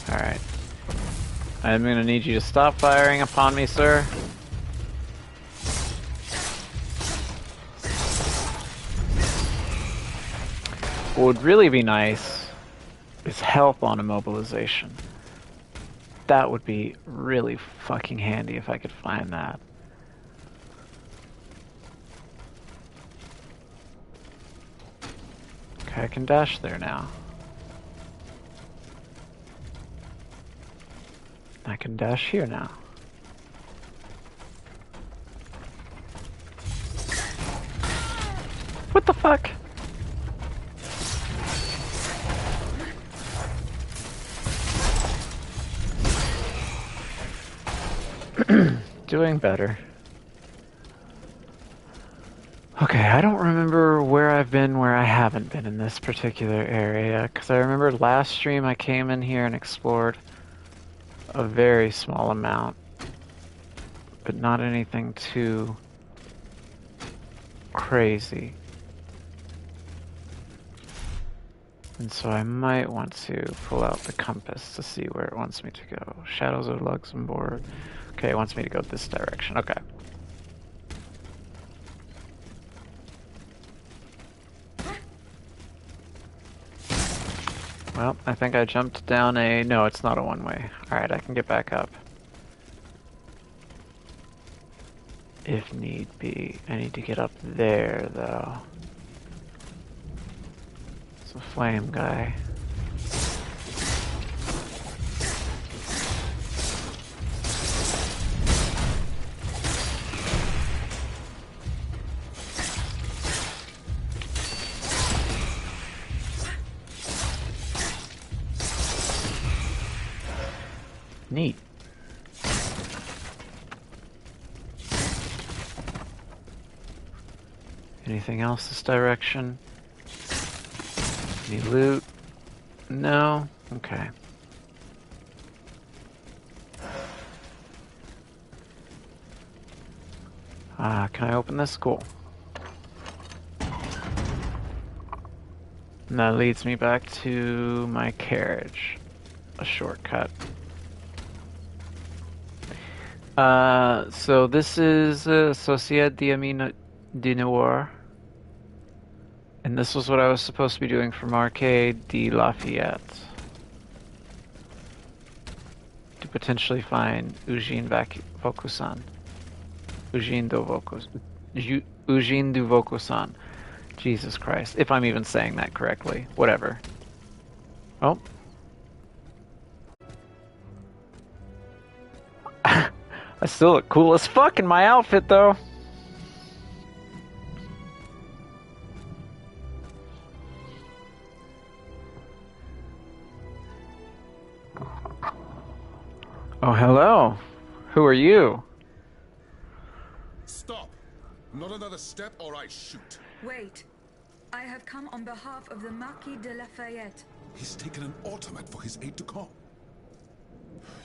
Alright. I'm gonna need you to stop firing upon me, sir. What would really be nice is help on immobilization. That would be really fucking handy if I could find that. Okay, I can dash there now. I can dash here now. What the fuck? Doing better. Okay, I don't remember where I've been, where I haven't been in this particular area, because I remember last stream I came in here and explored a very small amount, but not anything too crazy. And so I might want to pull out the compass to see where it wants me to go. Shadows of Luxembourg. Okay, it wants me to go this direction. Okay. Well, I think I jumped down a... No, it's not a one-way. Alright, I can get back up. If need be. I need to get up there, though. It's a flame guy. Neat. Anything else this direction? Any loot? No? Okay. Can I open this? Cool. And that leads me back to my carriage. A shortcut. So this is Sociedad de Noir. And this was what I was supposed to be doing for Marquis de Lafayette. To potentially find Eugene Vaucousin. Eugene de Vaucousin. Jesus Christ. If I'm even saying that correctly. Whatever. Oh. I still look cool as fuck in my outfit, though. Oh, hello. Who are you? Stop! Not another step or I shoot. Wait. I have come on behalf of the Marquis de Lafayette. He's taken an automat for his aide-de-camp.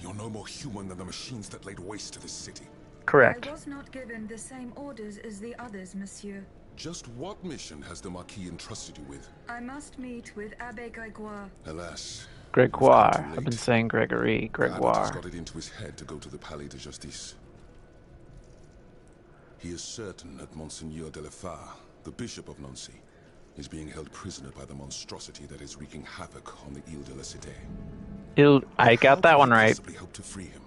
You're no more human than the machines that laid waste to this city. Correct. I was not given the same orders as the others, monsieur. Just what mission has the Marquis entrusted you with? I must meet with Abbe Gregoire. Alas. Gregoire. I've been saying Gregory. The abbot has Gregoire. got it into his head to go to the Palais de Justice. He is certain that Monseigneur de la Fare, the Bishop of Nancy, is being held prisoner by the monstrosity that is wreaking havoc on the Ile de la Cité. I got that one right. Possibly hope to free him.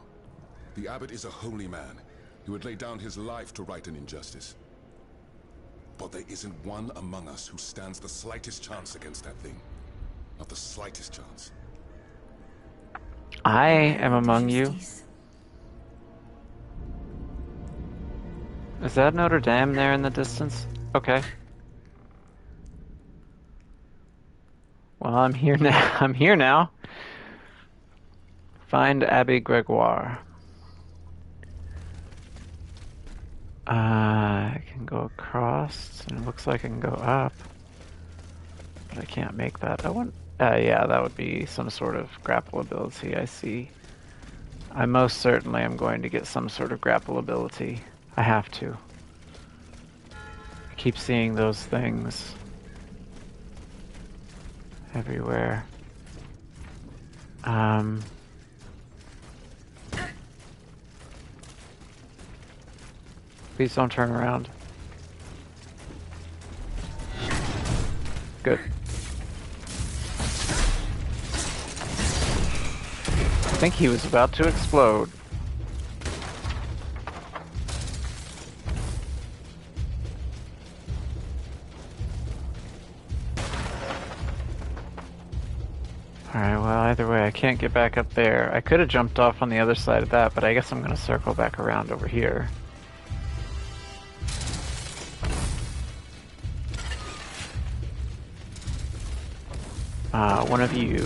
The abbot is a holy man. He would lay down his life to right an injustice. But there isn't one among us who stands the slightest chance against that thing. Not the slightest chance. I am among you. Is that Notre Dame there in the distance? Okay. Well, I'm here now. I'm here now. Find Abbe Gregoire. I can go across, and it looks like I can go up. But I can't make that. I want... yeah, that would be some sort of grapple ability, I see. I most certainly am going to get some sort of grapple ability. I have to. I keep seeing those things everywhere. Please don't turn around. Good. I think he was about to explode. Alright, well, either way, I can't get back up there. I could have jumped off on the other side of that, but I guess I'm gonna circle back around over here. One of you.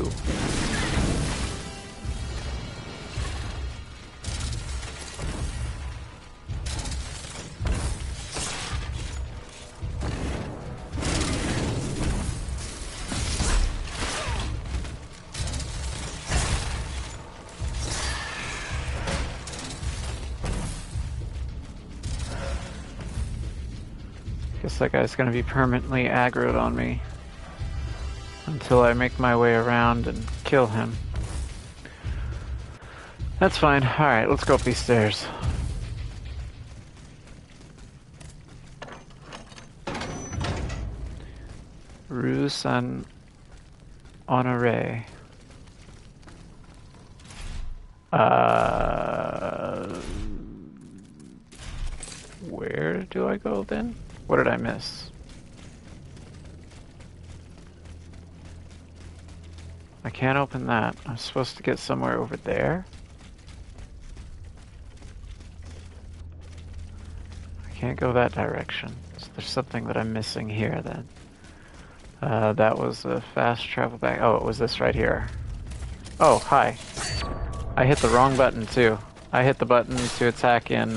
Guess that guy's gonna be permanently aggroed on me until I make my way around and kill him. That's fine. Alright, let's go up these stairs. Rue Saint Honoré. Where do I go then? What did I miss? I can't open that. I'm supposed to get somewhere over there. I can't go that direction. So there's something that I'm missing here then. That was a fast travel back. Oh, it was this right here. Oh, hi. I hit the wrong button too. I hit the button to attack in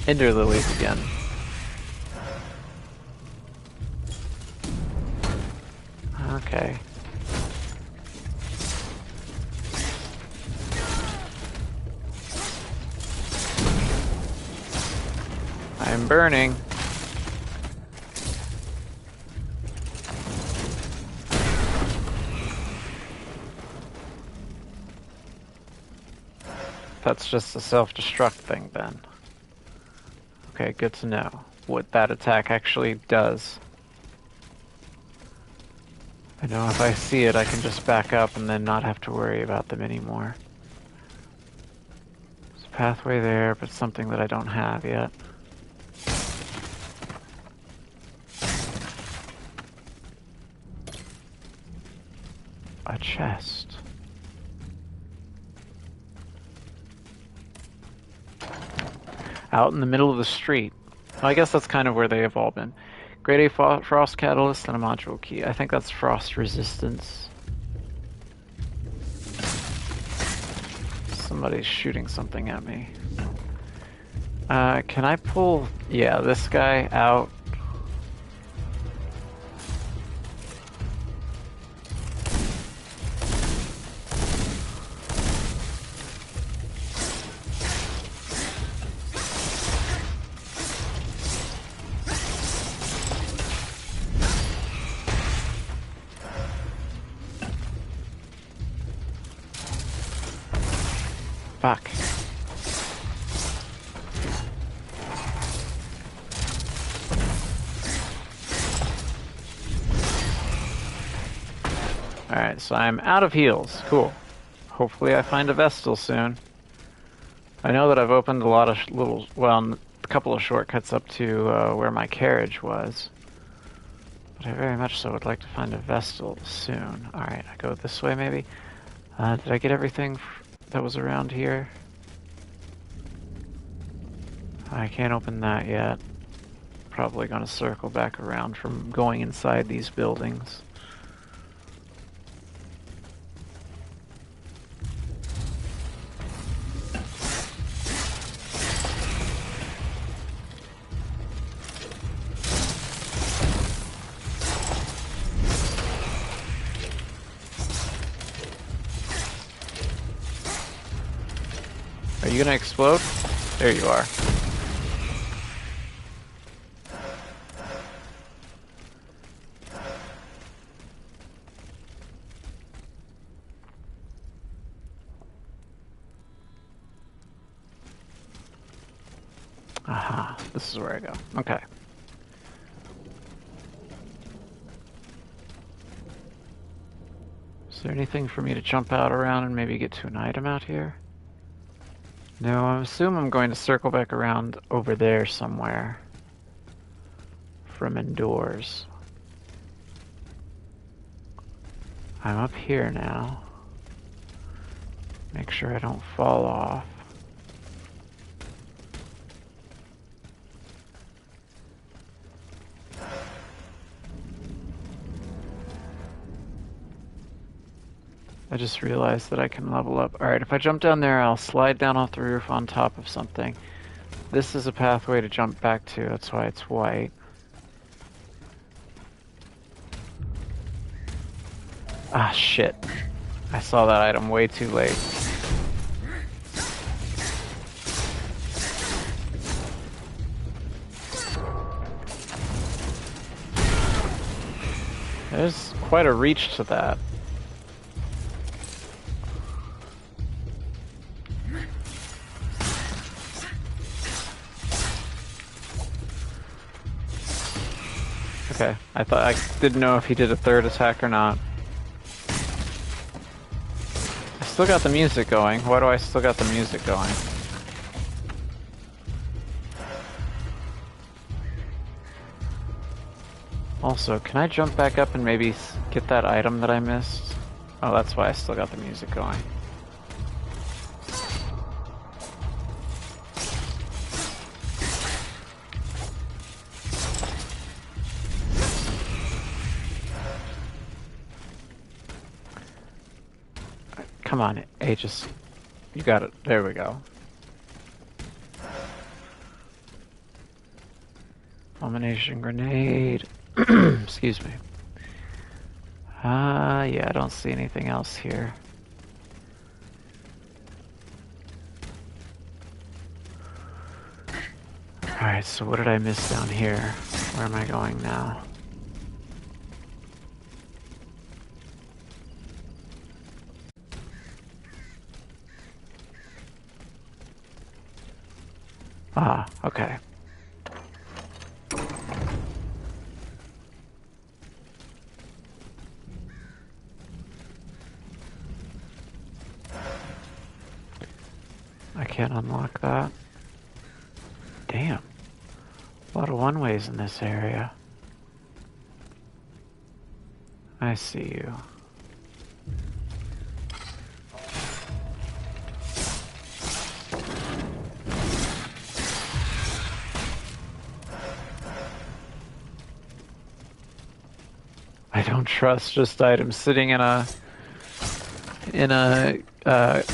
Lilies again. Okay. I'm burning. That's just a self-destruct thing then. Okay, good to know what that attack actually does. I know if I see it, I can just back up and then not have to worry about them anymore. There's a pathway there, but something that I don't have yet. A chest. Out in the middle of the street. Well, I guess that's kind of where they have all been. Grade A frost catalyst and a module key. I think that's frost resistance. Somebody's shooting something at me. Can I pull, yeah, this guy out? Fuck. Alright, so I'm out of heals. Cool. Hopefully I find a Vestal soon. I know that I've opened a lot of a couple of shortcuts up to where my carriage was. But I very much so would like to find a Vestal soon. Alright, I go this way maybe? Did I get everything that was around here? I can't open that yet. Probably gonna circle back around from going inside these buildings. Are you gonna explode? There you are. Aha, this is where I go. Okay. Is there anything for me to jump out around and maybe get to an item out here? No, I assume I'm going to circle back around over there somewhere. From indoors. I'm up here now. Make sure I don't fall off. I just realized that I can level up. Alright, if I jump down there, I'll slide down off the roof on top of something. This is a pathway to jump back to, that's why it's white. Ah, shit. I saw that item way too late. There's quite a reach to that. Okay, I didn't know if he did a third attack or not. I still got the music going. Why do I still got the music going? Also, can I jump back up and maybe get that item that I missed? Oh, that's why I still got the music going. Come on, Aegis. You got it. There we go. Fulmination grenade. Excuse me. Yeah, I don't see anything else here. Alright, so what did I miss down here? Where am I going now? Ah, okay. I can't unlock that. Damn. A lot of one-ways in this area. I see you. I don't trust just items sitting in a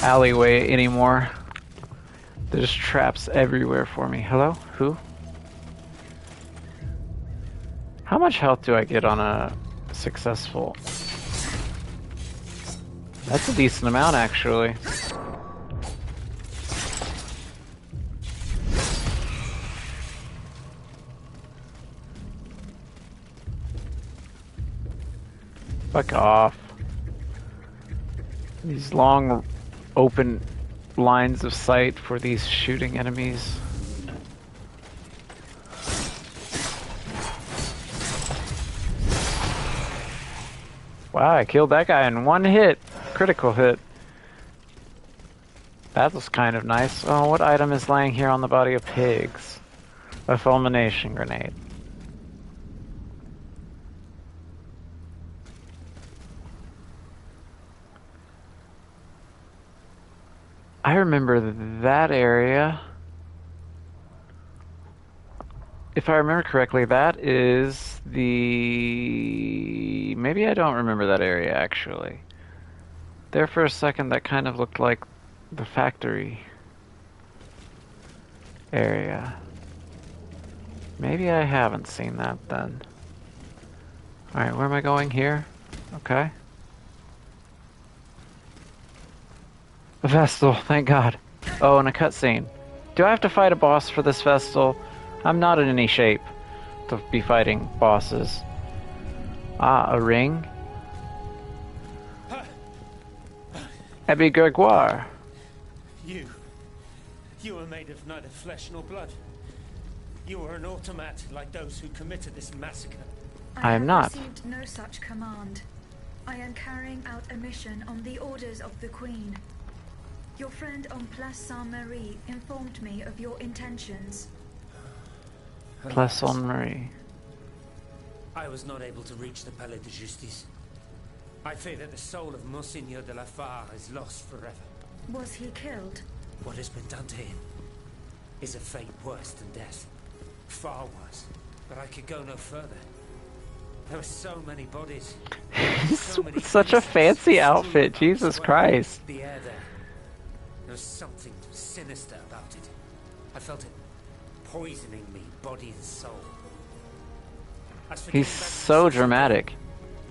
alleyway anymore. There's traps everywhere for me. Hello? Who? How much health do I get on a successful? That's a decent amount, actually. Fuck off. These long, open lines of sight for these shooting enemies. Wow, I killed that guy in one hit. Critical hit. That was kind of nice. Oh, what item is laying here on the body of pigs? A fulmination grenade. I remember that area. If I remember correctly, that is the... Maybe I don't remember that area, actually. There for a second, that kind of looked like the factory area. Maybe I haven't seen that then. Alright, where am I going here? Okay. A Vestal, thank God. Oh, and a cutscene. Do I have to fight a boss for this Vestal? I'm not in any shape to be fighting bosses. Ah, a ring? Abby Gregoire. You were made of neither flesh nor blood. You were an automat like those who committed this massacre. I am not. I have received no such command. I am carrying out a mission on the orders of the Queen. Your friend on Place Saint-Marie informed me of your intentions. Place Saint-Marie. I was not able to reach the Palais de Justice. I fear that the soul of Monseigneur de la Fare is lost forever. Was he killed? What has been done to him is a fate worse than death. Far worse. But I could go no further. There were so many bodies. So many Such a fancy outfit, Jesus Christ. The air there. There was something sinister about it. I felt it poisoning me, body and soul. He's so dramatic.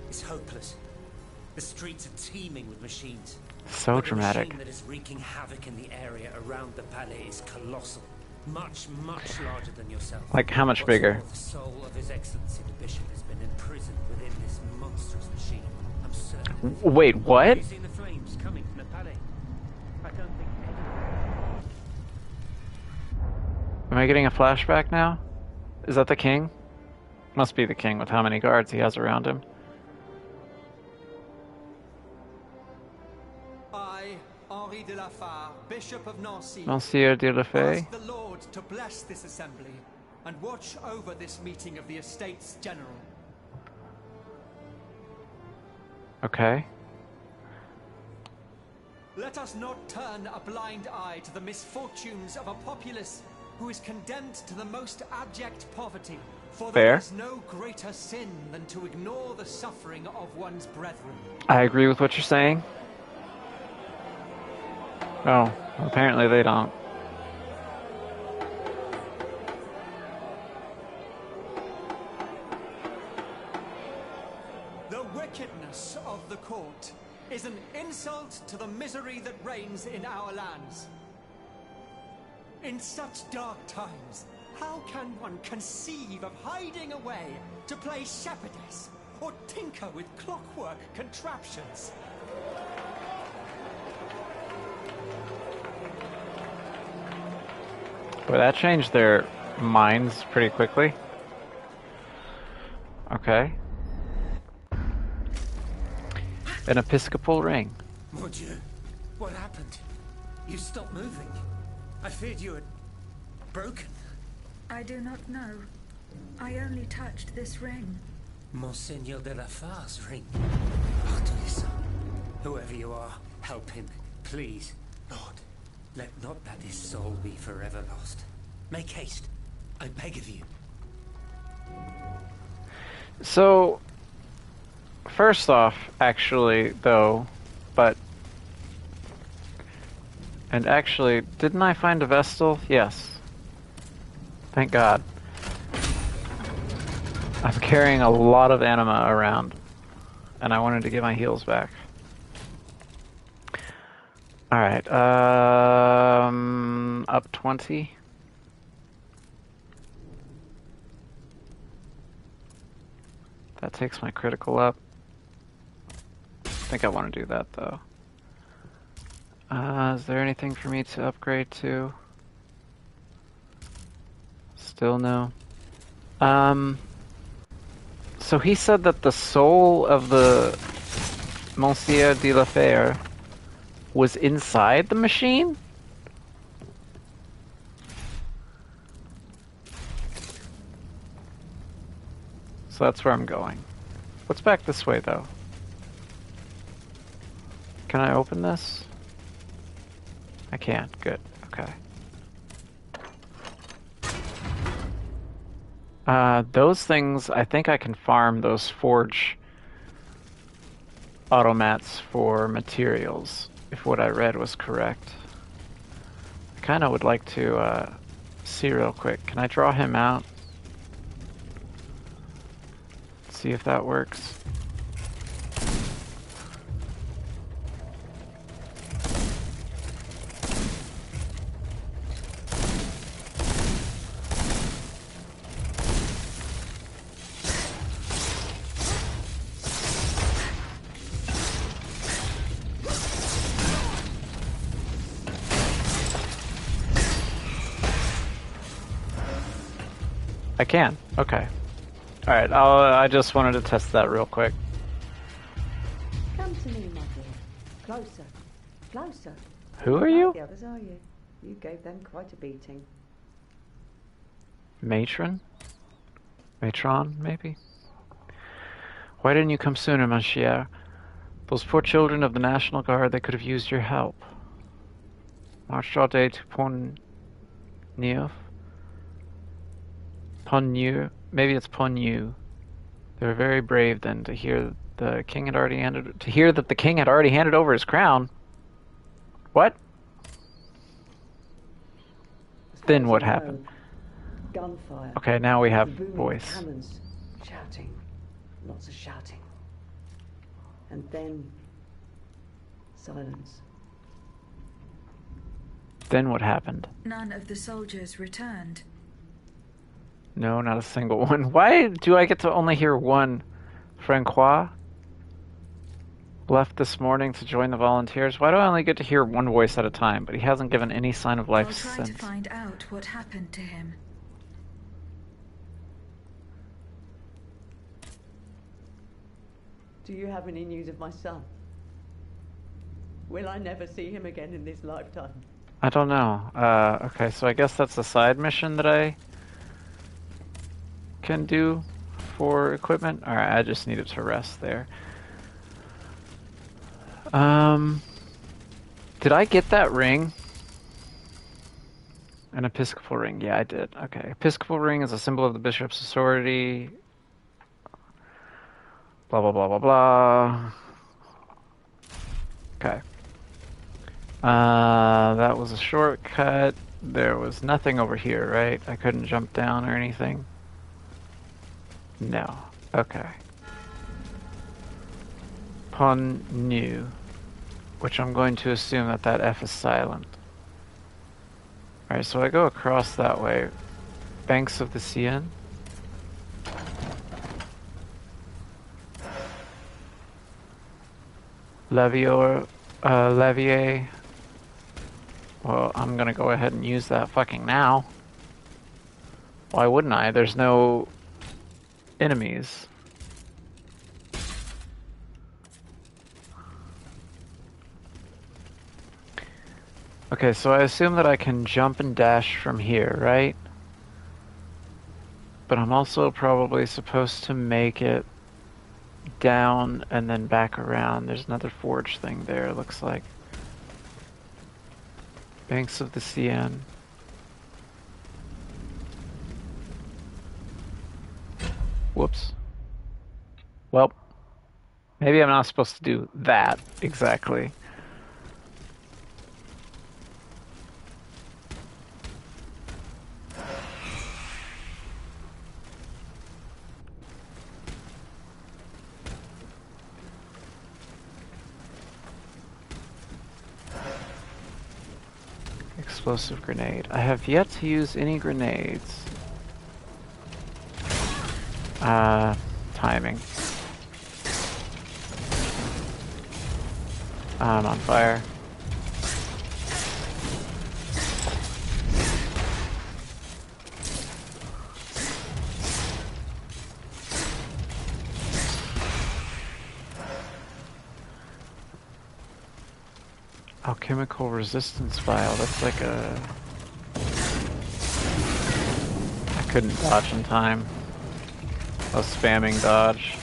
It's hopeless. The streets are teeming with machines. So But dramatic. The machine that is wreaking havoc in the area around the palais is colossal. Much, much larger than yourself. Like how much What's bigger? more, the soul of His Excellency the Bishop has been imprisoned within this monstrous machine. I'm certain. Wait, what? Have you seen the flames coming from the palais? I don't think anyone... Am I getting a flashback now? Is that the king? Must be the king with how many guards he has around him. I, Henri de la Fare, Bishop of Nancy, Monsieur de la Fay. ask the Lord to bless this assembly and watch over this meeting of the Estates General. Okay. Let us not turn a blind eye to the misfortunes of a populace who is condemned to the most abject poverty. For Fair. there is no greater sin than to ignore the suffering of one's brethren. I agree with what you're saying. Oh, apparently they don't. The wickedness of the court is an insult to the misery that reigns in our lands. In such dark times, how can one conceive of hiding away to play shepherdess or tinker with clockwork contraptions? Boy, that changed their minds pretty quickly. Okay. An episcopal ring. Mon Dieu, what happened? You stopped moving. I feared you had broken. I do not know. I only touched this ring. Monseigneur de la Fare's ring. Artemis, whoever you are, help him, please. Lord, let not that his soul be forever lost. Make haste, I beg of you. So, first off, actually, though, but... And actually, didn't I find a Vestal? Yes. Thank God. I'm carrying a lot of anima around, and I wanted to get my heals back. Alright, up 20. That takes my critical up. I think I want to do that, though. Is there anything for me to upgrade to? Still no. So he said that the soul of the Monsieur de la Fère was inside the machine? So that's where I'm going. What's back this way, though? Can I open this? I can't. Good. Okay. Those things, I think I can farm those forge automats for materials, if what I read was correct. I kind of would like to see real quick. Can I draw him out? See if that works. I can. Okay. Alright, I just wanted to test that real quick. Come to me, my dear. Closer. Closer. Who are you? Not the others, are you? You gave them quite a beating. Matron? Matron, maybe? Why didn't you come sooner, mon cher? Those poor children of the National Guard, they could have used your help. Marched all day to Pont-Neuf? Pont-Neuf? Maybe it's Pont-Neuf. They were very brave then to hear the king had already handed that the king had already handed over his crown. What? Then what happened? Gunfire. Okay, now we have Booming voice. Cannons. Shouting. Lots of shouting. And then silence. Then what happened? None of the soldiers returned. No, not a single one. Why do I get to only hear one? Francois left this morning to join the volunteers. Why do I only get to hear one voice at a time? But he hasn't given any sign of life I'll try since. to find out what happened to him. Do you have any news of my son? Will I never see him again in this lifetime? I don't know. Okay, so I guess that's a side mission that I can do for equipment. Alright, I just needed to rest there. Did I get that ring? An Episcopal ring. Yeah, I did. Okay. Episcopal ring is a symbol of the bishop's authority. Blah, blah, blah, blah, blah. Okay. That was a shortcut. There was nothing over here, right? I couldn't jump down or anything. No. Okay. Pont-Neuf, which I'm going to assume that that F is silent. Alright, so I go across that way. Banks of the Seine. Levier. Well, I'm gonna go ahead and use that fucking now. Why wouldn't I? There's no enemies. Okay, so I assume that I can jump and dash from here, right? But I'm also probably supposed to make it down and then back around. There's another forge thing there, it looks like. Banks of the Seine. Whoops. Well, Maybe I'm not supposed to do that exactly. Explosive grenade. I have yet to use any grenades. Timing. I'm on fire. Alchemical resistance vial. That's like a... I couldn't dodge in time. I was spamming dodge.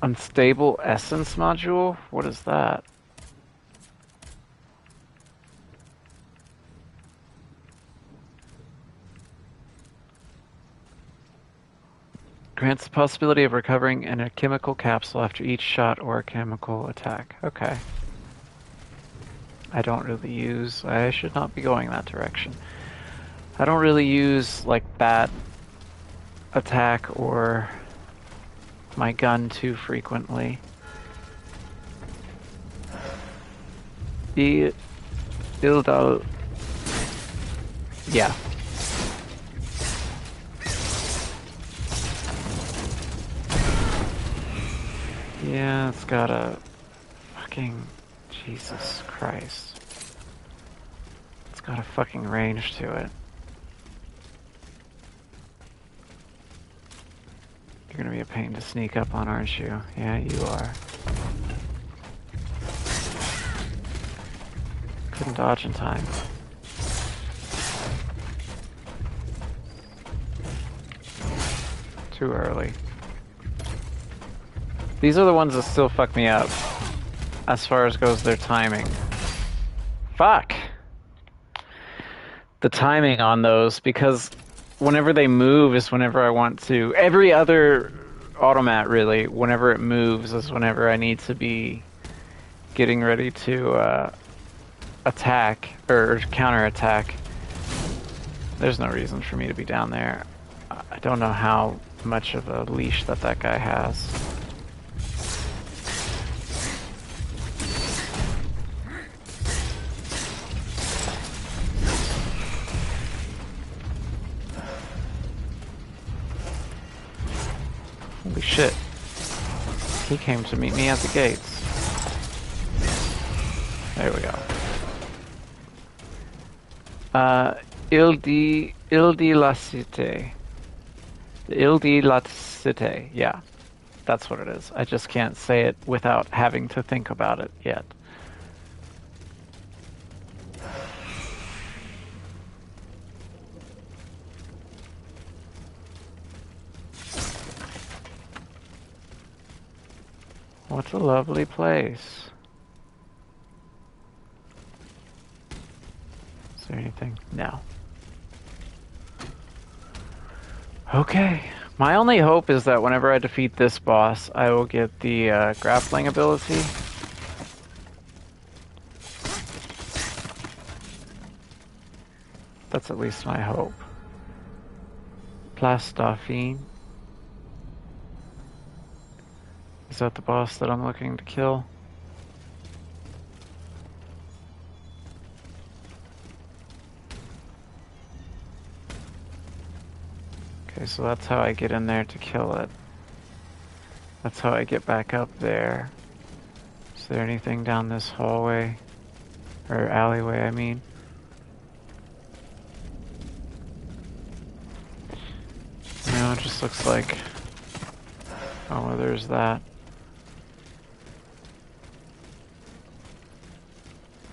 Unstable essence module? What is that? Grants the possibility of recovering in a chemical capsule after each shot or a chemical attack. Okay. I don't really use... I should not be going that direction. I don't really use, like, that attack or my gun too frequently. Ildal... Yeah. Yeah, it's got a fucking... Jesus Christ. It's got a fucking range to it. You're gonna be a pain to sneak up on, aren't you? Yeah, you are. Couldn't dodge in time. Too early. These are the ones that still fuck me up. As far as goes their timing. Fuck! The timing on those, because whenever they move is whenever I want to... Every other automat, really, whenever it moves is whenever I need to be getting ready to attack, or counter-attack. There's no reason for me to be down there. I don't know how much of a leash that guy has. Holy shit. He came to meet me at the gates. There we go. Ildilacite. Ildilacite, yeah. That's what it is. I just can't say it without having to think about it yet. What a lovely place. Is there anything? No. Okay. My only hope is that whenever I defeat this boss, I will get the grappling ability. That's at least my hope. Plastafine. Is that the boss that I'm looking to kill? Okay, so that's how I get in there to kill it. That's how I get back up there. Is there anything down this hallway? Or alleyway, I mean. No, it just looks like... Oh, well, there's that.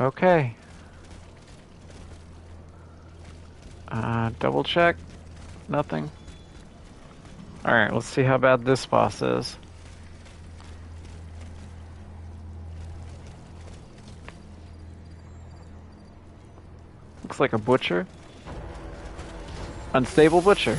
Okay. Double check. Nothing. Alright, let's see how bad this boss is. Looks like a butcher. Unstable Butcher.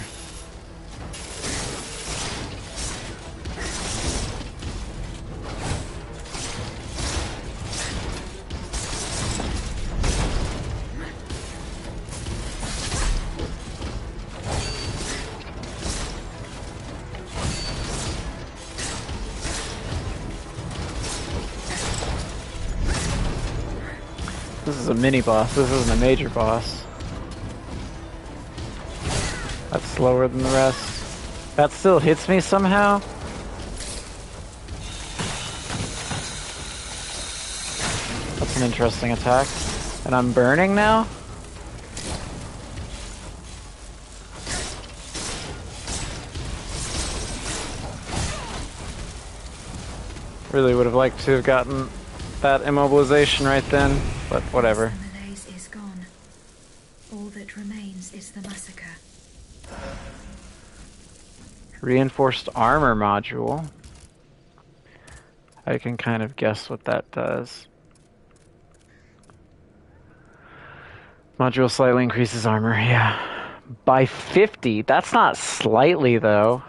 This is a mini boss, this isn't a major boss. That's slower than the rest. That still hits me somehow? That's an interesting attack. And I'm burning now? Really would have liked to have gotten that immobilization right then, but whatever. The malaise is gone. All that remains is the massacre. Reinforced armor module. I can kind of guess what that does. Module slightly increases armor, yeah. By 50. That's not slightly, though.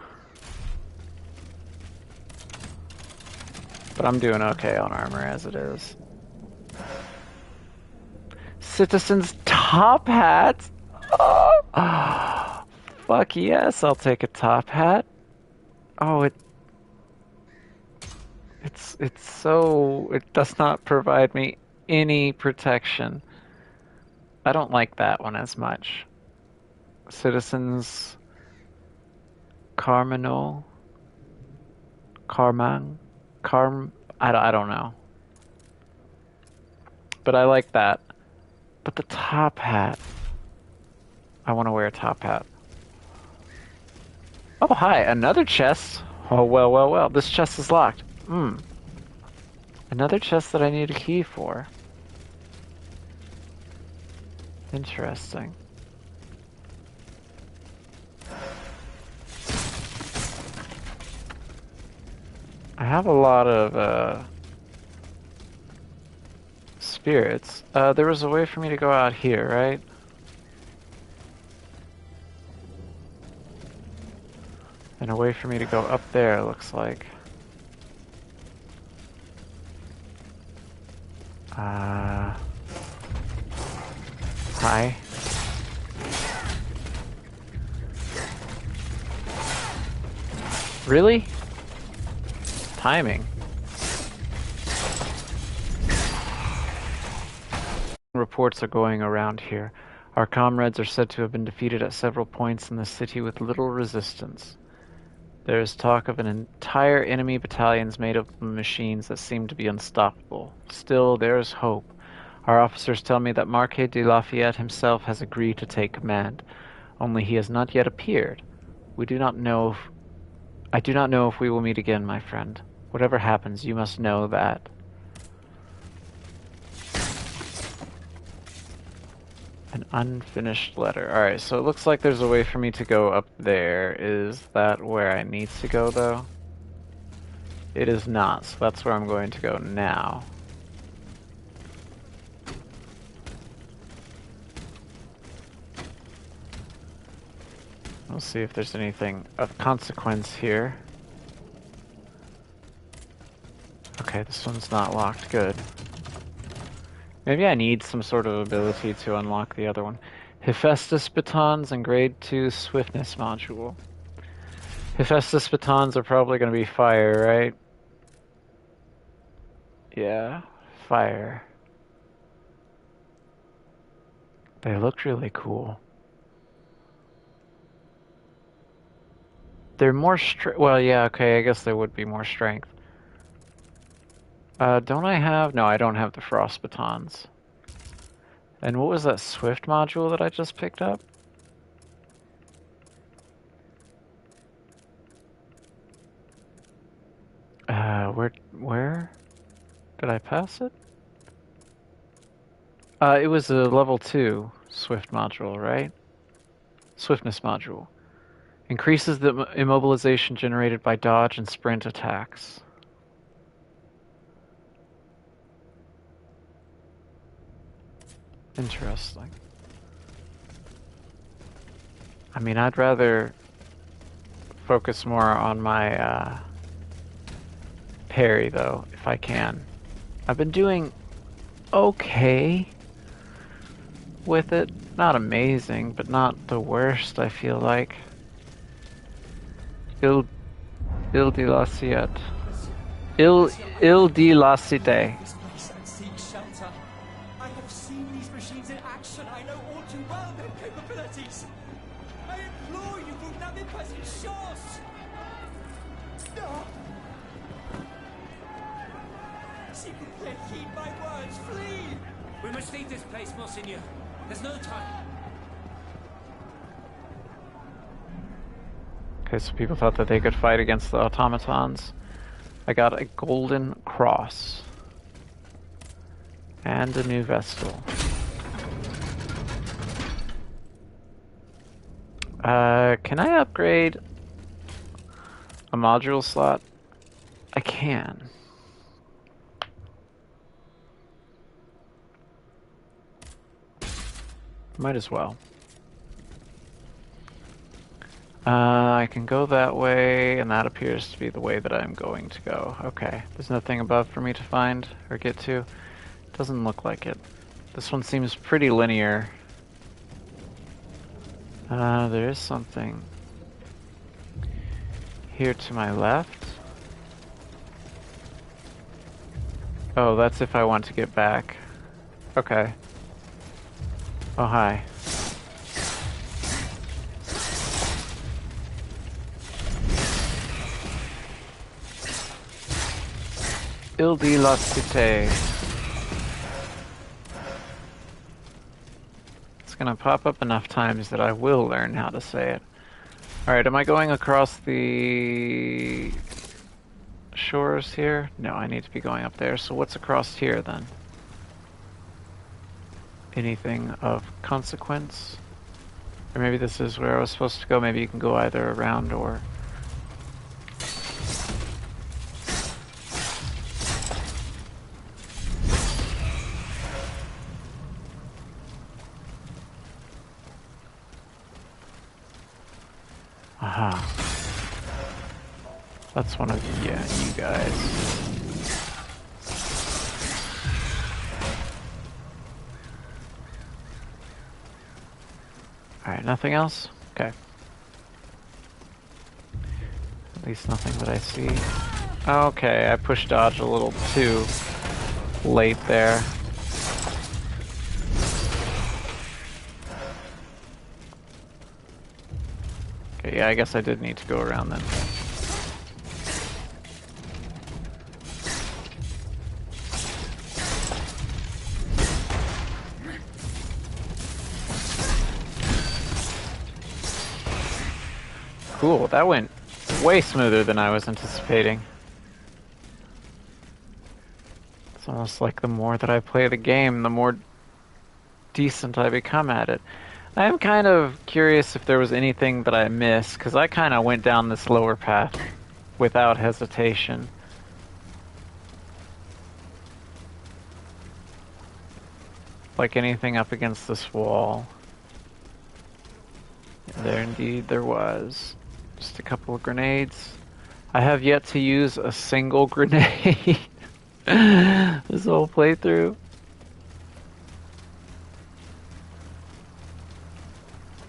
But I'm doing okay on armor as it is. Citizen's top hat? Oh, fuck yes, I'll take a top hat. Oh, it's so... It does not provide me any protection. I don't like that one as much. Citizens... Carminal? Carmang? I don't know. But I like that. But the top hat... I want to wear a top hat. Oh, hi, another chest. Oh, well, well, well. This chest is locked. Another chest that I need a key for. Interesting. I have a lot of, spirits. There was a way for me to go out here, right? And a way for me to go up there, it looks like. Hi. Really? Timing. Reports are going around here. Our comrades are said to have been defeated at several points in the city with little resistance. There is talk of an entire enemy battalions made up of machines that seem to be unstoppable. Still, there is hope. Our officers tell me that Marquis de Lafayette himself has agreed to take command. Only he has not yet appeared. I do not know if we will meet again, my friend. Whatever happens, you must know that. An unfinished letter. Alright, so it looks like there's a way for me to go up there. Is that where I need to go, though? It is not, so that's where I'm going to go now. We'll see if there's anything of consequence here. Okay, this one's not locked. Good. Maybe I need some sort of ability to unlock the other one. Hephaestus batons and grade 2 swiftness module. Hephaestus batons are probably going to be fire, right? Yeah, fire. They looked really cool. They're more well, yeah, okay, I guess there would be more strength. Don't I have... No, I don't have the frost batons. And what was that swift module that I just picked up? Where? Did I pass it? It was a level 2 swift module, right? Swiftness module. Increases the immobilization generated by dodge and sprint attacks. Interesting. I mean, I'd rather focus more on my parry, though, if I can. I've been doing okay with it. Not amazing, but not the worst, I feel like. Il dilacite. Il dilacite. This place and seek shelter. I have seen these machines in action. I know all too well their capabilities. I implore you, vous n'avez pas une chance. Stop. S'il vous plaît, heed my words. Flee. We must leave this place, Monseigneur. There's no time. Okay, so people thought that they could fight against the automatons. I got a golden cross. And a new Vestal. Can I upgrade a module slot? I can. Might as well. I can go that way, and that appears to be the way that I'm going to go. Okay, there's nothing above for me to find or get to. Doesn't look like it. This one seems pretty linear. There is something here to my left. Oh, that's if I want to get back. Okay. Oh, hi. Il di la cité. It's gonna pop up enough times that I will learn how to say it. Alright, am I going across the shores here? No, I need to be going up there. So what's across here then? Anything of consequence? Or maybe this is where I was supposed to go. Maybe you can go either around or... Aha. That's one of you guys. Alright, nothing else? Okay. At least nothing that I see. Okay, I pushed dodge a little too late there. Okay, yeah, I guess I did need to go around then. Cool, that went way smoother than I was anticipating. It's almost like the more that I play the game, the more decent I become at it. I am kind of curious if there was anything that I missed, because I kind of went down this lower path without hesitation. Like anything up against this wall. There indeed there was. Just a couple of grenades. I have yet to use a single grenade this whole playthrough.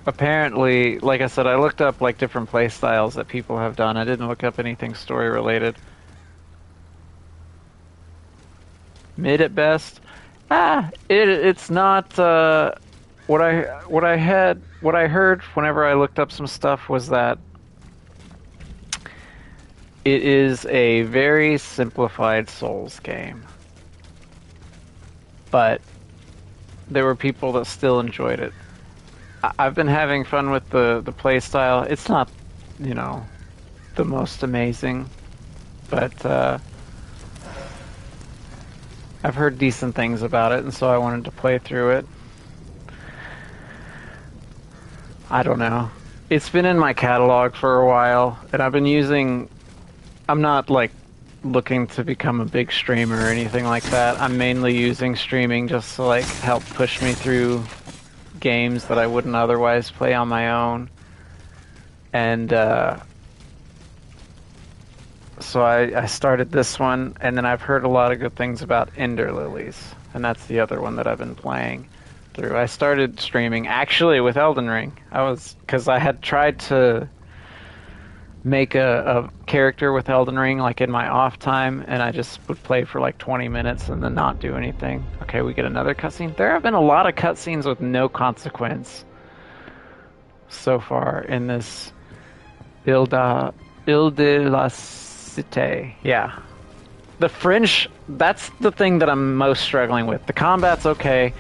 Apparently, like I said, I looked up like different play styles that people have done. I didn't look up anything story related. Mid at best. It's not what I heard whenever I looked up some stuff was that it is a very simplified Souls game. But there were people that still enjoyed it. I've been having fun with the play style. It's not, you know, the most amazing, but I've heard decent things about it, and so I wanted to play through it. I don't know. It's been in my catalog for a while, and I've been using... I'm not, like, looking to become a big streamer or anything like that. I'm mainly using streaming just to, like, help push me through games that I wouldn't otherwise play on my own. And so I started this one, and then I've heard a lot of good things about Ender Lilies, and that's the other one that I've been playing through. I started streaming actually with Elden Ring. Because I had tried to make a character with Elden Ring like in my off time, and I just would play for like 20 minutes and then not do anything. Okay, we get another cutscene. There have been a lot of cutscenes with no consequence so far in this Ile de la Cité. Yeah. The French, that's the thing that I'm most struggling with. The combat's okay.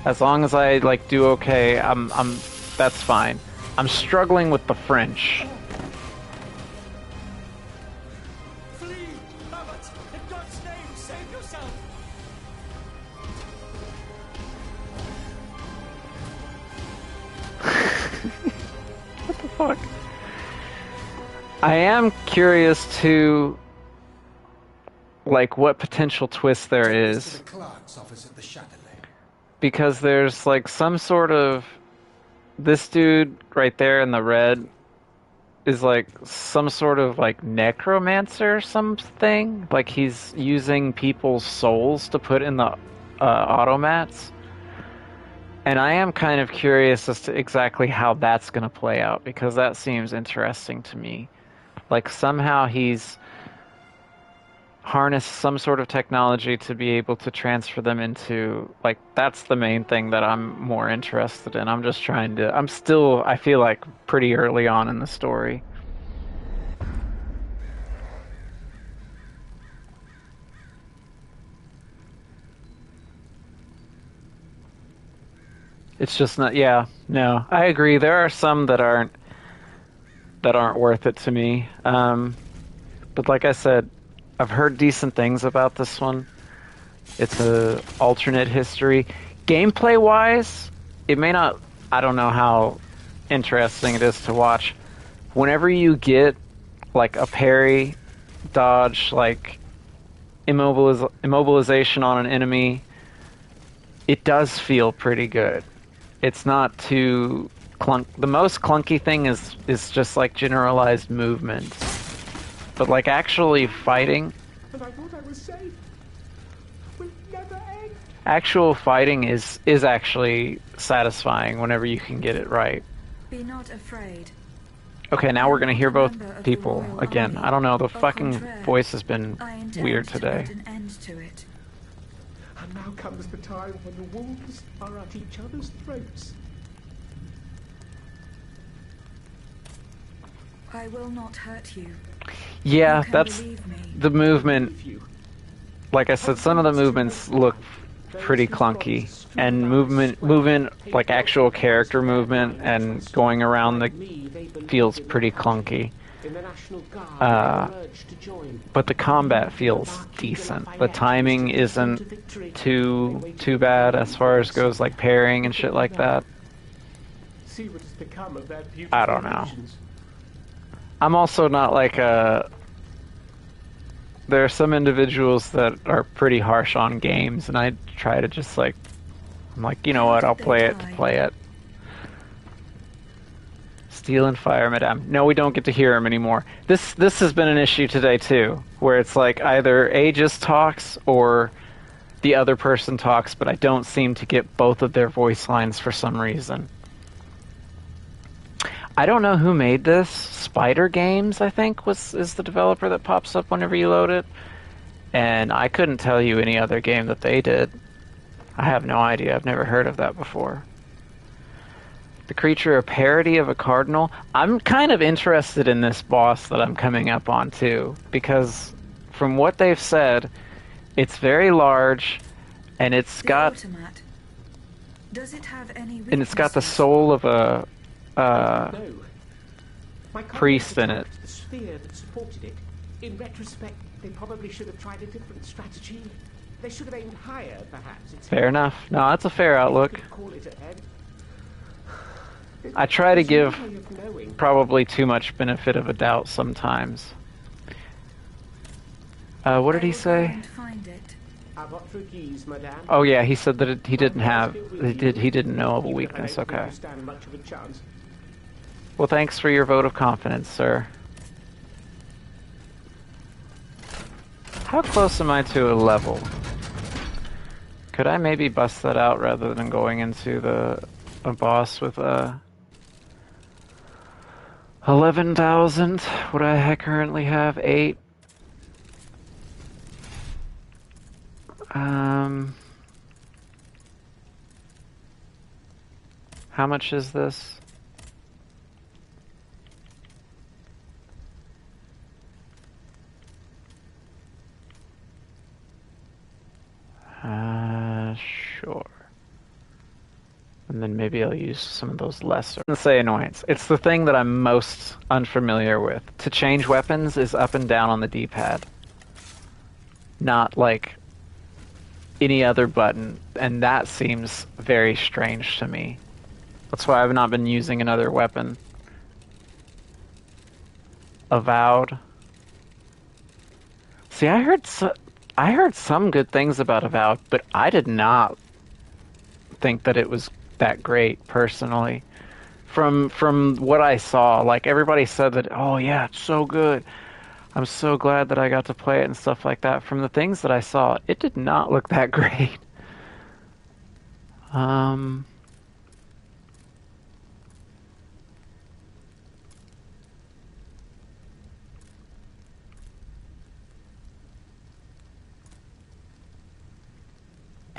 As long as I like do okay, that's fine. I'm struggling with the French. Flee! Abbot! In God's name, save yourself! What the fuck? I am curious to, like, what potential twist there is. The clerk's office at the Châtelet. Because there's, like, some sort of... This dude right there in the red is, like, some sort of, like, necromancer or something. Like, he's using people's souls to put in the automats. And I am kind of curious as to exactly how that's going to play out, because that seems interesting to me. Like, somehow he's harnessed some sort of technology to be able to transfer them into, like, that's the main thing that I'm more interested in. I'm just trying to, I feel like, pretty early on in the story. It's just not, yeah, no, I agree. There are some that aren't worth it to me. But like I said, I've heard decent things about this one. It's a alternate history. Gameplay-wise, it may not... I don't know how interesting it is to watch. Whenever you get, like, a parry, dodge, like, immobilization on an enemy, it does feel pretty good. It's not too... The most clunky thing is just like generalized movement, but like actually fighting. And I thought I was safe. Will never end. Actual fighting is actually satisfying whenever you can get it right. Be not afraid. Okay, now we're gonna hear both people again. I don't know, the fucking voice has been weird today. An end to it. And now comes the time when the wolves are at each other's throats. I will not hurt you. Yeah, that's the movement. Like I said, some of the movements look pretty clunky, and movement, like actual character movement and going around the feels pretty clunky. But the combat feels decent. The timing isn't too bad as far as goes like parrying and shit like that. I don't know. I'm also not like a... There are some individuals that are pretty harsh on games, and I try to just like... I'm like, you know what, I'll play it to play it. Steel and Fire, Madame. No, we don't get to hear him anymore. This has been an issue today, too, where it's like either Aegis talks or the other person talks, but I don't seem to get both of their voice lines for some reason. I don't know who made this. Spider Games, I think, is the developer that pops up whenever you load it. And I couldn't tell you any other game that they did. I have no idea. I've never heard of that before. The creature, a parody of a cardinal. I'm kind of interested in this boss that I'm coming up on, too. Because from what they've said, it's very large, and it's got... Does it have any and it's got the soul of a... priest in it. The sphere that supported it. In retrospect, they probably should have tried a different strategy. They should have aimed higher, perhaps. Fair enough. No, that's a fair outlook. I try to give probably too much benefit of a doubt sometimes. What did he say? Oh yeah, he said that he didn't know of a weakness. Okay. Well, thanks for your vote of confidence, sir. How close am I to a level? Could I maybe bust that out rather than going into a boss with a 11,000? What I currently have 8. How much is this? Sure. And then maybe I'll use some of those lesser. Let's say annoyance. It's the thing that I'm most unfamiliar with. To change weapons is up and down on the D-pad. Not like any other button. And that seems very strange to me. That's why I've not been using another weapon. Avowed. See, I heard some good things about Avowed, but I did not think that it was that great personally. From what I saw, like everybody said that, oh yeah, it's so good. I'm so glad that I got to play it and stuff like that. From the things that I saw, it did not look that great.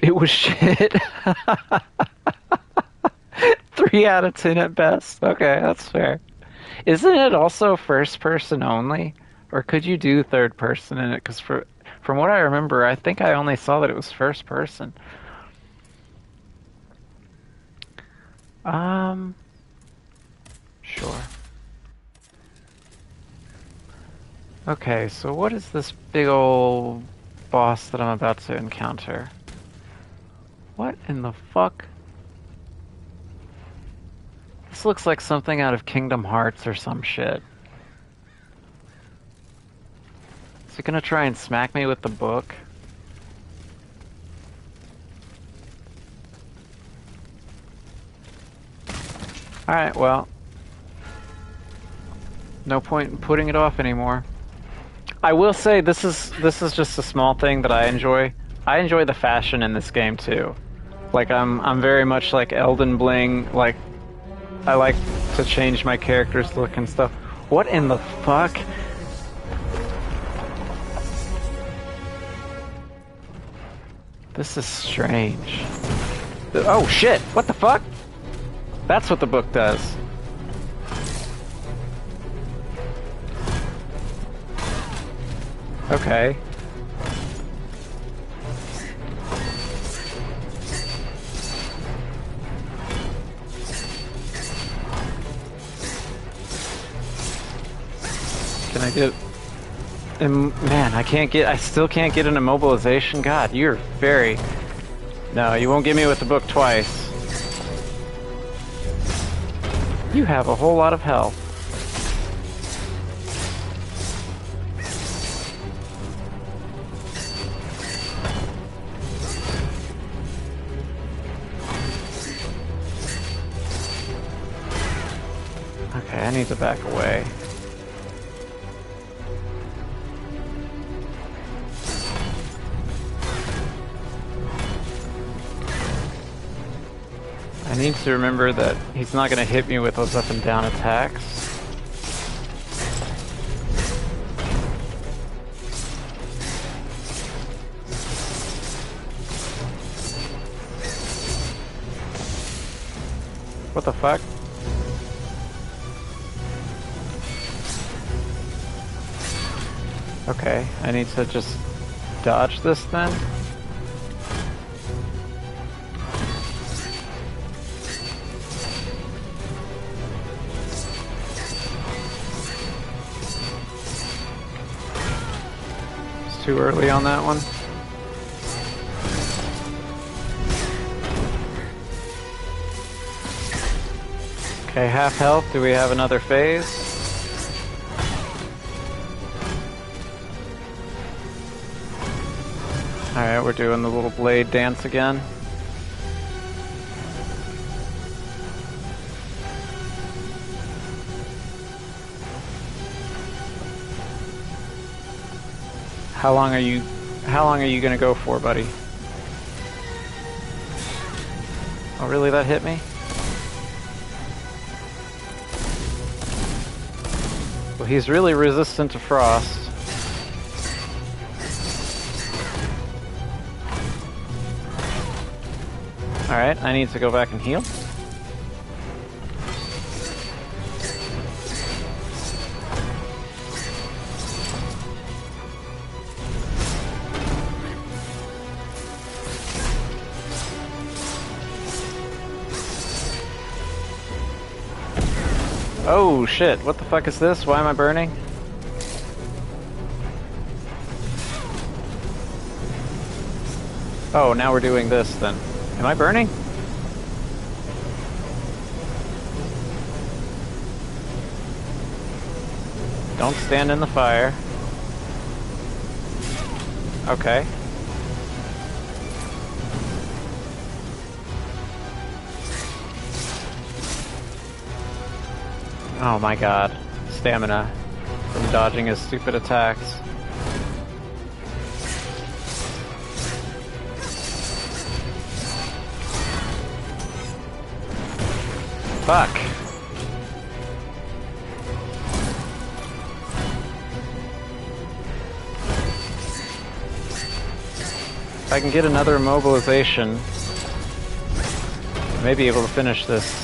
It was shit. 3 out of 10 at best. Okay, that's fair. Isn't it also first person only? Or could you do third person in it? Because from what I remember, I think I only saw that it was first person. Sure. Okay, so what is this big old boss that I'm about to encounter? What in the fuck? This looks like something out of Kingdom Hearts or some shit. Is he gonna try and smack me with the book? Alright, well. No point in putting it off anymore. I will say this is just a small thing that I enjoy. I enjoy the fashion in this game too. Like I'm very much like Elden Bling, like I like to change my character's look and stuff. What in the fuck? This is strange. Oh shit, what the fuck? That's what the book does. Okay. Can I get... man, I still can't get an immobilization? God, you're very... No, you won't get me with the book twice. You have a whole lot of health. Okay, I need to back away. I need to remember that he's not going to hit me with those up and down attacks. What the fuck? Okay, I need to just dodge this then? It's too early on that one. Okay, half health. Do we have another phase? Alright, we're doing the little blade dance again. How long are you gonna go for, buddy? Oh, really? That hit me? Well, he's really resistant to frost. Alright, I need to go back and heal. Oh shit, what the fuck is this? Why am I burning? Oh, now we're doing this then. Am I burning? Don't stand in the fire. Okay. Oh my god. Stamina from dodging his stupid attacks. Fuck. If I can get another immobilization, I may be able to finish this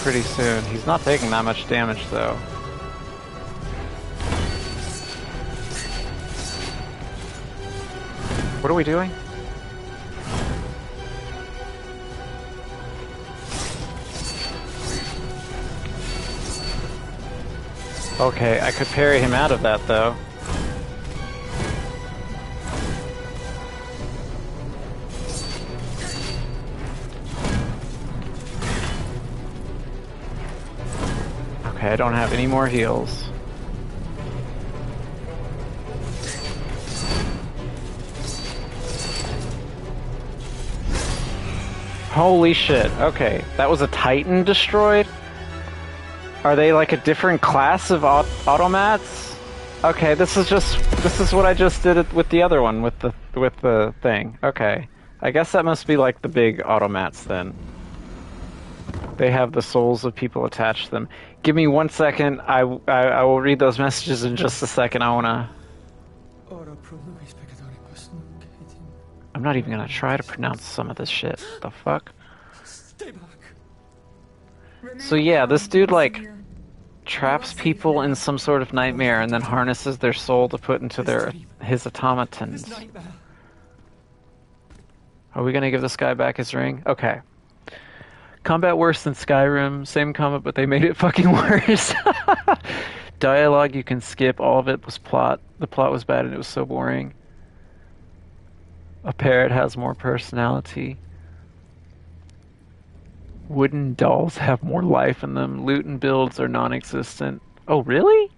pretty soon. He's not taking that much damage though. What are we doing? Okay, I could parry him out of that though. Okay, I don't have any more heals. Holy shit, okay. That was a Titan destroyed? Are they like a different class of automats? Okay, this is what I just did with the other one, with the thing. Okay. I guess that must be like the big automats then. They have the souls of people attached to them. Give me 1 second. I will read those messages in just a second. I'm not even gonna try to pronounce some of this shit. The fuck? Stay back. So yeah, this dude like traps people in some sort of nightmare and then harnesses their soul to put into his automatons. Are we gonna give this guy back his ring? Okay. Combat worse than Skyrim. Same combat, but they made it fucking worse. Dialogue you can skip. All of it was plot. The plot was bad and it was so boring. A parrot has more personality. Wooden dolls have more life in them. Loot and builds are non-existent. Oh, really?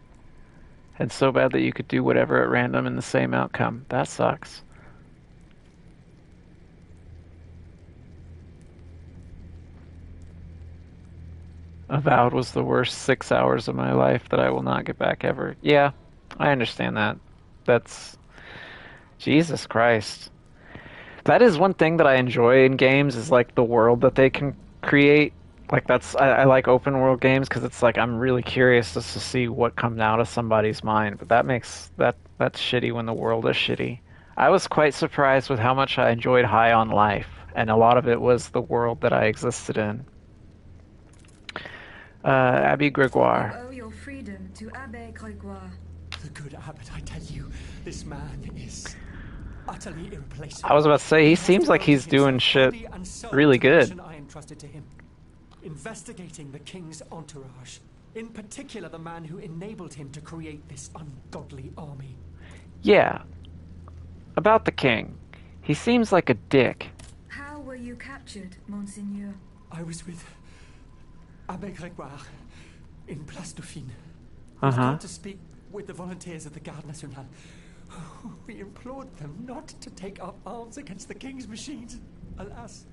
And so bad that you could do whatever at random and the same outcome. That sucks. Avowed was the worst 6 hours of my life that I will not get back ever. Yeah, I understand that. That's... Jesus Christ. That is one thing that I enjoy in games, is like the world that they can create. Like I like open world games because it's like I'm really curious just to see what comes out of somebody's mind. But that's shitty when the world is shitty. I was quite surprised with how much I enjoyed High on Life, and a lot of it was the world that I existed in. Abbe Gregoire. You owe your freedom to Abbe Gregoire. The good abbot, I tell you, this man is utterly irreplaceable. I was about to say, he seems like he's doing shit really good. I entrusted to him, investigating the king's entourage, in particular the man who enabled him to create this ungodly army. Yeah. About the king. He seems like a dick. How were you captured, Monseigneur? I was with Abbe Gregoire in Place Dauphine. Uh-huh. I was to speak with the volunteers of the Garde Nationale. We implored them not to take up arms against the king's machines. Alas,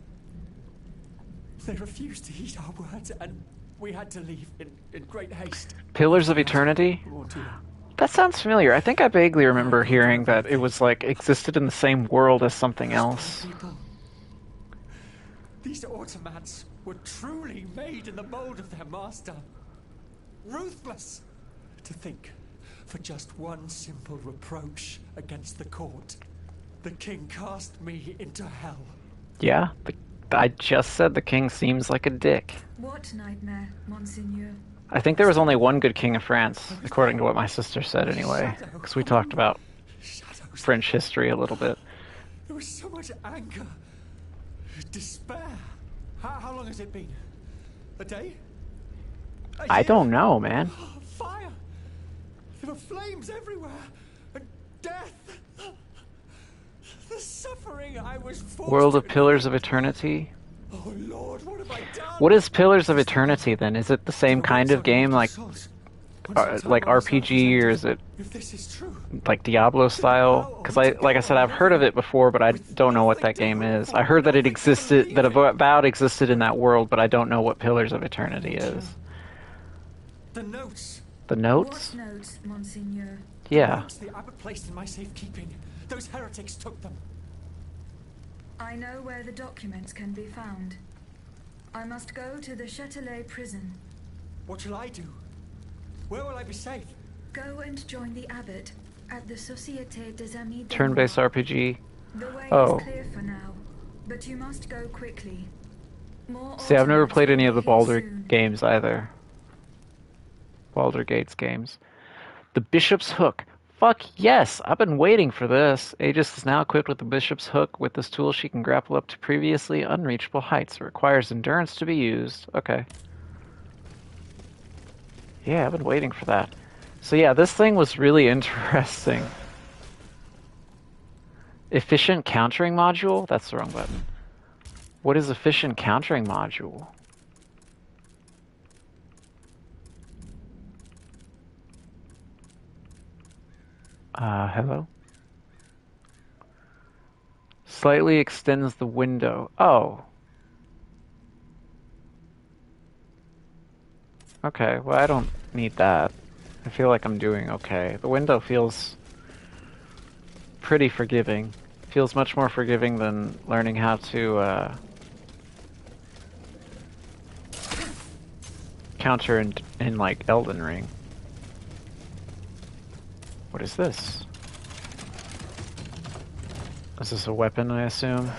they refused to heed our words, and we had to leave in great haste. Pillars of Eternity? That sounds familiar. I think I vaguely remember hearing that it was like existed in the same world as something else. People. These automats were truly made in the mold of their master. Ruthless. To think, for just one simple reproach against the court, the king cast me into hell. Yeah, I just said the king seems like a dick. What nightmare, Monseigneur? I think there was only one good king of France, according to what my sister said anyway, because we talked about French history a little bit. There was so much anger, despair. How long has it been? A day? I don't know, man. Fire! There were flames everywhere, and death. The suffering I was forced World of to Pillars of Eternity. Oh Lord, what have I done? What is Pillars of Eternity then? Is it the same kind of game, like RPG, or is it If this is true, like Diablo style? Because like I said, I've heard of it before, but I don't know what that game is. I heard that it existed, that Avowed existed in that world, but I don't know what Pillars of Eternity is. the notes. The notes? What notes, Monseigneur? Yeah. Notes the abbot placed in my safekeeping. Those heretics took them. I know where the documents can be found. I must go to the Châtelet prison. What shall I do? Where will I be safe? Go and join the abbot at the Société des Amis de Turn-based RPG. The way Oh. is clear for now, but you must go quickly. More See, I've never automats played will any of the be here Baldur soon. games either. Baldur Gates games. The Bishop's Hook. Fuck yes! I've been waiting for this. Aegis is now equipped with the Bishop's Hook. With this tool, she can grapple up to previously unreachable heights. It requires endurance to be used. Okay. Yeah, I've been waiting for that. So yeah, this thing was really interesting. Efficient countering module? That's the wrong button. What is efficient countering module? Hello? Slightly extends the window. Oh. Okay, well I don't need that. I feel like I'm doing okay. The window feels pretty forgiving. Feels much more forgiving than learning how to counter in like Elden Ring. What is this? Is this a weapon, I assume?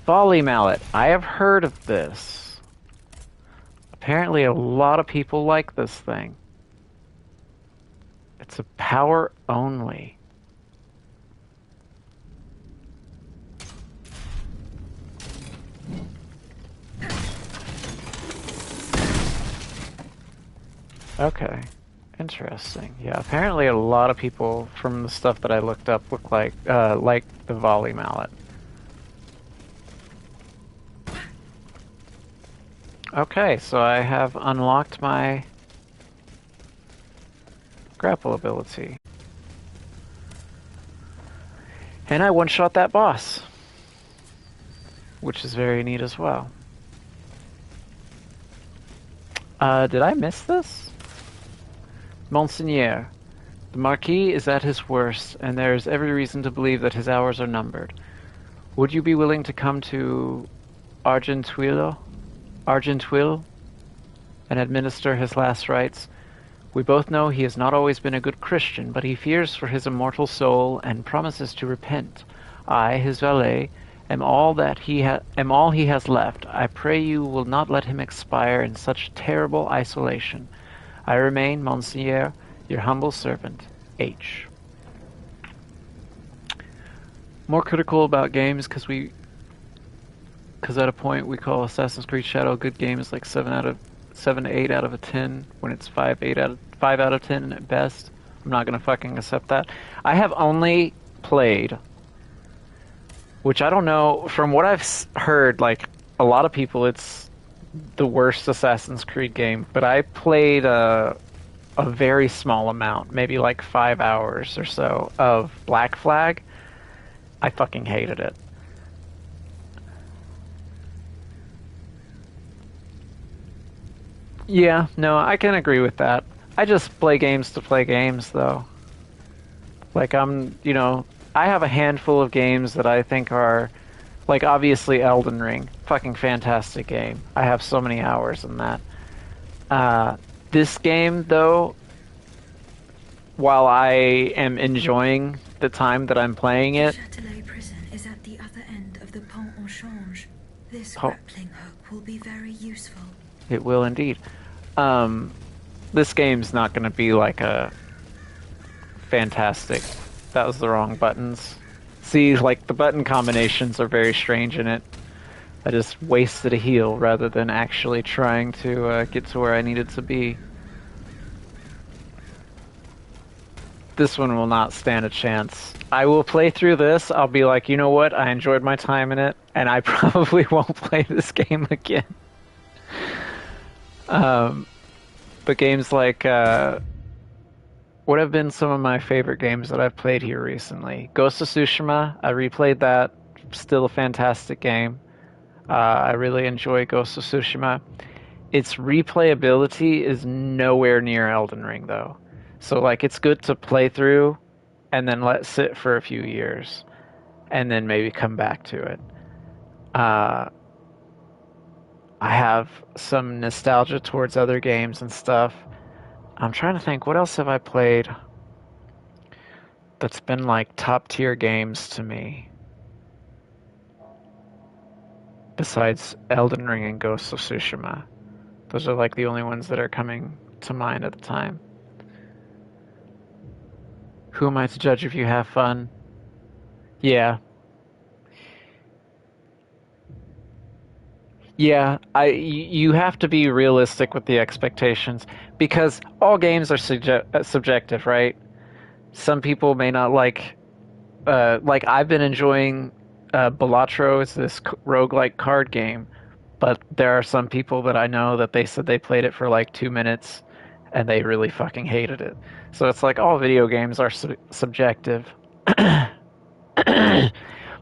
Volley mallet. I have heard of this. Apparently a lot of people like this thing. It's a power only. Okay. Interesting. Yeah, apparently a lot of people from the stuff that I looked up look like the volley mallet. Okay, so I have unlocked my grapple ability. And I one-shot that boss, which is very neat as well. Did I miss this? Monseigneur, the Marquis is at his worst, and there is every reason to believe that his hours are numbered. Would you be willing to come to Argenteuil and administer his last rites? We both know he has not always been a good Christian, but he fears for his immortal soul and promises to repent. I, his valet, am all he has left. I pray you will not let him expire in such terrible isolation. I remain, Monseigneur, your humble servant, H. More critical about games because at a point we call Assassin's Creed Shadow good games like 7 to 8 out of a 10 when it's 5 out of 10 at best. I'm not gonna fucking accept that. I have only played, which I don't know, from what I've heard, like a lot of people, it's the worst Assassin's Creed game, but I played a very small amount, maybe like 5 hours or so, of Black Flag. I fucking hated it. Yeah, no, I can agree with that. I just play games to play games, though. Like, I have a handful of games that I think are, like, obviously Elden Ring. Fucking fantastic game. I have so many hours in that. This game, though, while I am enjoying the time that I'm playing it... The Châtelet prison is at the other end of the Pont au Change. This grappling hook will be very useful. It will indeed. This game's not going to be like a fantastic... That was the wrong buttons. See, like, the button combinations are very strange in it. I just wasted a heal rather than actually trying to get to where I needed to be. This one will not stand a chance. I will play through this, I'll be like, you know what, I enjoyed my time in it, and I probably won't play this game again. But games like, what have been some of my favorite games that I've played here recently? Ghost of Tsushima, I replayed that, still a fantastic game. I really enjoy Ghost of Tsushima. Its replayability is nowhere near Elden Ring, though. So, like, it's good to play through and then let sit for a few years and then maybe come back to it. I have some nostalgia towards other games and stuff. I'm trying to think, what else have I played that's been, like, top-tier games to me? Besides Elden Ring and Ghost of Tsushima. Those are, like, the only ones that are coming to mind at the time. Who am I to judge if you have fun? Yeah. Yeah, you have to be realistic with the expectations, because all games are subjective, right? Some people may not like I've been enjoying Balatro. It's this roguelike card game, but there are some people that I know that they said they played it for like 2 minutes and they really fucking hated it. So it's like all video games are subjective.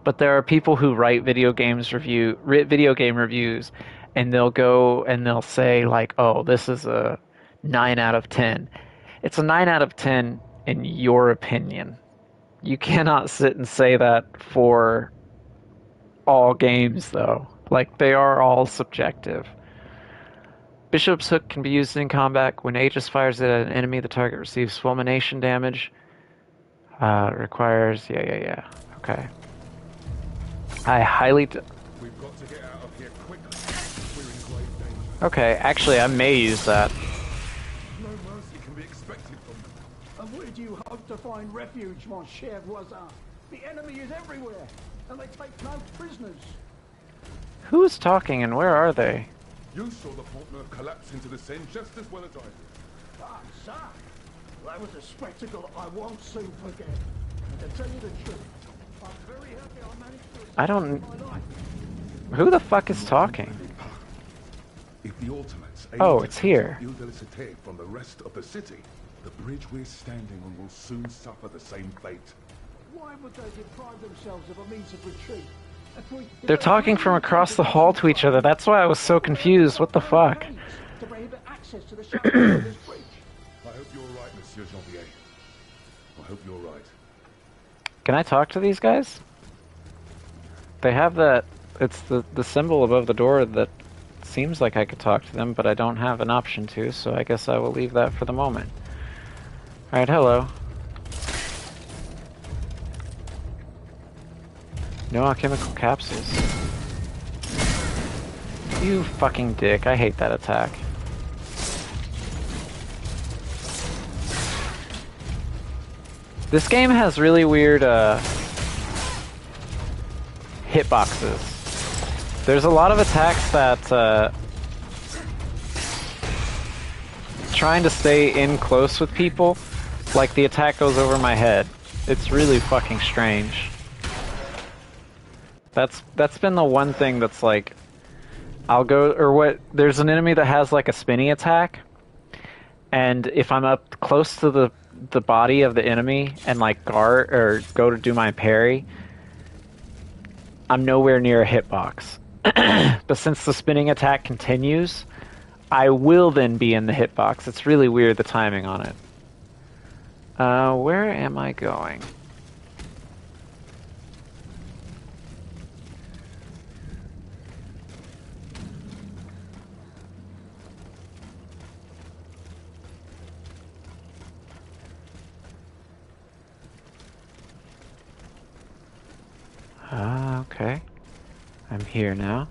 But there are people who write video game reviews, and they'll go and they'll say like, "Oh, this is a 9 out of 10." It's a 9 out of 10 in your opinion. You cannot sit and say that for all games, though. Like, they are all subjective. Bishop's Hook can be used in combat. When Aegis fires at an enemy, the target receives fulmination damage. Requires... Yeah. Okay. I highly... We've got to get out of here quickly. We're in grave danger. Okay, actually, I may use that. No mercy can be expected from them. And where do you hope to find refuge, mon cher voisin? The enemy is everywhere, and they take no prisoners. Who is talking and where are they? You saw the Pont-Neuf collapse into the Seine just as well as I did. Ah, sir, that was a spectacle I won't soon forget. And to tell you the truth, I'm very happy I managed to escape I don't... my life. Who the fuck is talking? If the Ottomans Oh, it's here. Ile-de-la-Cité from the rest of the city, the bridge we're standing on will soon suffer the same fate. Why would they deprive themselves of a means of retreat? They're talking from across the hall to each other. That's why I was so confused. What the fuck? To prohibit access to the shelter of this bridge. I hope you're right, Monsieur Janvier. I hope you're right. Can I talk to these guys? They have that... It's the symbol above the door that seems like I could talk to them, but I don't have an option to, so I guess I will leave that for the moment. Alright, hello. No alchemical capsules. You fucking dick. I hate that attack. This game has really weird hitboxes. There's a lot of attacks that trying to stay in close with people, like the attack goes over my head. It's really fucking strange. That's been the one thing that's like, there's an enemy that has like a spinny attack, and if I'm up close to the body of the enemy and like guard or go to do my parry, I'm nowhere near a hitbox. But since the spinning attack continues, I will then be in the hitbox. It's really weird, the timing on it. Where am I going? Okay. I'm here now.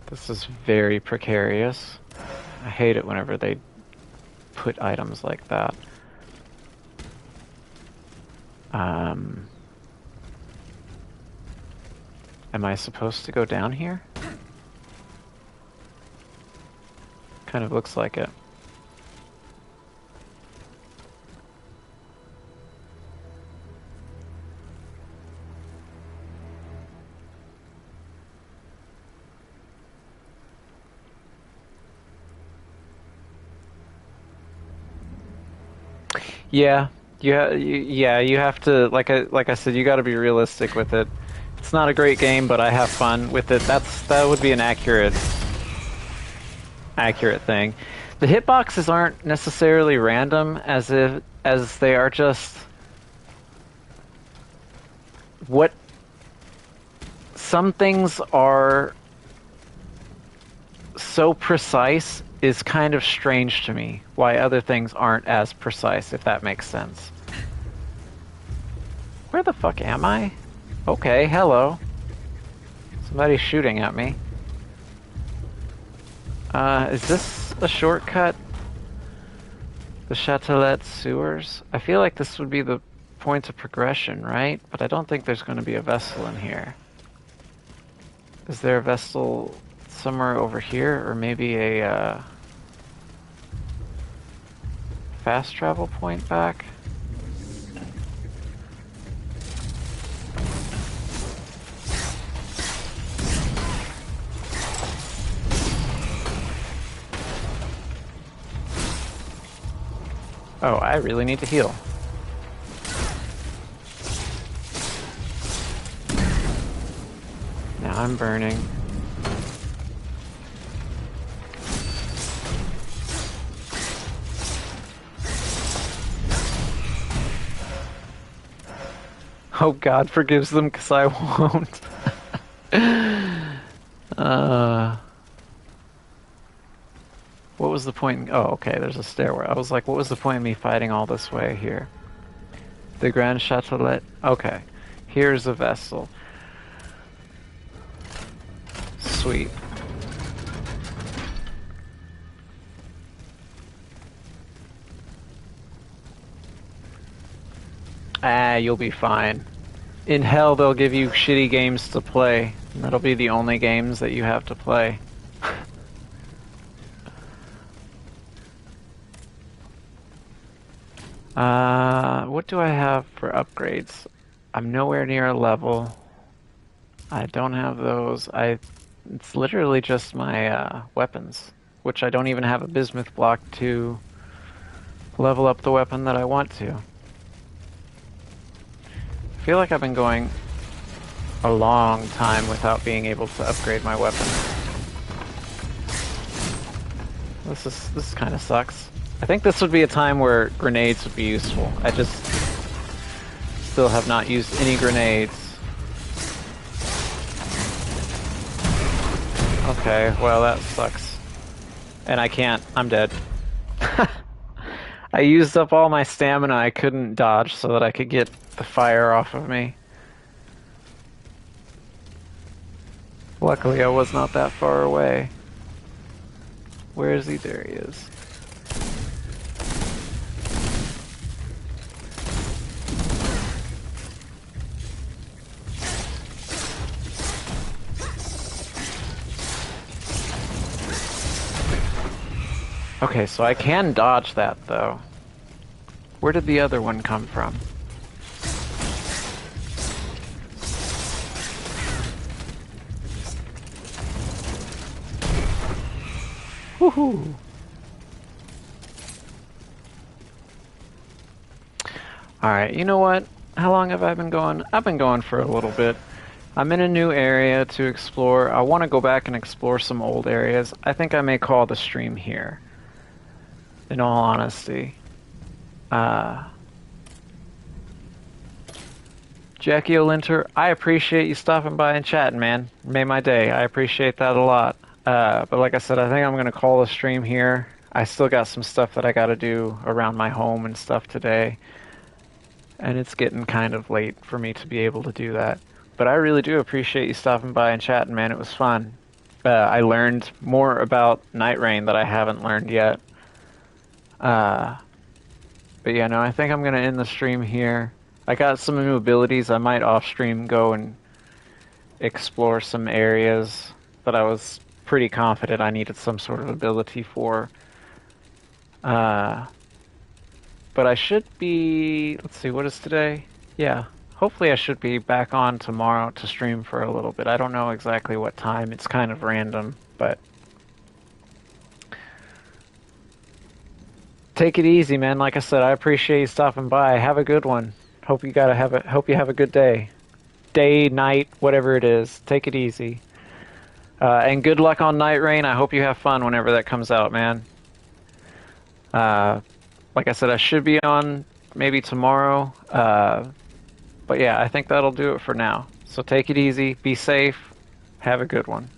This is very precarious. I hate it whenever they put items like that. Am I supposed to go down here? Kind of looks like it. Yeah, you have to, like I said, you got to be realistic with it. It's not a great game, but I have fun with it. That would be an accurate thing. The hitboxes aren't necessarily random, as they are just what some things are so precise is kind of strange to me, why other things aren't as precise, if that makes sense. Where the fuck am I? Okay, hello. Somebody's shooting at me. Is this a shortcut? The Châtelet sewers? I feel like this would be the point of progression, right? But I don't think there's going to be a vessel in here. Is there a vessel somewhere over here, or maybe a fast travel point back? Oh, I really need to heal. Now I'm burning. Oh, God forgives them, 'cause I won't. What was the point? Oh, okay, there's a stairway. I was like, what was the point of me fighting all this way here? The Grand Châtelet? Okay. Here's a vessel. Sweet. Ah, you'll be fine. In hell, they'll give you shitty games to play. And that'll be the only games that you have to play. What do I have for upgrades? I'm nowhere near a level. I don't have those. It's literally just my weapons, which I don't even have a bismuth block to level up the weapon that I want to. I feel like I've been going a long time without being able to upgrade my weapon. This kind of sucks. I think this would be a time where grenades would be useful. I just still have not used any grenades. Okay, well that sucks. And I can't. I'm dead. I used up all my stamina I couldn't dodge so that I could get the fire off of me. Luckily I was not that far away. Where is he? There he is. Okay, so I can dodge that, though. Where did the other one come from? Woohoo! Alright, you know what? How long have I been going? I've been going for a little bit. I'm in a new area to explore. I want to go back and explore some old areas. I think I may call the stream here, in all honesty. Jackie O'Linter, I appreciate you stopping by and chatting, man. Made my day. I appreciate that a lot. But like I said, I think I'm going to call the stream here. I still got some stuff that I got to do around my home and stuff today. And it's getting kind of late for me to be able to do that. But I really do appreciate you stopping by and chatting, man. It was fun. I learned more about Night Rain that I haven't learned yet. But yeah, no, I think I'm going to end the stream here. I got some new abilities. I might off-stream go and explore some areas that I was pretty confident I needed some sort of ability for. But I should be... Let's see, what is today? Yeah. Hopefully I should be back on tomorrow to stream for a little bit. I don't know exactly what time. It's kind of random, but... Take it easy, man. Like I said, I appreciate you stopping by. Have a good one. Hope you have a good day. Day, night, whatever it is. Take it easy. And good luck on Night Rain. I hope you have fun whenever that comes out, man. Like I said, I should be on maybe tomorrow. But yeah, I think that'll do it for now. So take it easy, be safe, have a good one.